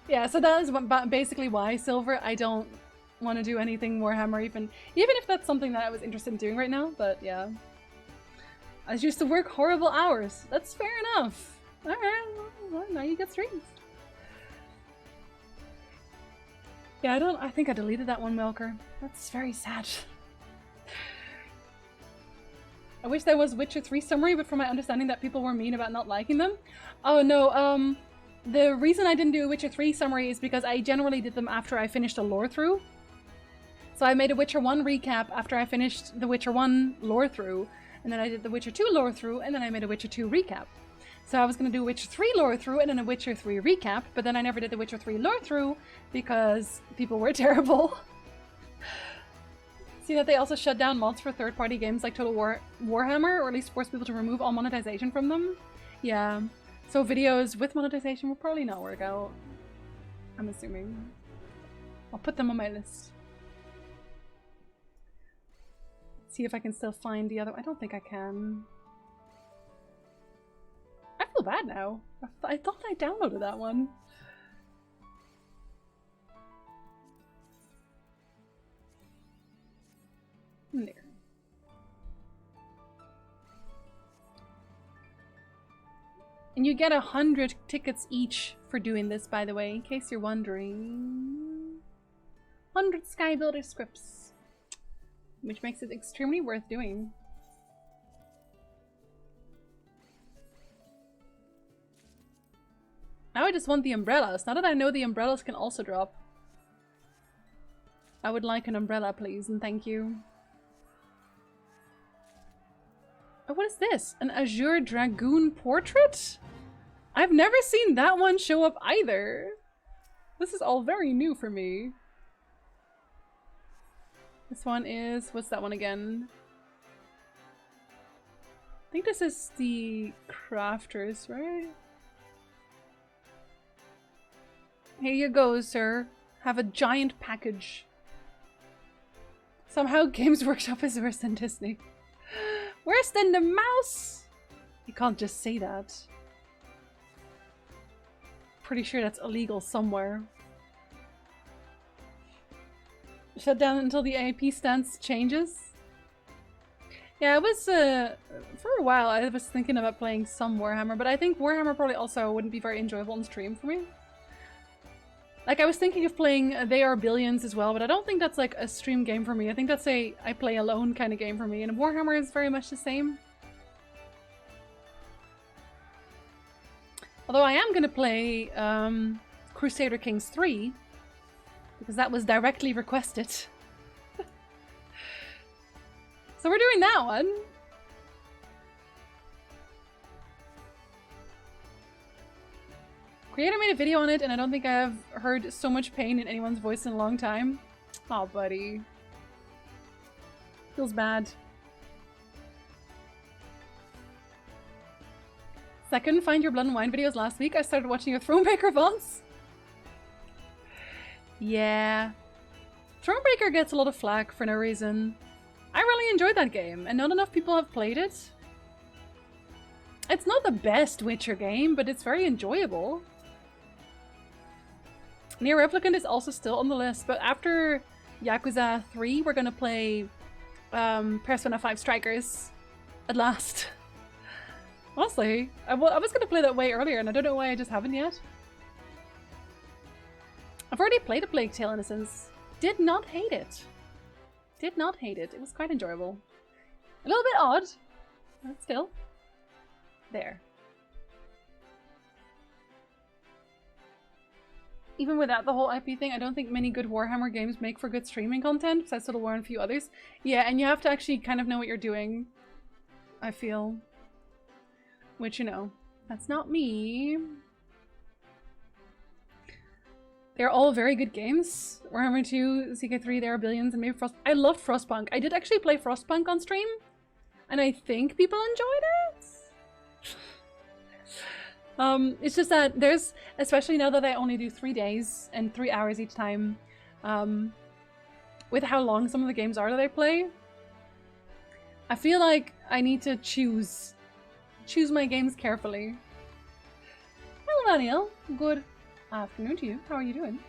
Yeah, so that is basically why, Silver, I don't want to do anything Warhammer even if that's something that I was interested in doing right now, but yeah. I used to work horrible hours. That's fair enough. Alright, well, now you get streams. Yeah, I think I deleted that one, Milker. That's very sad. I wish there was Witcher 3 summary, but from my understanding that people were mean about not liking them. Oh no, the reason I didn't do a Witcher 3 summary is because I generally did them after I finished a lore through. So I made a Witcher 1 recap after I finished the Witcher 1 lore through, and then I did the Witcher 2 lore through, and then I made a Witcher 2 recap. So I was going to do Witcher 3 lore through and then a Witcher 3 recap, but then I never did the Witcher 3 lore through because people were terrible. See that they also shut down mods for third-party games like Warhammer, or at least force people to remove all monetization from them? Yeah. So videos with monetization will probably not work out. I'm assuming. I'll put them on my list. See if I can still find the other. I don't think I can. I feel bad now. I thought I downloaded that one. There. And you get 100 tickets each for doing this, by the way, in case you're wondering. 100 Skybuilder scripts, which makes it extremely worth doing. Now I just want the umbrellas. Now that I know the umbrellas can also drop. I would like an umbrella, please, and thank you. Oh, what is this? An Azure Dragoon portrait? I've never seen that one show up either. This is all very new for me. This one is... what's that one again? I think this is the Crafters, right? Here you go, sir. Have a giant package. Somehow Games Workshop is worse than Disney. Worse than the mouse? You can't just say that. Pretty sure that's illegal somewhere. Shut down until the AIP stance changes? Yeah, it was, for a while I was thinking about playing some Warhammer, but I think Warhammer probably also wouldn't be very enjoyable on stream for me. Like, I was thinking of playing They Are Billions as well, but I don't think that's like a stream game for me. I think that's a I play alone kind of game for me, and Warhammer is very much the same. Although I am gonna play Crusader Kings 3, because that was directly requested. So we're doing that one. Creator made a video on it, and I don't think I've heard so much pain in anyone's voice in a long time. Aw, buddy. Feels bad. Second, find your Blood and Wine videos last week. I started watching your Thronebreaker VODs. Yeah. Thronebreaker gets a lot of flack for no reason. I really enjoyed that game, and not enough people have played it. It's not the best Witcher game, but it's very enjoyable. Nier Replicant is also still on the list, but after Yakuza 3, we're gonna play Persona 5 Strikers at last. Honestly, I was gonna play that way earlier, and I don't know why I just haven't yet. I've already played A Plague Tale: Innocence. Did not hate it. Did not hate it. It was quite enjoyable. A little bit odd, but still. There. Even without the whole IP thing, I don't think many good Warhammer games make for good streaming content, besides Total War and a few others. Yeah, and you have to actually kind of know what you're doing, I feel. Which, you know, that's not me. They're all very good games. Warhammer 2, CK3, There Are Billions, and maybe I loved Frostpunk. I did actually play Frostpunk on stream, and I think people enjoyed it. It's just that there's, especially now that I only do 3 days and 3 hours each time, with how long some of the games are that I play, I feel like I need to choose my games carefully. Hello, Daniel. Good afternoon to you. How are you doing?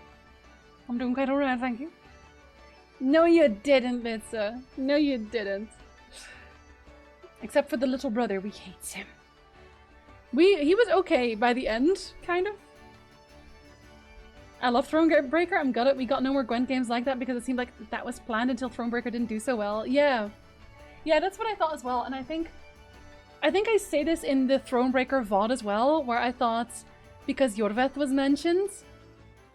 I'm doing quite alright, thank you. No, you didn't, Litsa. No, you didn't. Except for the little brother, we hate him. He was okay by the end, kind of. I love Thronebreaker. I'm gutted we got no more Gwent games like that because it seemed like that was planned until Thronebreaker didn't do so well. Yeah. Yeah, that's what I thought as well. And I think I say this in the Thronebreaker VOD as well, where I thought, because Jorveth was mentioned,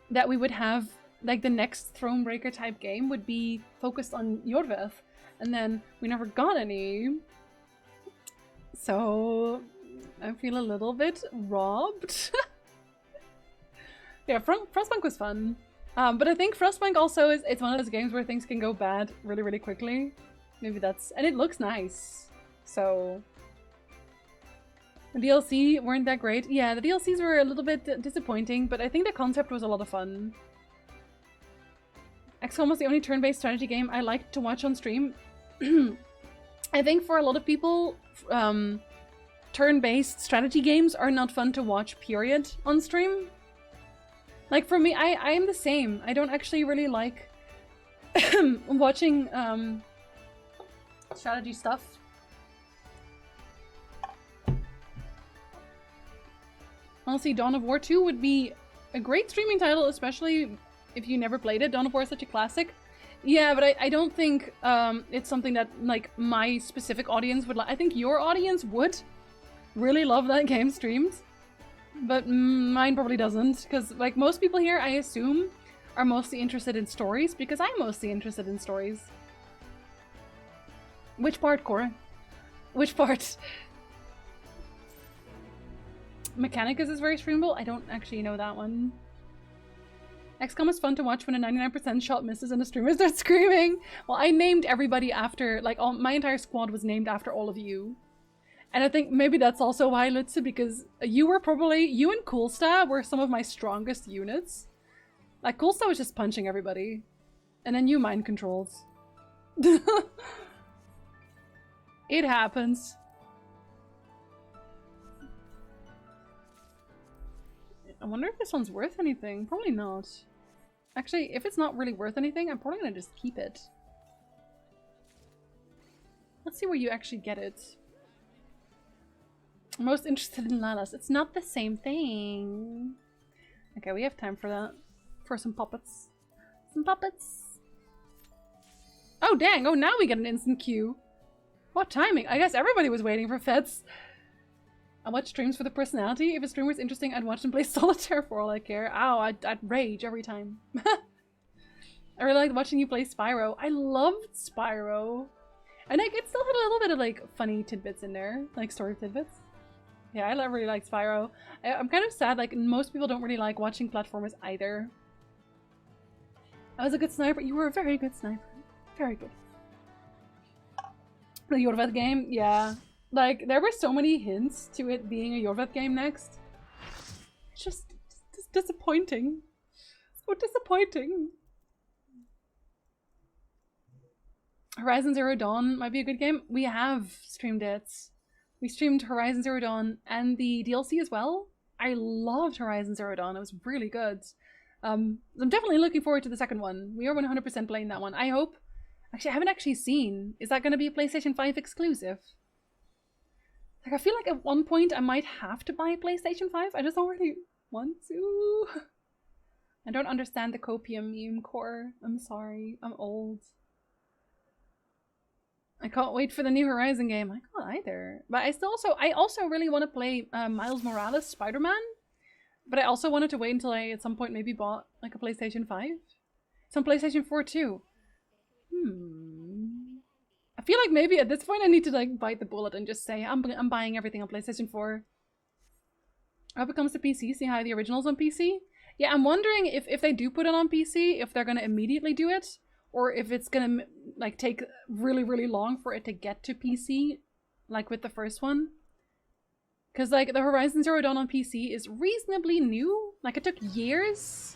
that we would have, like, the next Thronebreaker type game would be focused on Jorveth. And then we never got any. So I feel a little bit robbed. Yeah, Frostpunk was fun. But I think Frostpunk also it's one of those games where things can go bad really, really quickly. Maybe that's... And it looks nice. So... The DLC weren't that great. Yeah, the DLCs were a little bit disappointing, but I think the concept was a lot of fun. XCOM was the only turn-based strategy game I liked to watch on stream. I think for a lot of people, turn-based strategy games are not fun to watch, period, on stream. Like, for me, I am the same. I don't actually really like watching strategy stuff. Honestly, Dawn of War 2 would be a great streaming title, especially if you never played it. Dawn of War is such a classic. Yeah, but I don't think it's something that, like, my specific audience would like. I think your audience would really love that game streamed. But mine probably doesn't, because, like, most people here, I assume, are mostly interested in stories, because I'm mostly interested in stories. Which part, Cora? Which part? Mechanicus is very streamable? I don't actually know that one. XCOM is fun to watch when a 99% shot misses and a streamer starts screaming. Well, I named everybody after, like, my entire squad was named after all of you. And I think maybe that's also why, Lutze, because you and Coolsta were some of my strongest units. Like, Coolsta was just punching everybody. And then you mind controls. It happens. I wonder if this one's worth anything. Probably not. Actually, if it's not really worth anything, I'm probably gonna just keep it. Let's see where you actually get it. I'm most interested in Lalas. It's not the same thing. Okay, we have time for that. For some puppets. Some puppets. Oh, dang. Oh, now we get an instant queue. What timing? I guess everybody was waiting for Feds. I watch streams for the personality. If a streamer's interesting, I'd watch them play solitaire for all I care. Ow, I'd rage every time. I really liked watching you play Spyro. I loved Spyro. And like, it still had a little bit of like funny tidbits in there. Like story tidbits. Yeah, I really like Spyro. I'm kind of sad, like most people don't really like watching platformers either. I was a good sniper. You were a very good sniper. Very good. The Jorvet game? Yeah. Like, there were so many hints to it being a Jorvet game next. It's just disappointing. So disappointing. Horizon Zero Dawn might be a good game. We have streamed it. We streamed Horizon Zero Dawn and the DLC as well. I loved Horizon Zero Dawn. It was really good. I'm definitely looking forward to the second one. We are 100% playing that one. I hope. Actually, I haven't actually seen. Is that going to be a PlayStation 5 exclusive? Like, I feel like at one point I might have to buy a PlayStation 5. I just don't really want to. I don't understand the copium meme core. I'm sorry. I'm old. I can't wait for the new Horizon game. I can't either. But I also really want to play Miles Morales Spider-Man. But I also wanted to wait until I at some point maybe bought like a PlayStation 5. Some PlayStation 4 too. I feel like maybe at this point I need to like bite the bullet and just say I'm buying everything on PlayStation 4. I hope it comes to PC, see how the original's on PC. Yeah, I'm wondering if they do put it on PC, if they're gonna immediately do it, or if it's gonna like take really, really long for it to get to PC, like with the first one. Because like the Horizon Zero Dawn on PC is reasonably new. Like it took years.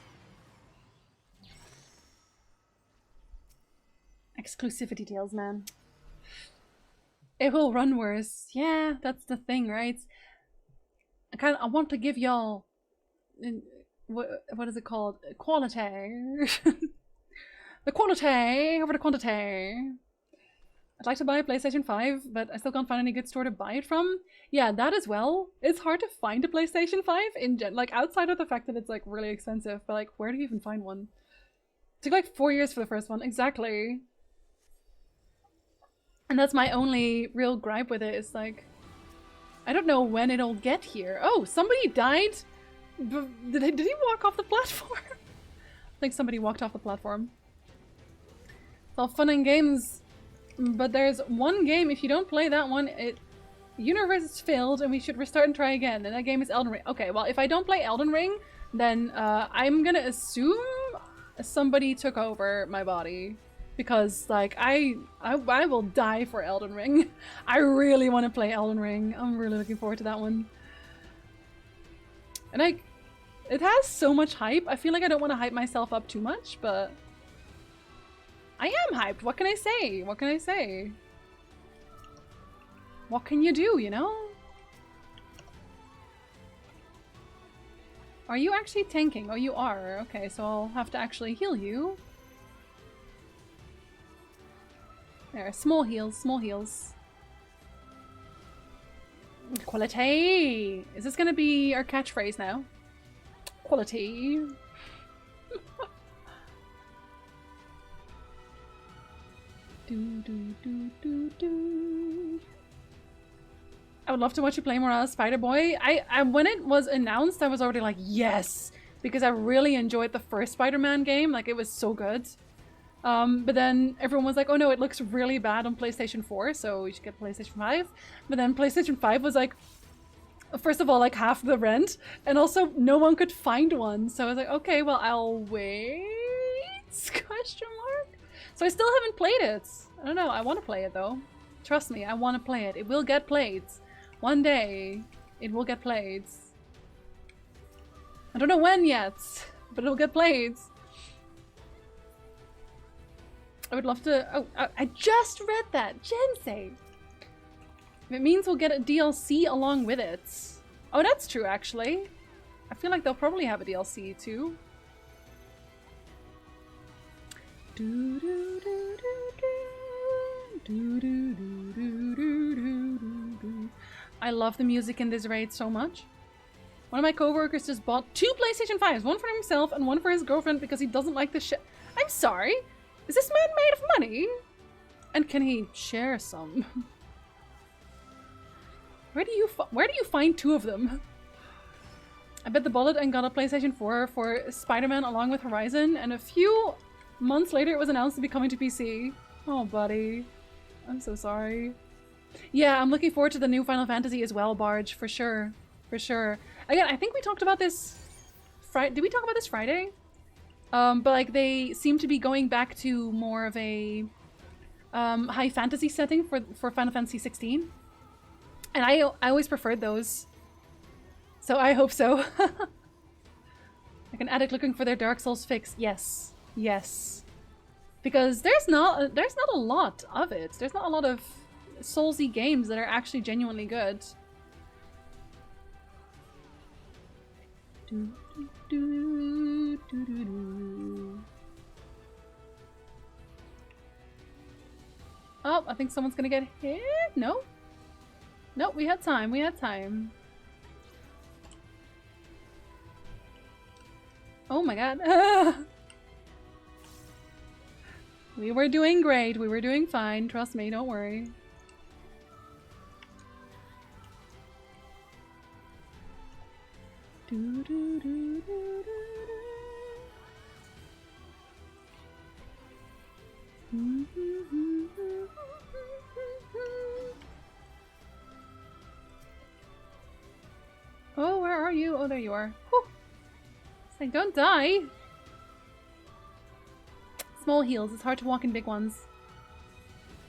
Exclusivity tales, man. It will run worse. Yeah, that's the thing, right? I want to give y'all what is it called? Quality. The quality over the quantity. I'd like to buy a PlayStation 5, but I still can't find any good store to buy it from. Yeah, that as well. It's hard to find a PlayStation 5 like outside of the fact that it's like really expensive, but like where do you even find one? It took like 4 years for the first one. Exactly. And that's my only real gripe with it, is like, I don't know when it'll get here. Oh, somebody died? Did he walk off the platform? I think somebody walked off the platform. It's all fun and games, but there's one game, if you don't play that one, Universe is filled and we should restart and try again. And that game is Elden Ring. Okay, well, if I don't play Elden Ring, then I'm gonna assume somebody took over my body. Because, like, I will die for Elden Ring. I really want to play Elden Ring. I'm really looking forward to that one. And it has so much hype. I feel like I don't want to hype myself up too much, but I am hyped. What can I say? What can I say? What can you do, you know? Are you actually tanking? Oh, you are. Okay, so I'll have to actually heal you. There, small heals, small heals. Quality! Is this gonna be our catchphrase now? Quality. Do, do, do, do, do. I would love to watch you play more as Spider-Boy. I when it was announced, I was already like, yes! Because I really enjoyed the first Spider-Man game. Like, it was so good. But then everyone was like, oh no, it looks really bad on PlayStation 4, so we should get PlayStation 5. But then PlayStation 5 was like, first of all, like half the rent, and also no one could find one. So I was like, okay, well, I'll wait? Question mark? So I still haven't played it. I don't know, I want to play it though. Trust me, I want to play it. It will get played. One day, it will get played. I don't know when yet, but it'll get played. I would love to... Oh, I just read that! Jensei! It means we'll get a DLC along with it. Oh, that's true, actually. I feel like they'll probably have a DLC, too. Do do do do do do do do do do do. I love the music in this raid so much. One of my coworkers just bought 2 PlayStation 5s, one for himself and one for his girlfriend because he doesn't like the shit. I'm sorry. Is this man made of money? And can he share some? Where do you find 2 of them? I bit the bullet and got a PlayStation 4 for Spider-Man along with Horizon, and a few months later it was announced to be coming to PC. Oh, buddy. I'm so sorry. Yeah, I'm looking forward to the new Final Fantasy as well, Barge, for sure. For sure. Again, I think we talked about this Friday. Did we talk about this Friday? But like they seem to be going back to more of a high fantasy setting for Final Fantasy XVI. And I always preferred those. So I hope so. Like an addict looking for their Dark Souls fix. Yes. Yes. Because there's not a lot of it. There's not a lot of Soulsy games that are actually genuinely good. Do, do, do, do, do, do. Oh, I think someone's gonna get hit. No? No, we had time. We had time. Oh my god. We were doing great. We were doing fine. Trust me, don't worry. Do, do, do, do, do, do. Oh, where are you? Oh, there you are. Whew. It's like, don't die. Small heels. It's hard to walk in big ones.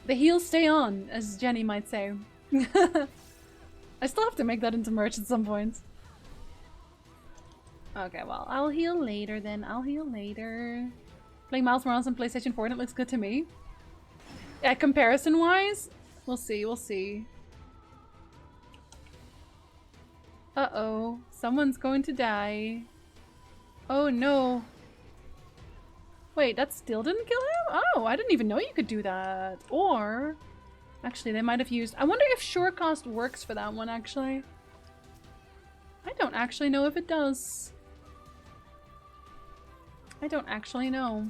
The heels stay on, as Jenny might say. I still have to make that into merch at some point. Okay, well, I'll heal later then. I'll heal later. Playing Miles Morales on PlayStation 4 and it looks good to me. Yeah, comparison-wise, we'll see, we'll see. Uh-oh. Someone's going to die. Oh, no. Wait, that still didn't kill him? Oh, I didn't even know you could do that. Or... Actually, they might have used... I wonder if Surecast works for that one, actually. I don't actually know if it does. I don't actually know.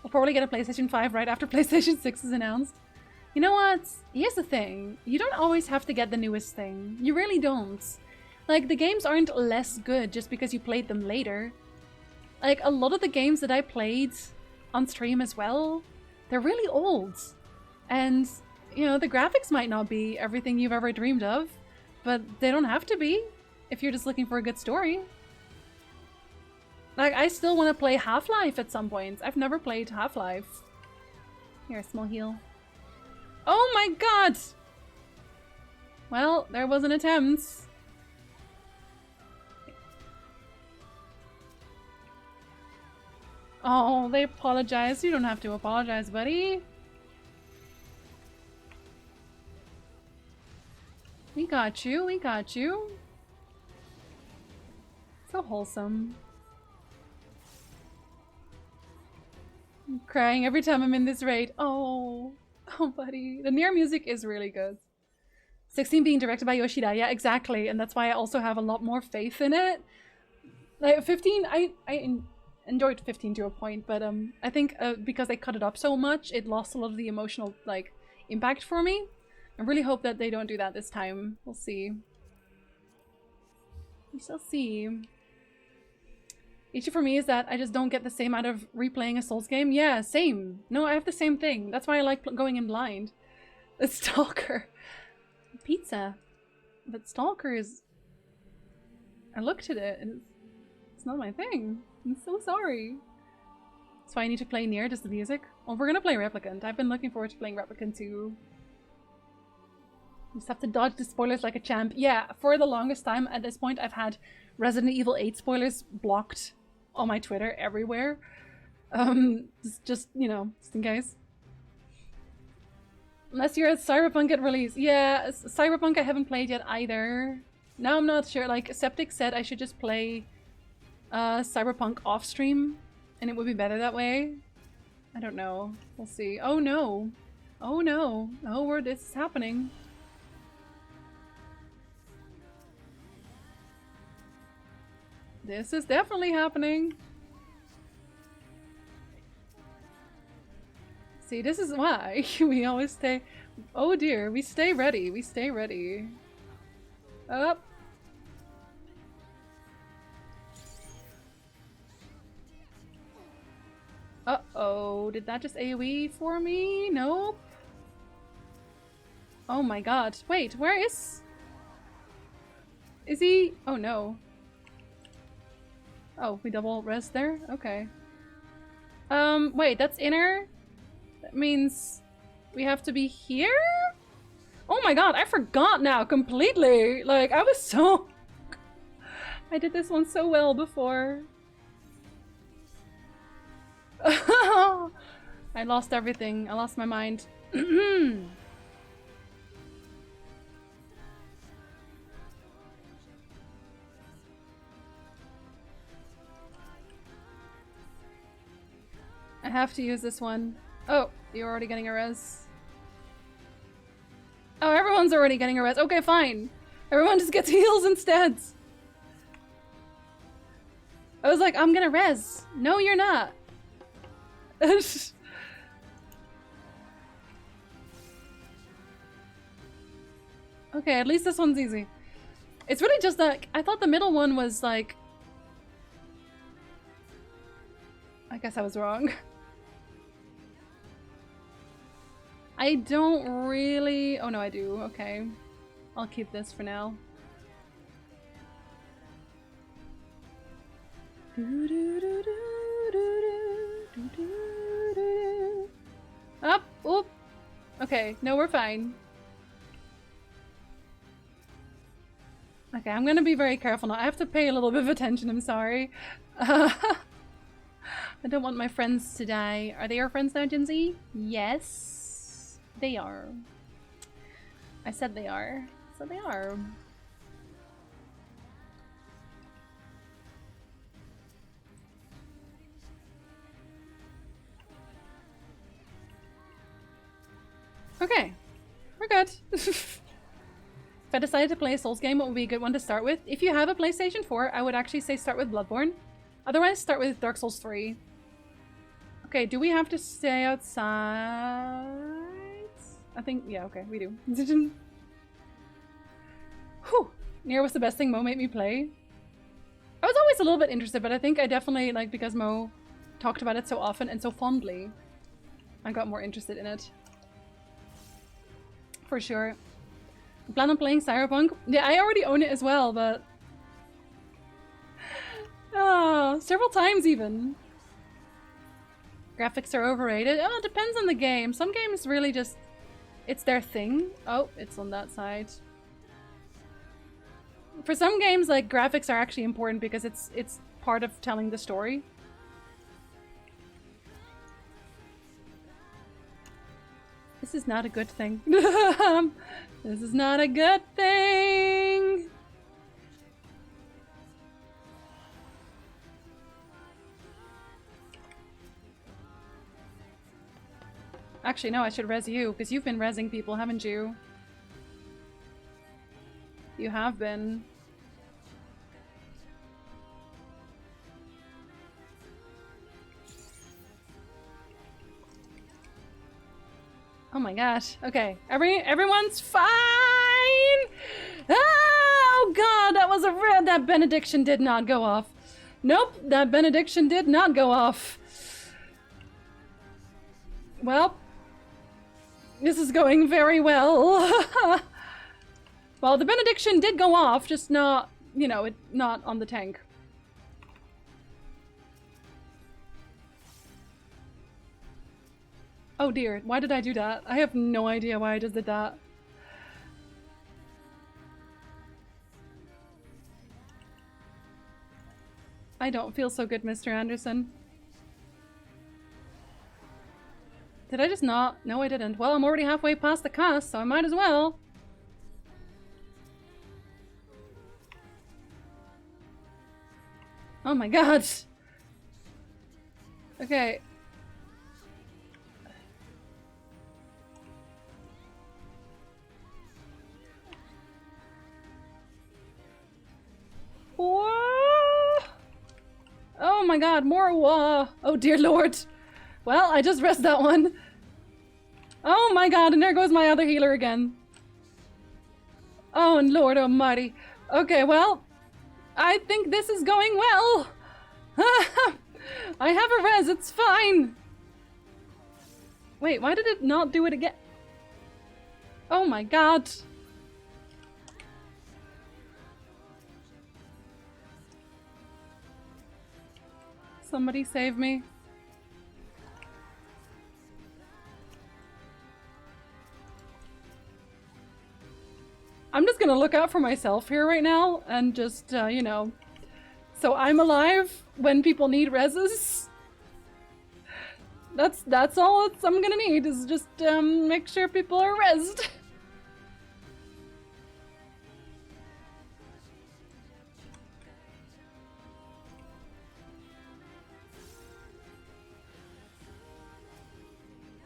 We'll probably get a PlayStation 5 right after PlayStation 6 is announced. You know what? Here's the thing. You don't always have to get the newest thing. You really don't. Like, the games aren't less good just because you played them later. Like, a lot of the games that I played on stream as well, they're really old. And, you know, the graphics might not be everything you've ever dreamed of, but they don't have to be if you're just looking for a good story. Like, I still want to play Half-Life at some point. I've never played Half-Life. Here, small heal. Oh my god! Well, there was an attempt. Oh, they apologized. You don't have to apologize, buddy. We got you, we got you. So wholesome. I'm crying every time I'm in this raid. Oh, buddy. The Nier music is really good. 16 being directed by Yoshida. Yeah, exactly. And that's why I also have a lot more faith in it. Like 15, I enjoyed 15 to a point, but I think because they cut it up so much, it lost a lot of the emotional like impact for me. I really hope that they don't do that this time. We'll see. We shall see. Issue for me is that I just don't get the same out of replaying a Souls game. Yeah, same. No, I have the same thing. That's why I like going in blind. It's Stalker. Pizza. But Stalker is... I looked at it and it's not my thing. I'm so sorry. That's why I need to play Nier, just the music. Well, we're gonna play Replicant. I've been looking forward to playing Replicant too. You just have to dodge the spoilers like a champ. Yeah, for the longest time at this point, I've had Resident Evil 8 spoilers blocked on my Twitter everywhere. Just you know, just in case. Unless you're at Cyberpunk at release. Yeah, Cyberpunk I haven't played yet either. Now I'm not sure. Like, Septic said I should just play Cyberpunk off stream and it would be better that way. I don't know. We'll see. Oh no. Oh no. Oh, this is happening. This is definitely happening. See, this is why we always stay... Oh dear, we stay ready. We stay ready. Up. Uh-oh, did that just AoE for me? Nope. Oh my god. Wait, where is... Is he... Oh no. Oh, we double res there? Okay. Wait, that's inner? That means we have to be here? Oh my god, I forgot now completely! Like, I was so... I did this one so well before. I lost everything. I lost my mind. I have to use this one. Oh, you're already getting a res. Oh, everyone's already getting a res. Okay, fine. Everyone just gets heals instead. I was like, I'm gonna res. No, you're not. Okay, at least this one's easy. It's really just that I thought the middle one was like... I guess I was wrong. I don't really... Oh no, I do. Okay. I'll keep this for now. Up! Oop! Okay, no, we're fine. Okay, I'm gonna be very careful now. I have to pay a little bit of attention, I'm sorry. I don't want my friends to die. Are they your friends now, Jinzy? Yes, they are. I said they are. So they are. Okay, we're good. If I decided to play a Souls game, what would be a good one to start with? If you have a PlayStation 4, I would actually say start with Bloodborne. Otherwise, start with Dark Souls 3. Okay, do we have to stay outside? I think, yeah, okay, we do. Whew! Nier was the best thing Mo made me play. I was always a little bit interested, but I think I definitely, like, because Mo talked about it so often and so fondly, I got more interested in it. for sure. I plan on playing Cyberpunk. Yeah, I already own it as well, but... Oh, several times even. Graphics are overrated. Oh, it depends on the game. Some games really just... It's their thing. Oh, it's on that side. For some games, like, graphics are actually important because it's part of telling the story. This is not a good thing. This is not a good thing. Actually, no, I should res you, because you've been resing people, haven't you? You have been. Oh my gosh. Okay. Everyone's fine! Oh god, that was that benediction did not go off. Nope, that benediction did not go off. Well, this is going very well. Well, the benediction did go off, just not, you know, not on the tank. Oh dear, why did I do that? I have no idea why I just did that. I don't feel so good, Mr. Anderson. Did I just not? No, I didn't. Well, I'm already halfway past the cast, so I might as well. Oh my god. Okay. Whoa! Oh my god, more wah! Oh dear lord. Well, I just rested that one. Oh my god, and there goes my other healer again. Oh lord almighty. Okay, well, I think this is going well. I have a res, it's fine. Wait, why did it not do it again? Oh my god. Somebody save me. I'm just gonna look out for myself here right now and just, you know, so I'm alive when people need reses. That's all I'm gonna need is just make sure people are resed.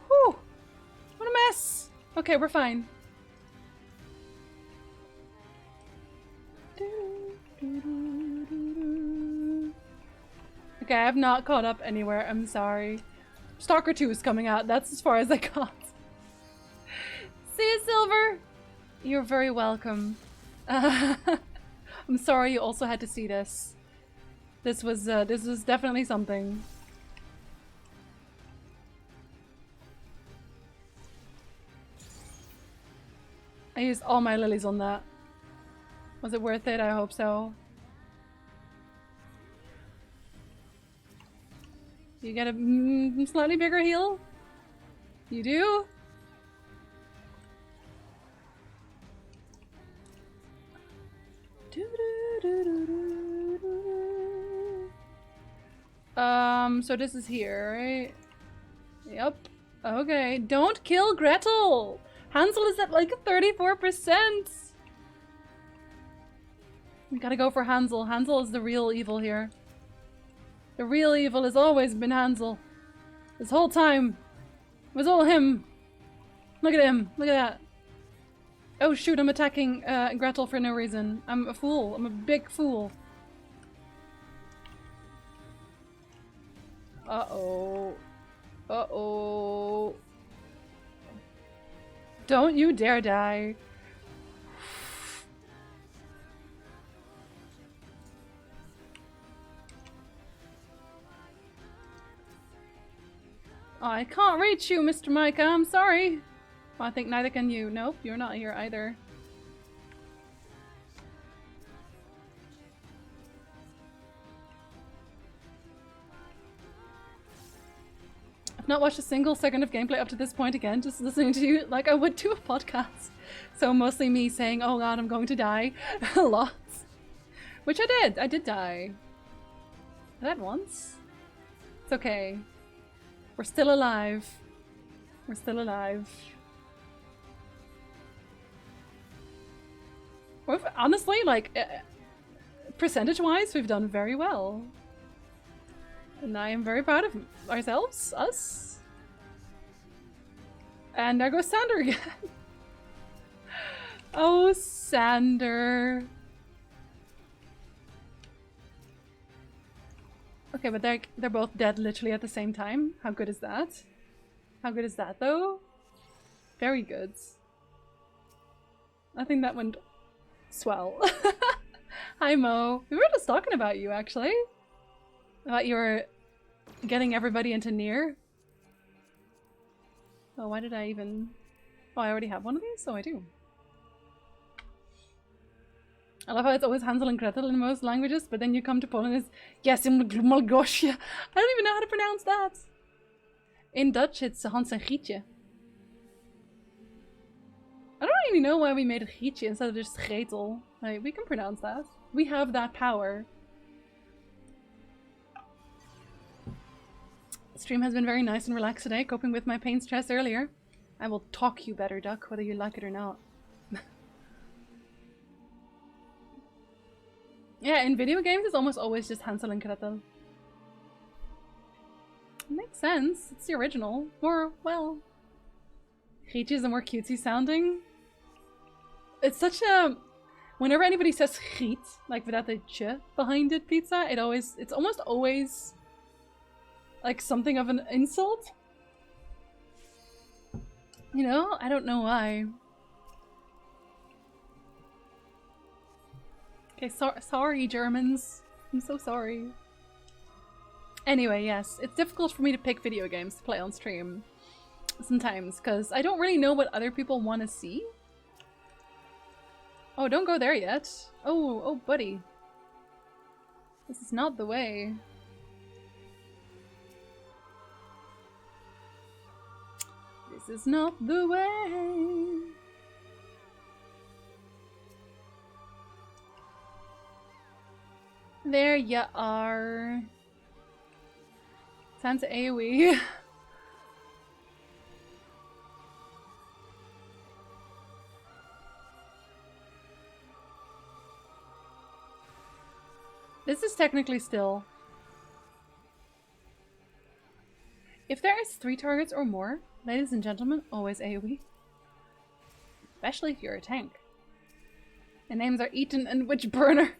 Whew! What a mess! Okay, we're fine. Okay, I have not caught up anywhere, I'm sorry. Stalker 2 is coming out, that's as far as I got. See you, Silver! You're very welcome. I'm sorry you also had to see this. This was definitely something. I used all my lilies on that. Was it worth it? I hope so. You get a slightly bigger heal? You do? So this is here, right? Yep. Okay. Don't kill Gretel! Hansel is at like 34%! We gotta go for Hansel. Hansel is the real evil here. The real evil has always been Hansel. This whole time. It was all him. Look at him. Look at that. Oh shoot, I'm attacking Gretel for no reason. I'm a fool. I'm a big fool. Uh-oh. Uh-oh. Don't you dare die. Oh, I can't reach you, Mr. Micah. I'm sorry. I think neither can you. Nope, you're not here either. I've not watched a single second of gameplay up to this point again, just listening to you like I would to a podcast. So mostly me saying, oh god, I'm going to die a lot. Which I did. I did die. I died once. It's okay. We're still alive. We're still alive. Honestly, like, percentage-wise, we've done very well. And I am very proud of ourselves, us. And there goes Sander again. Oh, Sander. Okay, but they're both dead literally at the same time. How good is that? How good is that, though? Very good. I think that went swell. Hi, Mo. We were just talking about you, actually. About your getting everybody into Nier. Oh, why did I even... Oh, I already have one of these? Oh, I do. I love how it's always Hansel and Gretel in most languages, but then you come to Poland and it's yes, Malgosia. I don't even know how to pronounce that. In Dutch, it's Hans en Grietje. I don't really know why we made it Grietje instead of just Gretel. Like, we can pronounce that. We have that power. The stream has been very nice and relaxed today, coping with my pain stress earlier. I will talk you better, Duck, whether you like it or not. Yeah, in video games, it's almost always just Hansel and Gretel. Makes sense. It's the original. Or, well... Grietje is the more cutesy sounding. It's such a... Whenever anybody says Griet, like without the ch behind it, pizza, it's almost always... like something of an insult. You know? I don't know why. Okay, sorry, Germans. I'm so sorry. Anyway, yes, it's difficult for me to pick video games to play on stream sometimes, because I don't really know what other people want to see. Oh, don't go there yet. Oh, buddy. This is not the way. This is not the way. There ya are. Time to AoE. This is technically still. If there is 3 targets or more, ladies and gentlemen, always AoE. Especially if you're a tank. The names are Eaton and Witchburner.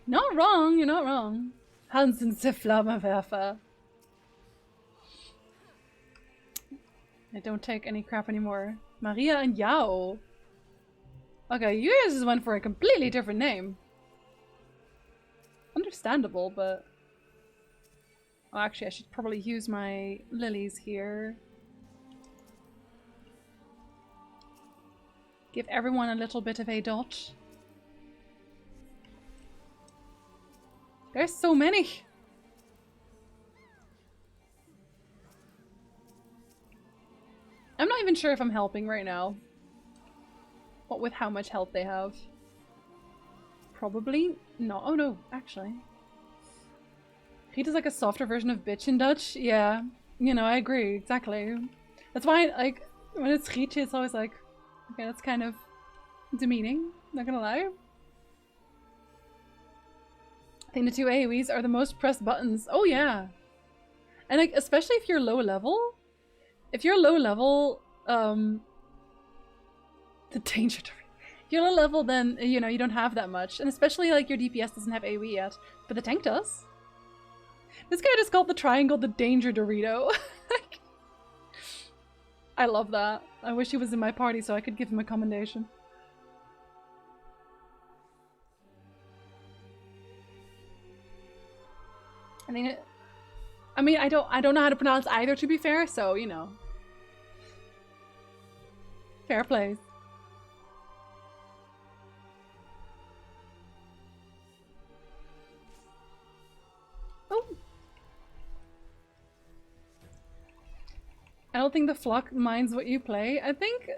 Not wrong, you're not wrong. Hansen se Flammenwerfer. I don't take any crap anymore. Maria and Yao. Okay, you guys just went for a completely different name. Understandable, but... Oh, actually, I should probably use my lilies here. Give everyone a little bit of a dot. There's so many! I'm not even sure if I'm helping right now. What with how much health they have. Probably not. Oh no, actually. Giet is like a softer version of bitch in Dutch. Yeah, you know, I agree, exactly. That's why, like, when it's Gietje, it's always like, okay, that's kind of demeaning, not gonna lie. I think the 2 AoEs are the most pressed buttons. Oh yeah. And like, especially if you're low level. If you're low level, the danger to... If you're low level, then, you know, you don't have that much. And especially, like, your DPS doesn't have AoE yet. But the tank does. This guy just called the triangle the danger Dorito. I love that. I wish he was in my party so I could give him a commendation. I mean, I don't know how to pronounce either, to be fair, so, you know. Fair plays. Oh. I don't think the flock minds what you play. I think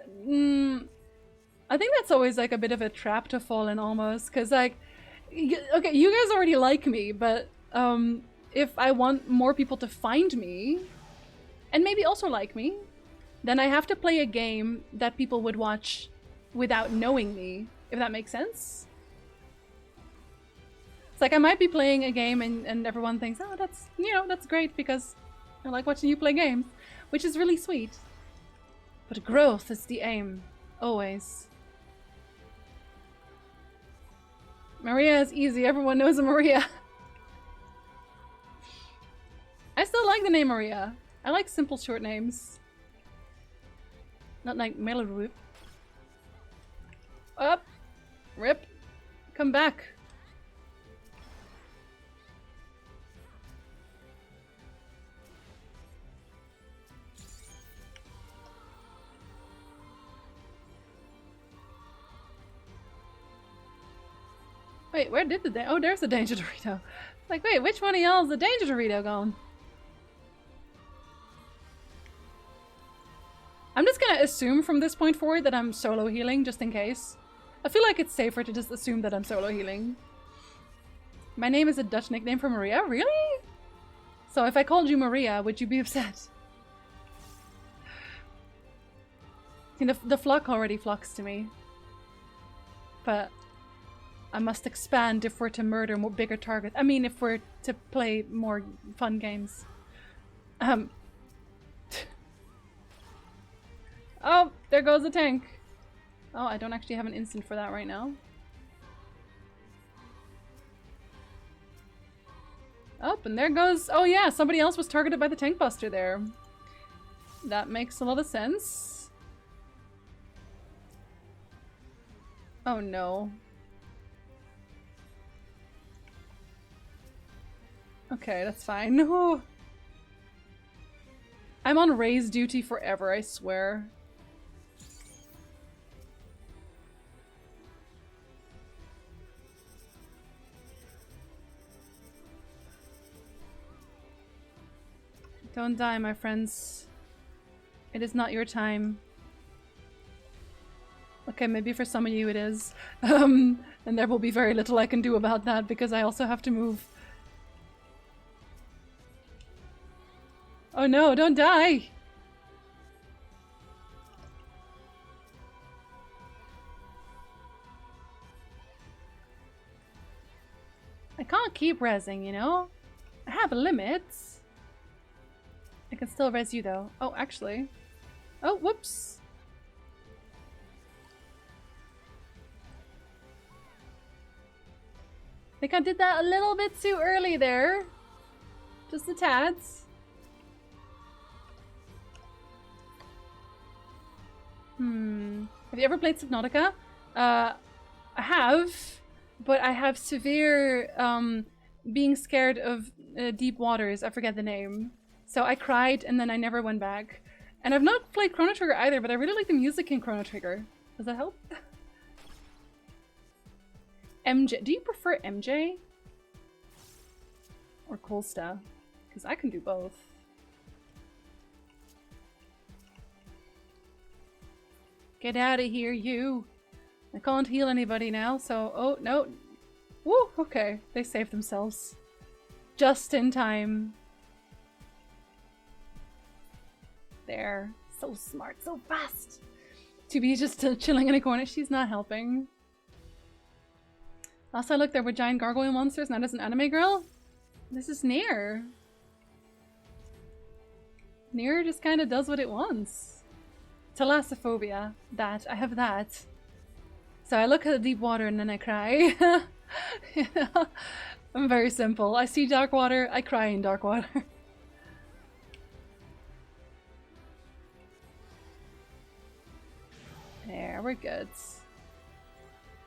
that's always like a bit of a trap to fall in almost, because like, okay, you guys already like me, but if I want more people to find me, and maybe also like me, then I have to play a game that people would watch without knowing me, if that makes sense. It's like I might be playing a game and everyone thinks, oh, that's, you know, that's great because I like watching you play games, which is really sweet. But growth is the aim, always. Maria is easy, everyone knows a Maria. I still like the name Maria. I like simple short names. Not like Melorwip. Up! Rip! Come back! Wait, where did the oh, there's the Danger Dorito. Like, wait, which one of y'all is the Danger Dorito gone? I'm just gonna assume from this point forward that I'm solo healing, just in case. I feel like it's safer to just assume that I'm solo healing. My name is a Dutch nickname for Maria? Really? So if I called you Maria, would you be upset? See, the flock already flocks to me. But I must expand if we're to murder more bigger targets. I mean, if we're to play more fun games. Oh, there goes the tank. Oh, I don't actually have an instant for that right now. Oh, and there goes... Oh yeah, somebody else was targeted by the tank buster there. That makes a lot of sense. Oh no. Okay, that's fine. No. I'm on raise duty forever, I swear. Don't die, my friends. It is not your time. Okay, maybe for some of you it is. And there will be very little I can do about that because I also have to move. Oh no, don't die! I can't keep rezzing, you know? I have limits. I can still res you though. Oh, actually. Oh, whoops. I think I did that a little bit too early there. Just a tads. Have you ever played Subnautica? I have, but I have severe being scared of deep waters. I forget the name. So I cried and then I never went back. And I've not played Chrono Trigger either, but I really like the music in Chrono Trigger. Does that help? MJ. Do you prefer MJ? Or Colsta? Because I can do both. Get out of here, you! I can't heal anybody now, so... Oh, no. Woo! Okay. They saved themselves. Just in time. There. So smart, so fast! To be just chilling in a corner. She's not helping. Last I looked, there were giant gargoyle monsters, not as an anime girl. This is Nier. Nier just kind of does what it wants. Thalassophobia. That. I have that. So I look at the deep water and then I cry. You know? I'm very simple. I see dark water, I cry in dark water. There, we're good.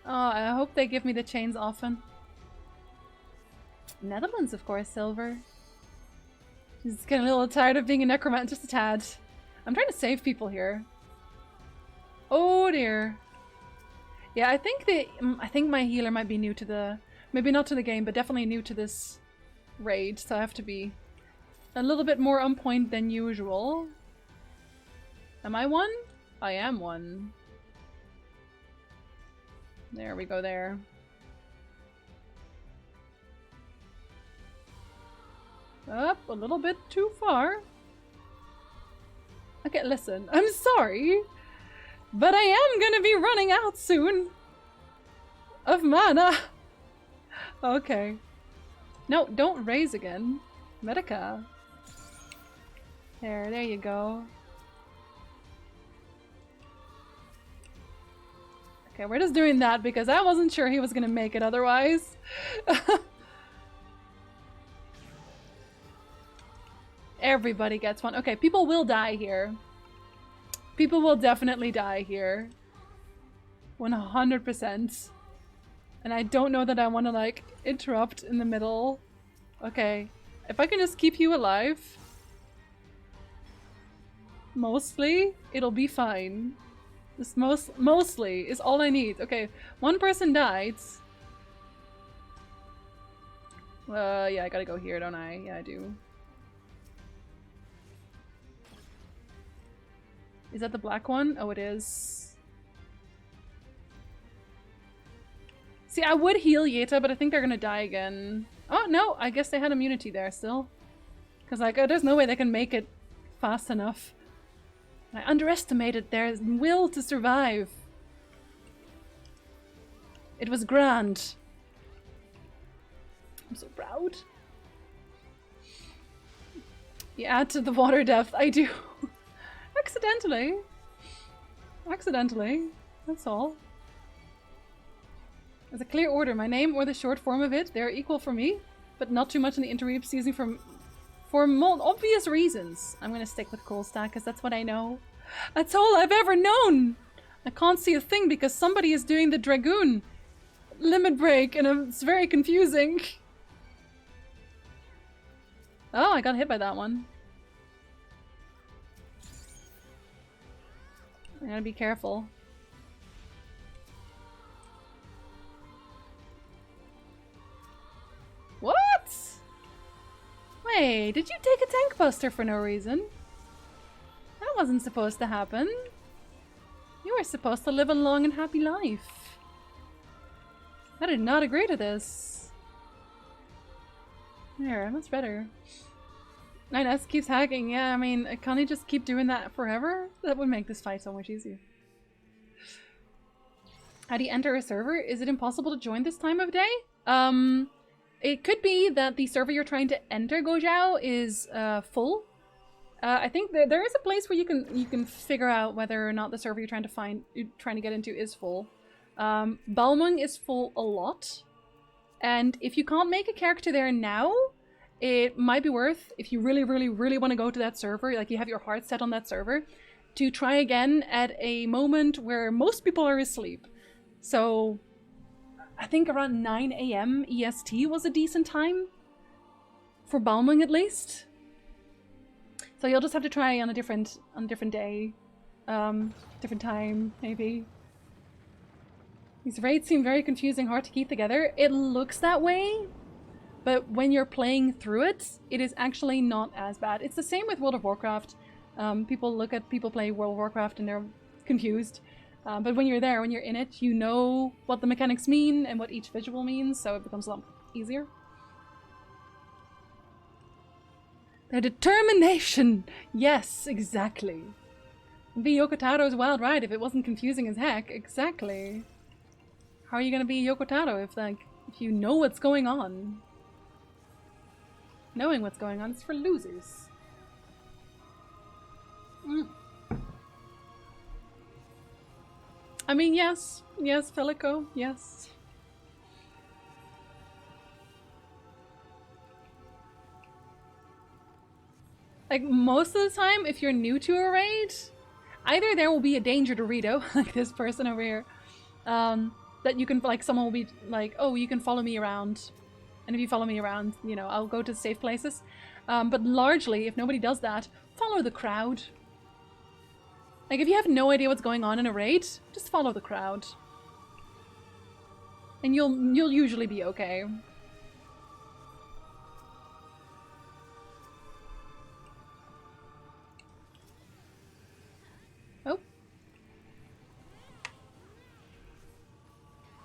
Oh, I hope they give me the chains often. Netherlands, of course, Silver. She's getting a little tired of being a necromancer, just a tad. I'm trying to save people here. Oh dear. Yeah, I think my healer might be new to the, maybe not to the game, but definitely new to this raid, so I have to be a little bit more on point than usual. Am I one? I am one. There we go there. Up a little bit too far. Okay, listen, I'm sorry, but I am gonna be running out soon of mana. Okay. No, don't raise again. Medica. There you go. Okay, we're just doing that because I wasn't sure he was gonna make it otherwise. Everybody gets one. Okay, people will die here. People will definitely die here. 100%. And I don't know that I want to, like, interrupt in the middle. Okay. If I can just keep you alive, mostly, it'll be fine. This mostly is all I need. Okay, one person died. Yeah, I gotta go here, don't I? Yeah, I do. Is that the black one? Oh, it is. See, I would heal Yeta, but I think they're gonna die again. Oh, no! I guess they had immunity there still. Because, like, there's no way they can make it fast enough. I underestimated their will to survive. It was grand. I'm so proud. You add to the water depth. I do. Accidentally. Accidentally. That's all. There's a clear order. My name or the short form of it, they're equal for me, but not too much in the interweave season for obvious reasons. I'm gonna stick with Cold Stack because that's what I know. That's all I've ever known! I can't see a thing because somebody is doing the Dragoon limit break and it's very confusing. Oh, I got hit by that one. I gotta be careful. What? Wait, did you take a tank buster for no reason? That wasn't supposed to happen. You were supposed to live a long and happy life. I did not agree to this. There, that's better. Ines keeps hacking. Yeah, I mean, can't he just keep doing that forever? That would make this fight so much easier. How do you enter a server? Is it impossible to join this time of day? It could be that the server you're trying to enter, Gojao, is full. I think there is a place where you can figure out whether or not the server you're trying to get into is full. Balmung is full a lot, and if you can't make a character there now, it might be worth, if you really want to go to that server, like you have your heart set on that server, to try again at a moment where most people are asleep. So I think around 9 AM EST was a decent time for Balmung, at least. So you'll just have to try on a different day, different time maybe. These raids seem very confusing, hard to keep together. It looks that way, but when you're playing through it, it is actually not as bad. It's the same with World of Warcraft. People look at people play World of Warcraft and they're confused. But when you're there, when you're in it, you know what the mechanics mean and what each visual means, so it becomes a lot easier. Their determination! Yes, exactly. It'd be Yoko Taro's wild ride if it wasn't confusing as heck. Exactly. How are you gonna be Yoko Taro if you know what's going on? Knowing what's going on is for losers. I mean, yes, Felico, yes. Like, most of the time, if you're new to a raid, either there will be a danger Dorito, like this person over here, that you can, like, someone will be like, oh, you can follow me around. And if you follow me around, you know, I'll go to safe places. But largely, if nobody does that, follow the crowd. Like, if you have no idea what's going on in a raid, just follow the crowd. And you'll usually be okay. Oh. I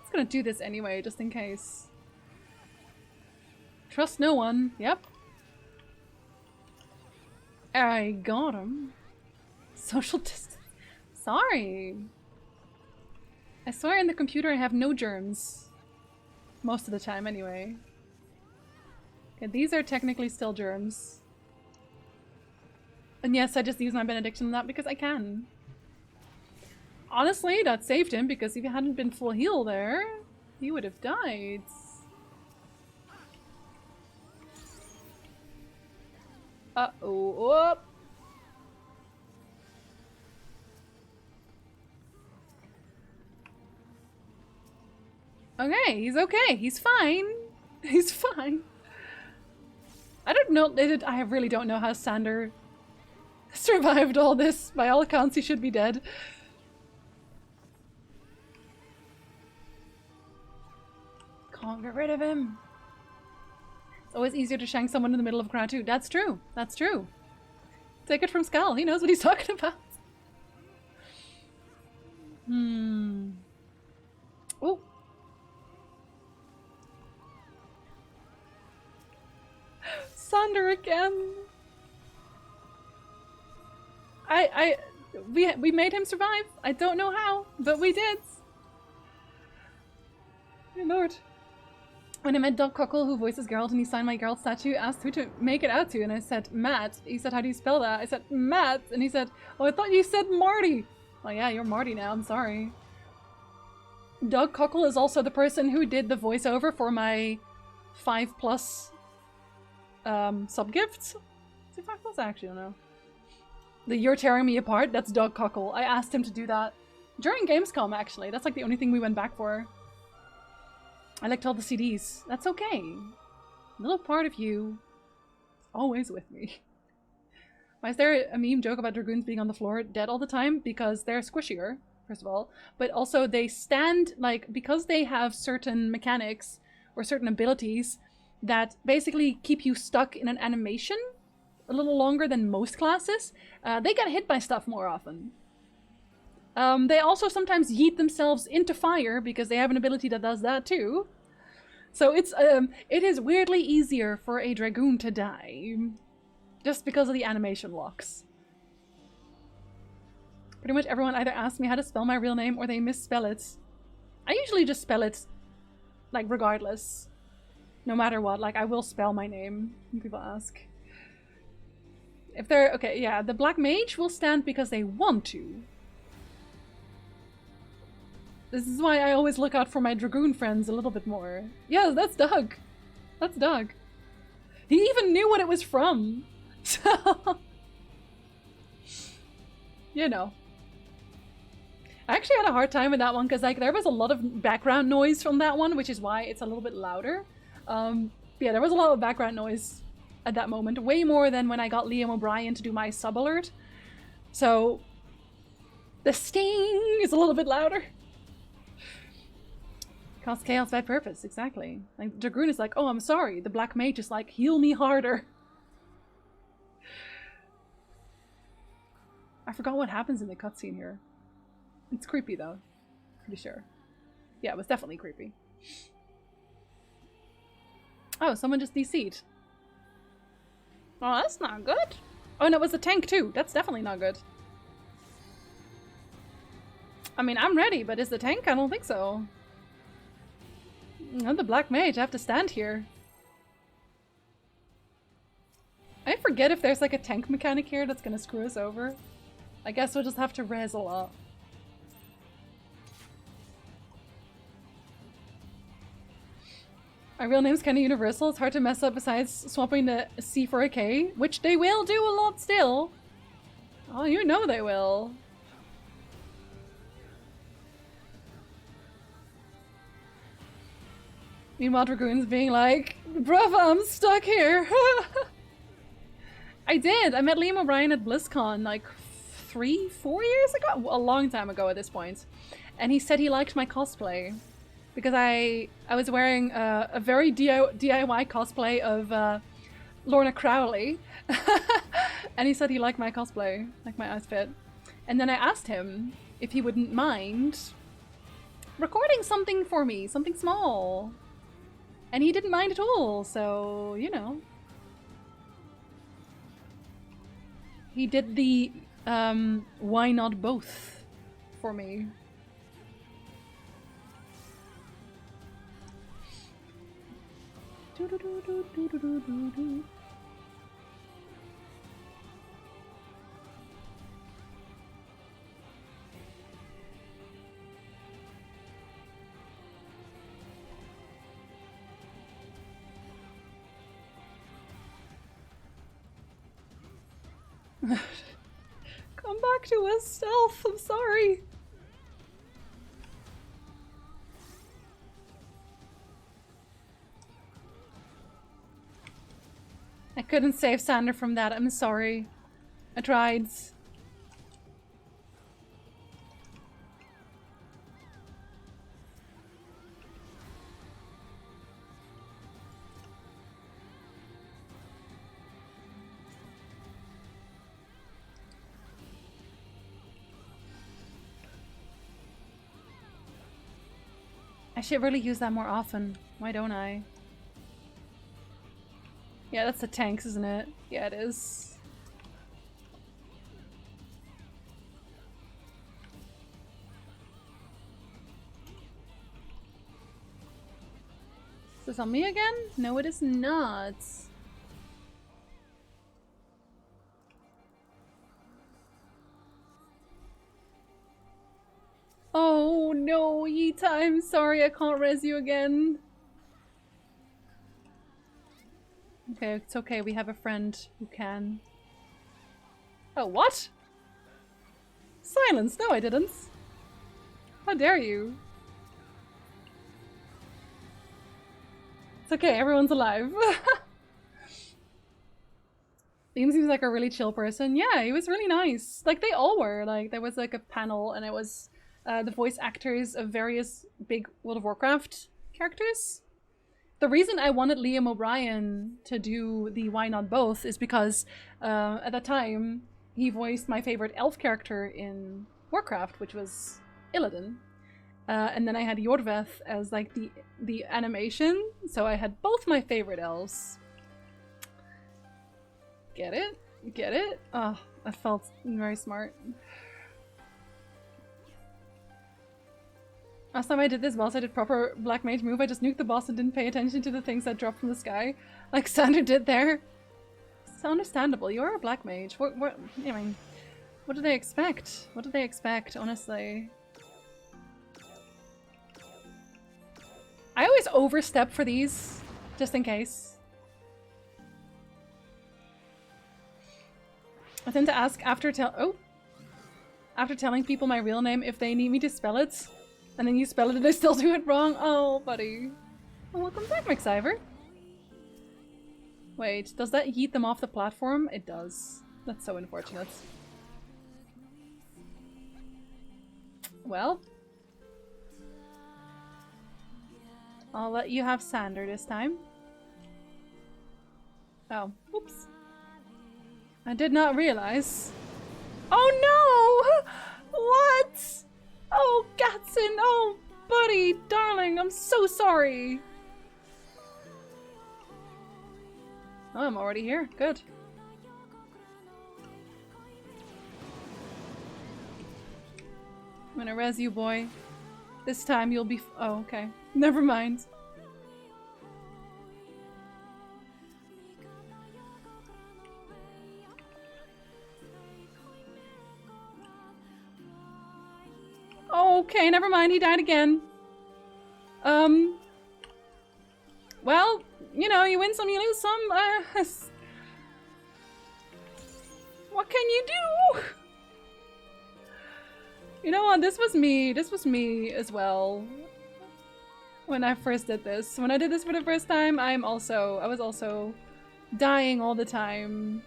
was gonna do this anyway, just in case. Trust no one. Yep. I got him. Social distance. Sorry. I swear in the computer I have no germs. Most of the time, anyway. Okay, these are technically still germs. And yes, I just use my benediction on that because I can. Honestly, that saved him because if he hadn't been full heal there, he would have died. Uh-oh. Oh. Okay, he's okay. He's fine. He's fine. I don't know. I really don't know how Sander survived all this. By all accounts, he should be dead. Can't get rid of him. It's always easier to shank someone in the middle of a crowd too. That's true. That's true. Take it from Skull. He knows what he's talking about. Oh. Sander again. We made him survive. I don't know how, but we did. Good lord. When I met Doug Cockle, who voices Geralt, and he signed my Geralt statue, asked who to make it out to, and I said, Matt. He said, how do you spell that? I said, Matt. And he said, oh, I thought you said Marty. Oh yeah, you're Marty now, I'm sorry. Doug Cockle is also the person who did the voiceover for my 5+ sub-gifts. Is it 5+? I actually don't know. The You're Tearing Me Apart, that's Doug Cockle. I asked him to do that during Gamescom, actually. That's like the only thing we went back for. I liked all the CDs. That's okay. A little part of you is always with me. Why is there a meme joke about dragoons being on the floor dead all the time? Because they're squishier, first of all. But also they stand, like, because they have certain mechanics or certain abilities that basically keep you stuck in an animation a little longer than most classes, they get hit by stuff more often. They also sometimes yeet themselves into fire because they have an ability that does that too. So it is weirdly easier for a dragoon to die just because of the animation locks. Pretty much everyone either asks me how to spell my real name or they misspell it. I usually just spell it, like, regardless. No matter what, like, I will spell my name when people ask. If they're, okay, yeah, the Black Mage will stand because they want to. This is why I always look out for my Dragoon friends a little bit more. Yeah, that's Doug. That's Doug. He even knew what it was from. So, you know. I actually had a hard time with that one because, like, there was a lot of background noise from that one, which is why it's a little bit louder. Yeah, there was a lot of background noise at that moment. Way more than when I got Liam O'Brien to do my sub alert. So, the sting is a little bit louder. Cause chaos by purpose, exactly. Like, Dragoon is like, oh, I'm sorry. The Black Mage is like, heal me harder. I forgot what happens in the cutscene here. It's creepy, though. Pretty sure. Yeah, it was definitely creepy. Oh, someone just DC'd. Oh, that's not good. Oh, and it was a tank, too. That's definitely not good. I mean, I'm ready, but is the tank? I don't think so. I'm the Black Mage. I have to stand here. I forget if there's like a tank mechanic here that's gonna screw us over. I guess we'll just have to res a lot. My real name's kinda universal. It's hard to mess up besides swapping the C for a K, which they will do a lot still. Oh, you know they will. Meanwhile, Dragoon's being like, bruv, I'm stuck here. I did. I met Liam O'Brien at BlizzCon like 3, 4 years ago? A long time ago at this point. And he said he liked my cosplay. Because I was wearing a very DIY cosplay of Lorna Crowley. And he said he liked my cosplay, like my outfit. And then I asked him if he wouldn't mind recording something for me, something small. And he didn't mind at all, so, you know. He did the why not both for me. Come back to us, stealth. I'm sorry. I couldn't save Sander from that. I'm sorry. I tried. I should really use that more often. Why don't I? Yeah, that's the tanks, isn't it? Yeah, it is. Is this on me again? No, it is not. Oh no, Yeeta, I'm sorry, I can't res you again. Okay, it's okay, we have a friend who can. Oh, what? Silence! No, I didn't. How dare you? It's okay, everyone's alive. Liam seems like a really chill person. Yeah, he was really nice. Like, they all were. Like, there was like a panel and it was the voice actors of various big World of Warcraft characters. The reason I wanted Liam O'Brien to do the Why Not Both is because at that time he voiced my favorite elf character in Warcraft, which was Illidan. And then I had Yorveth as like the animation, so I had both my favorite elves. Get it? Get it? Oh, that felt very smart. Last time I did this boss, I did proper Black Mage move. I just nuked the boss and didn't pay attention to the things that dropped from the sky, like Sander did there. It's understandable. You are a Black Mage. What? I mean, what do they expect? What do they expect? Honestly, I always overstep for these, just in case. I tend to ask after telling people my real name if they need me to spell it. And then you spell it and I still do it wrong. Oh, buddy. Well, welcome back, McSiver. Wait, does that yeet them off the platform? It does. That's so unfortunate. Well. I'll let you have Sander this time. Oh, oops. I did not realize. Oh no! What? Oh, Gatson! Oh, buddy, darling, I'm so sorry! Oh, I'm already here. Good. I'm gonna res you, boy. This time you'll be oh, okay. Never mind. Okay, never mind, he died again. Well, you know, you win some, you lose some. What can you do? You know what, this was me as well. When I first did this. When I did this for the first time, I was also dying all the time.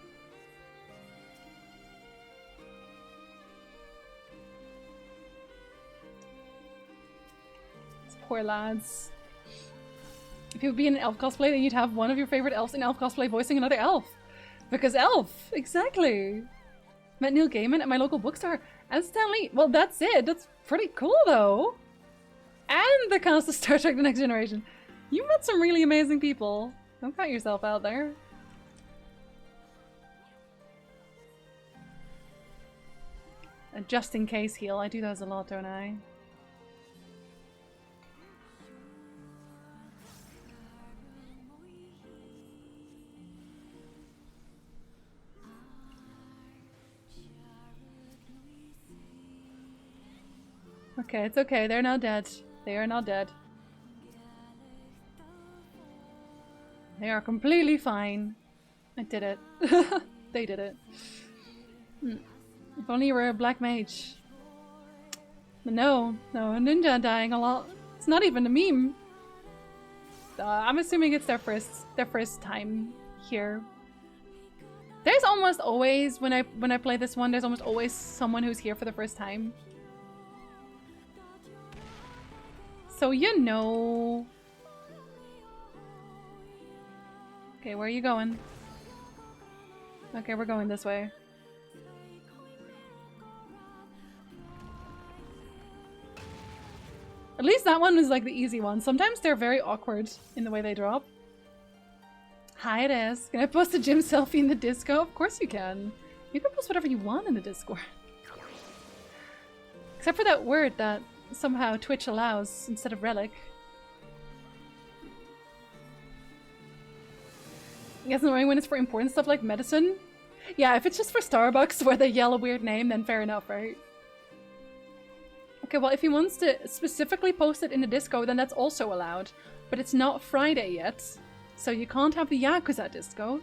Poor lads. If you would be in an elf cosplay, then you'd have one of your favorite elves in elf cosplay voicing another elf. Because elf! Exactly! Met Neil Gaiman at my local bookstore. And Stan Lee. Well, that's it. That's pretty cool, though. And the cast of Star Trek The Next Generation. You met some really amazing people. Don't count yourself out there. A just in case heal. I do those a lot, don't I? Okay, it's okay. They're not dead. They are not dead. They are completely fine. I did it. They did it. If only you were a black mage. But no, a ninja dying a lot. It's not even a meme. I'm assuming it's their first time here. There's almost always, when I play this one, there's almost always someone who's here for the first time. So you know. Okay, where are you going? Okay, we're going this way. At least that one was like the easy one. Sometimes they're very awkward in the way they drop. Hi, it is. Can I post a gym selfie in the disco? Of course you can. You can post whatever you want in the Discord. Except for that word that somehow Twitch allows instead of relic. I guess annoying when it's for important stuff like medicine. Yeah, if it's just for Starbucks where they yell a weird name, then fair enough, right? Okay, well, if he wants to specifically post it in the disco, then that's also allowed. But it's not Friday yet, so you can't have the Yakuza disco.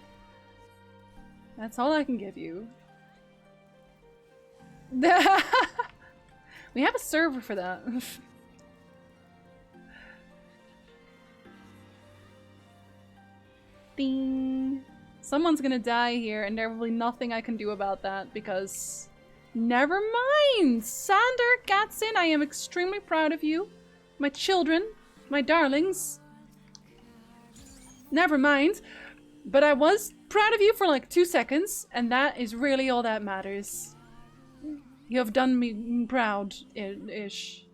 That's all I can give you. We have a server for that. Ding. Someone's gonna die here, and there will be nothing I can do about that because... Never mind! Sander Gatson, I am extremely proud of you. My children, my darlings. Never mind. But I was proud of you for like 2 seconds, and that is really all that matters. You have done me proud-ish.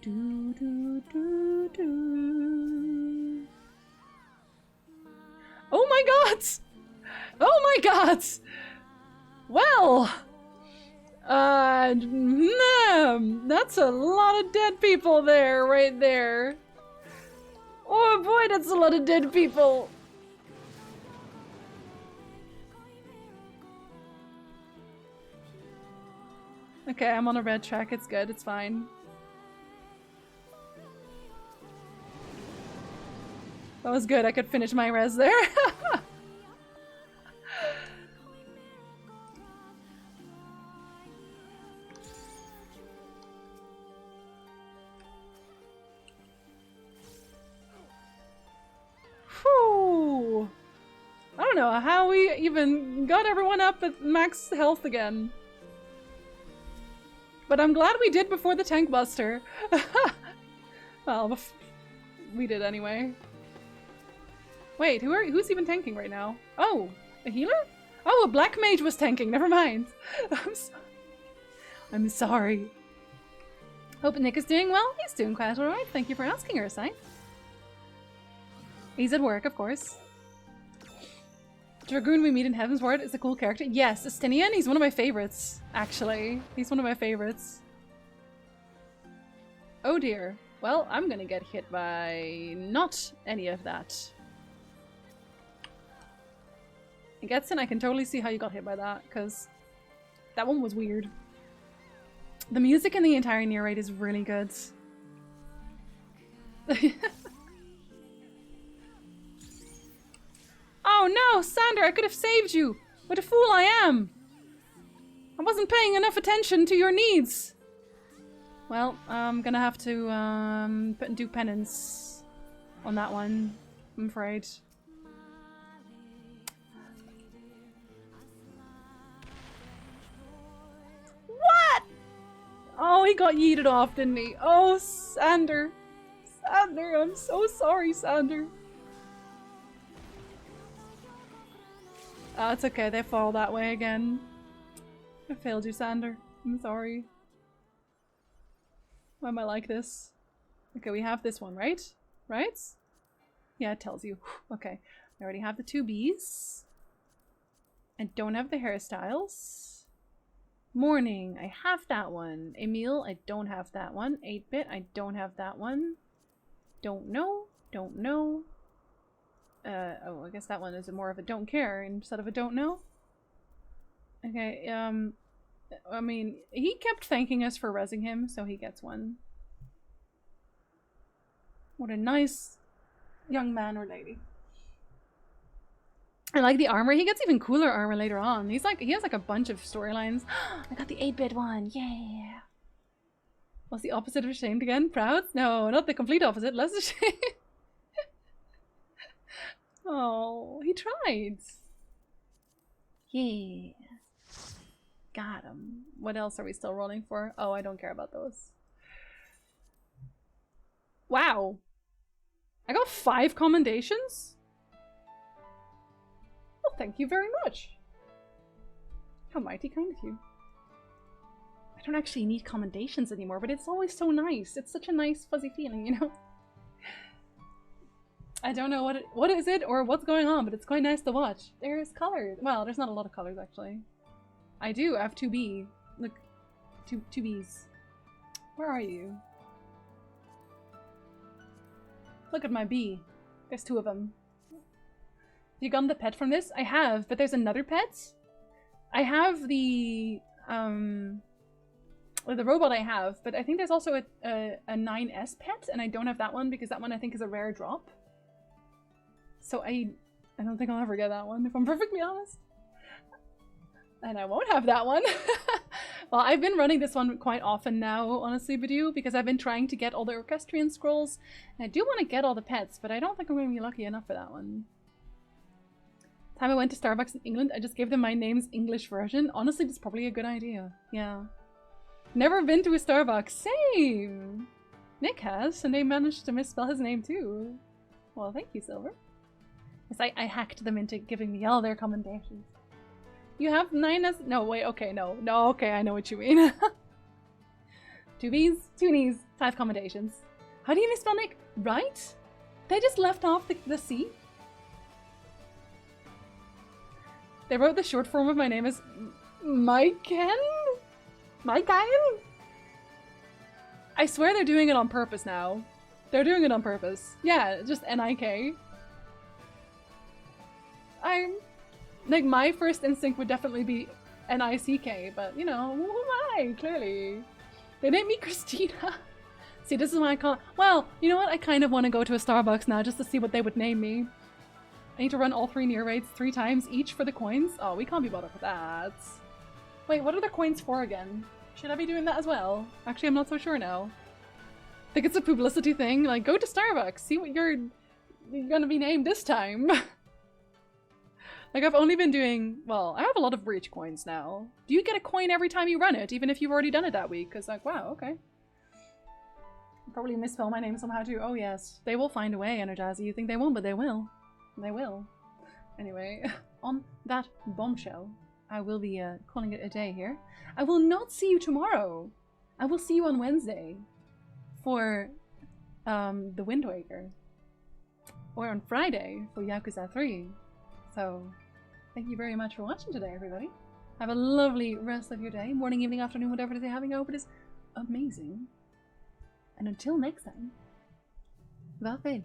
Do, do, do, do. Oh my god! Oh my god! Well! That's a lot of dead people there, right there. Oh boy, that's a lot of dead people. Okay, I'm on a red track. It's good. It's fine. That was good. I could finish my res there. Whew. I don't know how we even got everyone up at max health again. But I'm glad we did before the tank buster. Well, we did anyway. Wait, who's even tanking right now? Oh, a healer? Oh, a black mage was tanking. Never mind. I'm sorry. Hope Nick is doing well. He's doing quite alright. Thank you for asking, Ursine. He's at work, of course. Dragoon we meet in Heaven's Ward is a cool character. Yes, Estinian, he's one of my favorites, actually. He's one of my favorites. Oh dear. Well, I'm gonna get hit by not any of that. Getson, I can totally see how you got hit by that, because that one was weird. The music in the entire Nier raid is really good. Oh no, Sander, I could have saved you! What a fool I am! I wasn't paying enough attention to your needs! Well, I'm gonna have to do penance on that one, I'm afraid. What? Oh, he got yeeted off, didn't he? Oh, Sander. Sander, I'm so sorry, Sander. It's okay, they fall that way again. I failed you, Sander. I'm sorry. Why am I like this? Okay, we have this one, right? Right? Yeah, it tells you. Okay, I already have the 2 Bs. I don't have the hairstyles. Morning, I have that one. Emil, I don't have that one. 8-bit, I don't have that one. Don't know. Don't know. Oh, I guess that one is more of a don't care instead of a don't know. Okay, I mean, he kept thanking us for rezzing him, so he gets one. What a nice young man or lady. I like the armor. He gets even cooler armor later on. He has like a bunch of storylines. I got the 8-bit one. Yeah. What's the opposite of ashamed again? Proud? No, not the complete opposite. Less ashamed. Oh, he tried. Yeah. Got him. What else are we still rolling for? Oh, I don't care about those. Wow. I got 5 commendations? Well, thank you very much. How mighty kind of you. I don't actually need commendations anymore, but it's always so nice. It's such a nice fuzzy feeling, you know? I don't know what is it or what's going on, but it's quite nice to watch. There's colors. Well, there's not a lot of colors actually. I do have 2B. Look, two Bs. Where are you? Look at my B. There's 2 of them. Have you gotten the pet from this? I have, but there's another pet. I have the robot I have, but I think there's also a 9S pet, and I don't have that one because that one I think is a rare drop. So I don't think I'll ever get that one, if I'm perfectly honest. And I won't have that one. Well, I've been running this one quite often now, honestly, Badoo, because I've been trying to get all the Orchestrion scrolls. And I do want to get all the pets, but I don't think I'm going to be lucky enough for that one. Time I went to Starbucks in England, I just gave them my name's English version. Honestly, that's probably a good idea. Yeah. Never been to a Starbucks. Same! Nick has, and they managed to misspell his name too. Well, thank you, Silver. Yes, I hacked them into giving me all their commendations. You have 9S? No, wait, okay, no. No, okay, I know what you mean. 2 B's, 2 N's, 5 commendations. How do you misspell Nick? Right? They just left off the C? They wrote the short form of my name as Maiken? Maiken? I swear they're doing it on purpose now. They're doing it on purpose. Yeah, just N-I-K. Like, my first instinct would definitely be N-I-C-K, but, you know, who am I? Clearly. They named me Christina. See, this is why I call it. Well, you know what? I kind of want to go to a Starbucks now just to see what they would name me. I need to run all 3 near raids 3 times each for the coins. Oh, we can't be bothered with that. Wait, what are the coins for again? Should I be doing that as well? Actually, I'm not so sure now. I think it's a publicity thing. Like, go to Starbucks, see what you're gonna be named this time. Like, I've only been doing, well, I have a lot of breach coins now. Do you get a coin every time you run it, even if you've already done it that week? Because, like, wow, okay. I'll probably misspell my name somehow too. Oh yes, they will find a way, Energizer. You think they won't, but they will. They will. Anyway, on that bombshell, I will be calling it a day here. I will not see you tomorrow. I will see you on Wednesday for the Wind Waker. Or on Friday for Yakuza 3. So, thank you very much for watching today, everybody. Have a lovely rest of your day, morning, evening, afternoon, whatever it is you're having. I hope it is amazing. And until next time, Valve.